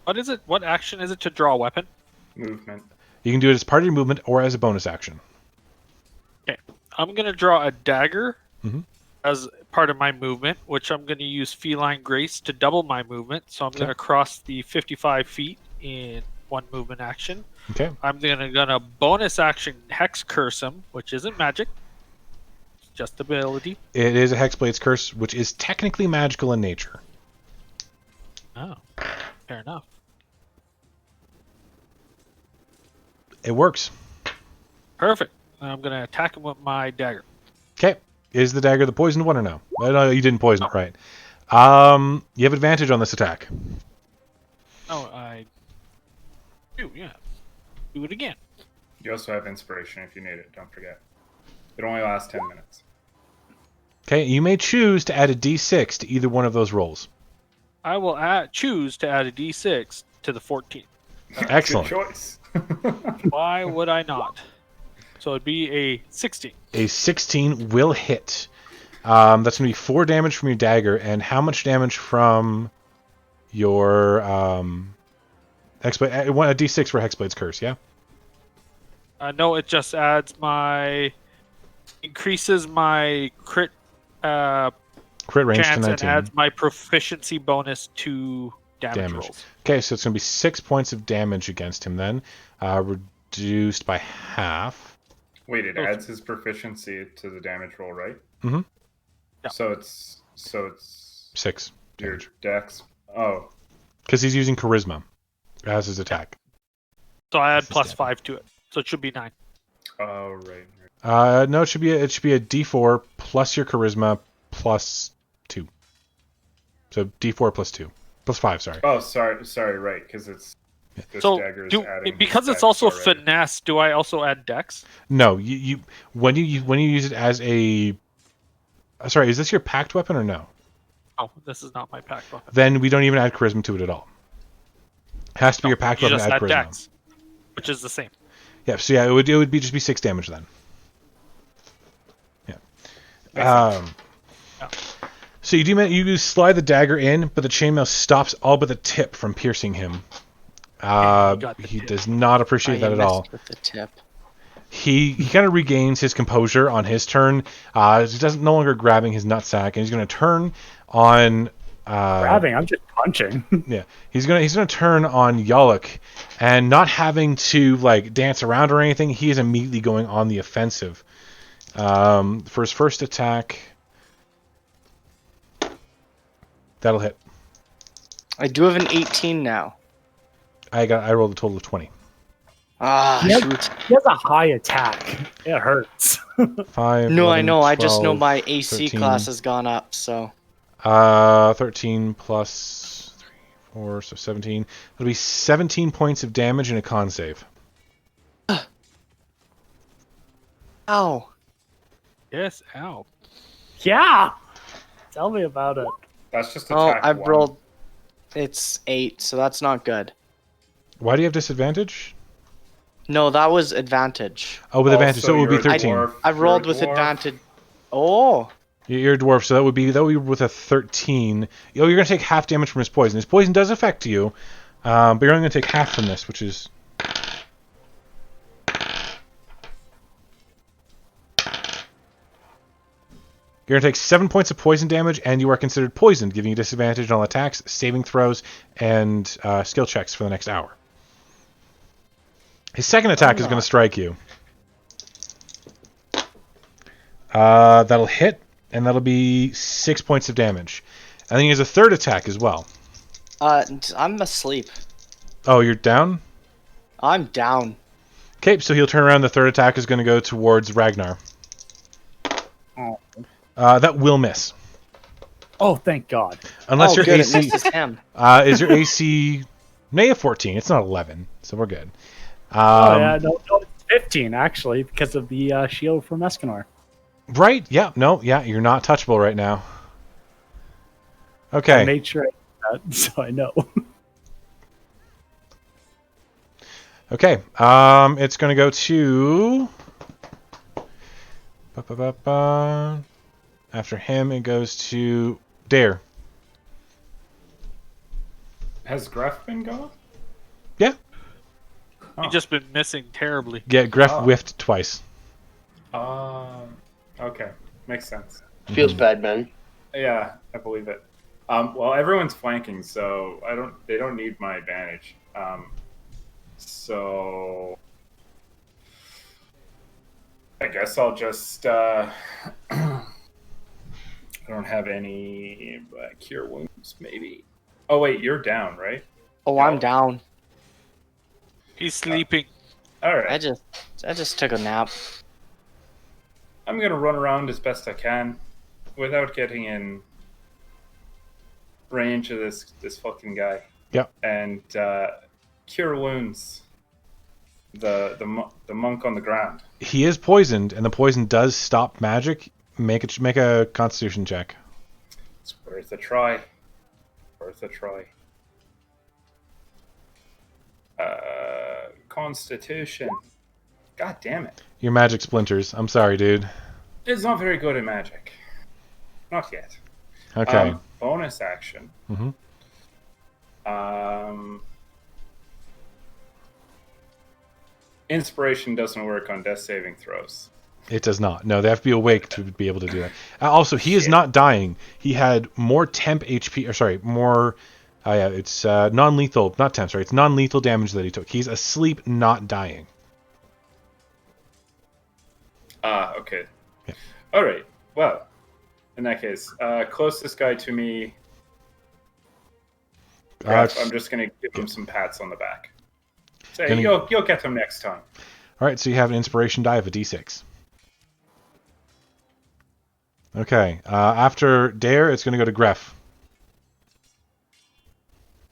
what is it? What action is it to draw a weapon? Movement. You can do it as part of your movement or as a bonus action. Okay, I'm gonna draw a dagger Mhm. as part of my movement, which I'm gonna use Feline Grace to double my movement. So I'm gonna cross the 55 feet in one movement action. Okay. I'm gonna bonus action Hex Curse him, which isn't magic, it's just ability. It is a Hexblade's Curse, which is technically magical in nature. Oh, fair enough. It works. Perfect. I'm gonna attack him with my dagger. Okay. Is the dagger the poisoned one or no? No, you didn't poison it, right. You have advantage on this attack. Oh, I do. Yeah. Do it again. You also have inspiration if you need it. Don't forget. It only lasts 10 minutes. Okay, you may choose to add a d6 to either one of those rolls. I will choose to add a d6 to the 14. Excellent. Good choice. Why would I not? So it'd be a 16. A 16 will hit. That's going to be 4 damage from your dagger, and how much damage from your Hexblade? A d6 for Hexblade's Curse, yeah? No, it just increases my crit Crit range to chance 19. and adds my proficiency bonus to damage rolls. Okay, so it's going to be 6 points of damage against him then, reduced by half. Wait, it adds his proficiency to the damage roll, right? Mm-hmm. Yeah. So it's 6 your damage. dex. Oh, Because he's using Charisma as his attack. So I add This is plus damage. 5 to it. So it should be 9. oh, right. No, it should be a d4 plus your Charisma plus 2. So d4 plus 2. Plus 5, sorry. Oh, sorry, right, because it's this So dagger is adding because his it's dex also already. finesse, do I also add dex? No, you when you use it as a... Sorry, is this your packed weapon or no? Oh, this is not my pack weapon. Then we don't even add Charisma to it at all. Has to be your packed You weapon just to add add Charisma. dex, which is the same. Yeah, so yeah, it would be just be 6 damage then. Yeah. Yeah. So you slide the dagger in, but the chainmail stops all but the tip from piercing him. got the He tip. does not appreciate that at all. With the tip. He kind of regains his composure on his turn. He doesn't no longer grabbing his nutsack, and he's going to turn on. Grabbing, I'm just punching. Yeah, he's gonna turn on Yaluk, and not having to like dance around or anything. He is immediately going on the offensive. For his first attack, that'll hit. I do have an 18 now. I rolled a total of 20. Ah, Yep. shoot. He has a high attack. It hurts. 5. No, 11, I know. I just know 12, my AC 13. class has gone up, so. 13 plus 3, 4, so 17. It'll be 17 points of damage and a con save. Ow. Yes, ow. Yeah. Tell me about it. That's just Oh, attack I one. rolled. It's 8, so that's not good. Why do you have disadvantage? No, that was advantage. Oh, with advantage, so it would be you're a 13. dwarf. I You're a rolled with dwarf. advantage. Oh. You're a dwarf, so that would be with a 13. Oh, you're going to take half damage from his poison. His poison does affect you, but you're only going to take half from this, which is... You're going to take 7 points of poison damage, and you are considered poisoned, giving you disadvantage on all attacks, saving throws, and skill checks for the next hour. His second attack is going to strike you. That'll hit, and that'll be 6 points of damage. And then he has a third attack as well. I'm asleep. Oh, you're down? I'm down. Okay, so he'll turn around. The third attack is going to go towards Ragnar. Oh. That will miss. Oh, thank God. Unless oh, your good. AC... It misses him. is your AC... No, you have 14. It's not 11, so we're good. Oh, yeah, no, it's 15, actually, because of the shield from Escanor. Right? Yeah. No. Yeah. You're not touchable right now. I Okay. made sure I did that, so I know. Okay. It's going to go to. After him, it goes to Dare. Has Gruff been going? Yeah. Oh. He's just been missing terribly. Yeah, Gref Oh. whiffed twice. Okay. Makes sense. Feels bad, man. Yeah, I believe it. Well, everyone's flanking, so they don't need my advantage. So I guess I'll just I don't have any cure wounds, maybe. Oh wait, you're down, right? Oh, I'm down. He's sleeping. All right. I just took a nap. I'm gonna run around as best I can without getting in range of this fucking guy. Yep. And cure wounds. The monk on the ground. He is poisoned, and the poison does stop magic. Make a Constitution check. It's worth a try. Worth a try. Constitution. God damn it. Your magic splinters. I'm sorry, dude. It's not very good at magic. Not yet. Okay. Bonus action. Mhm. Inspiration doesn't work on death saving throws. It does not. No, they have to be awake to be able to do that. Also, he is not dying. He had more temp HP, or sorry, more. Yeah, it's non-lethal, not temp. Sorry, it's non-lethal damage that he took. He's asleep, not dying. Okay. Yeah. All right. Well, in that case, closest guy to me. I'm just gonna give him some pats on the back. Say, you'll get him next time. All right. So you have an inspiration die of a D6. Okay. After Dare, it's going to go to Gref.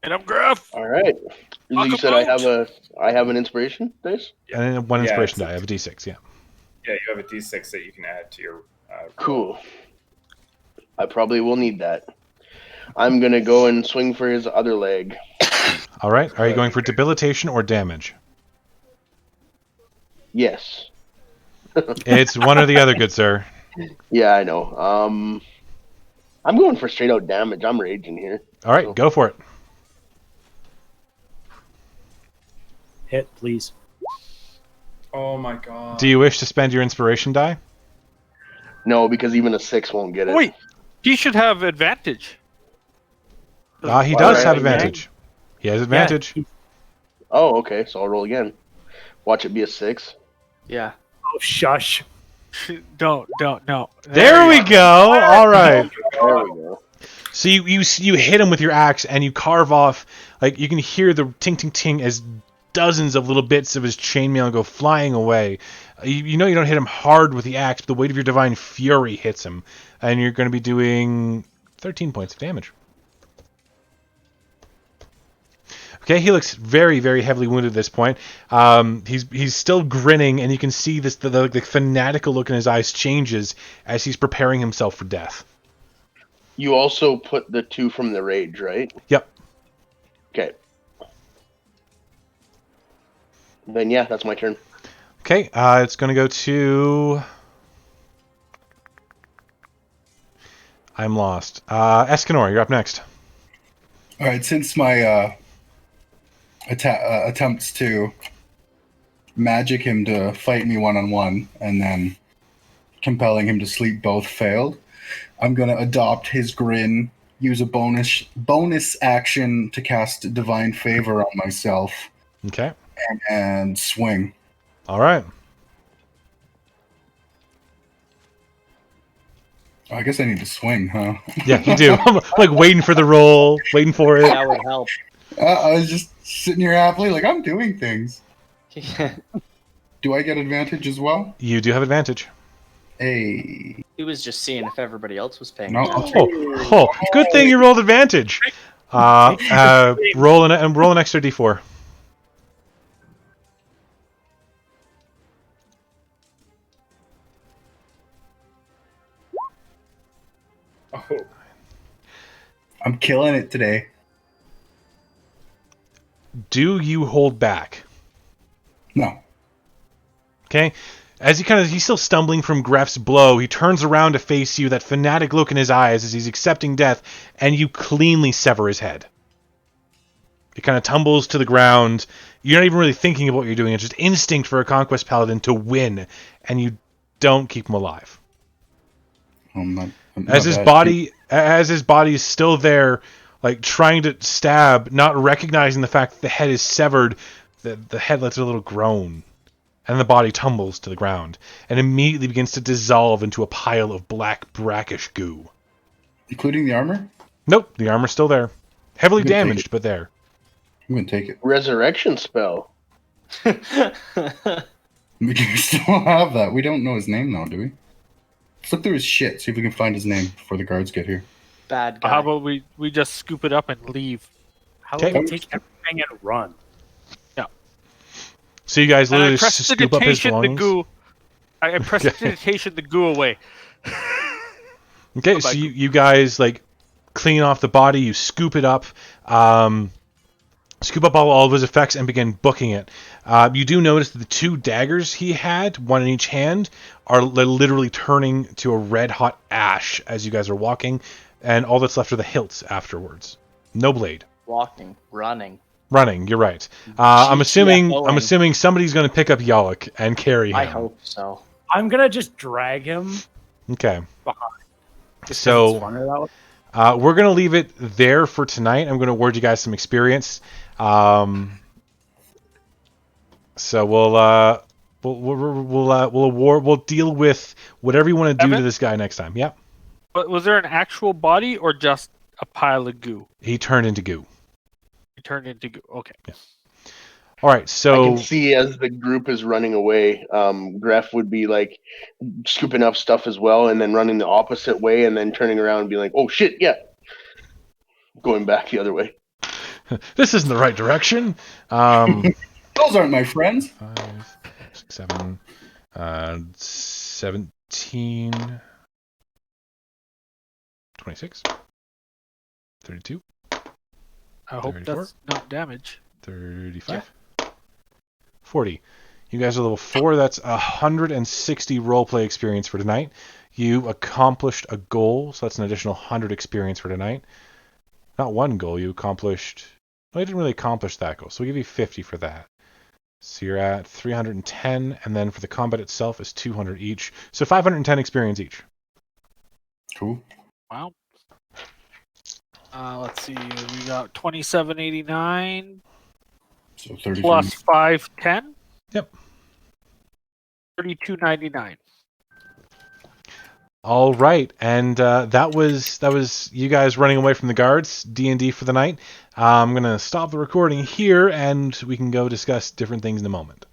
And I'm Gruff. All right. You said I have an inspiration dice? Yeah. And then one inspiration die. I have a D6, yeah. Yeah, you have a D6 that you can add to your Cool. I probably will need that. I'm going to go and swing for his other leg. All right. Are you going for debilitation or damage? Yes. It's one or the other, good sir. Yeah, I know. I'm going for straight out damage. I'm raging here. All right, go for it. Hit, please. Oh my god. Do you wish to spend your inspiration die? No, because even a 6 won't get it. Wait, he should have advantage. He does have advantage. He has advantage. Yeah. Oh, okay. So I'll roll again. Watch it be a 6. Yeah. Oh, shush. Don't, no. There we go. All right. There we go. So you hit him with your axe and you carve off, like you can hear the ting ting ting as dozens of little bits of his chainmail go flying away. You know you don't hit him hard with the axe, but the weight of your divine fury hits him, and you're going to be doing 13 points of damage. Okay, he looks very, very heavily wounded at this point. He's still grinning, and you can see this the fanatical look in his eyes changes as he's preparing himself for death. You also put the 2 from the rage, right? Yep. Okay. Then yeah, that's my turn. Okay, it's going to go to... I'm lost. Escanor, you're up next. All right, since my attempts to magic him to fight me one-on-one and then compelling him to sleep both failed, I'm going to adopt his grin, use a bonus action to cast Divine Favor on myself. Okay. And swing. All right. I guess I need to swing, huh? Yeah, you do. I'm like waiting for the roll, waiting for it. That would help. I was just sitting here happily, like I'm doing things. Do I get advantage as well? You do have advantage. Hey. He was just seeing if everybody else was paying No. attention. Oh, good thing you rolled advantage. Roll an extra d4. Oh. I'm killing it today. Do you hold back? No. Okay? As he's still stumbling from Gref's blow, he turns around to face you, that fanatic look in his eyes as he's accepting death, and you cleanly sever his head. He kind of tumbles to the ground. You're not even really thinking about what you're doing. It's just instinct for a Conquest Paladin to win, and you don't keep him alive. As his body is still there, like trying to stab, not recognizing the fact that the head is severed, the head lets a little groan. And the body tumbles to the ground, and immediately begins to dissolve into a pile of black, brackish goo. Including the armor? Nope, the armor's still there. Heavily damaged, but there. I'm going to take it. Resurrection spell. We can still have that. We don't know his name, though, do we? Let's look through his shit, see if we can find his name before the guards get here. Bad guy. How about we just scoop it up and leave? How about we take everything and run? So you guys And I literally scoop up his belongings? I prestidigitation the goo away. Okay, so you guys like clean off the body, you scoop it up, scoop up all of his effects and begin booking it. You do notice that the 2 daggers he had, one in each hand, are literally turning to a red hot ash as you guys are walking, and all that's left are the hilts afterwards. No blade. Running, you're right. I'm assuming somebody's going to pick up Yalak and carry him. I hope so. I'm gonna just drag him Okay. behind. So It's funner that way. we're going to leave it there for tonight. I'm going to award you guys some experience. So we'll deal with whatever you want to do to this guy next time. Yep. But was there an actual body or just a pile of goo? He turned into goo. He turned into goo. Okay. Yeah. All right. So I can see as the group is running away, Gref would be like scooping up stuff as well, and then running the opposite way, and then turning around and be like, "Oh shit, yeah," going back the other way. This isn't the right direction. Those aren't my friends. 5, 6, 7, 17, 26, 32, I hope 34. that's not damage. 35, 40. You guys are level 4. That's 160 roleplay experience for tonight. You accomplished a goal, so that's an additional 100 experience for tonight. Not one goal, you accomplished... Well, you didn't really accomplish that goal, so we'll give you 50 for that. So you're at 310, and then for the combat itself is 200 each. So 510 experience each. Cool. Wow. Let's see. We got 2789 So 30 plus 510. Yep. 3299. All right, and that was you guys running away from the guards, D&D for the night. I'm going to stop the recording here, and we can go discuss different things in a moment.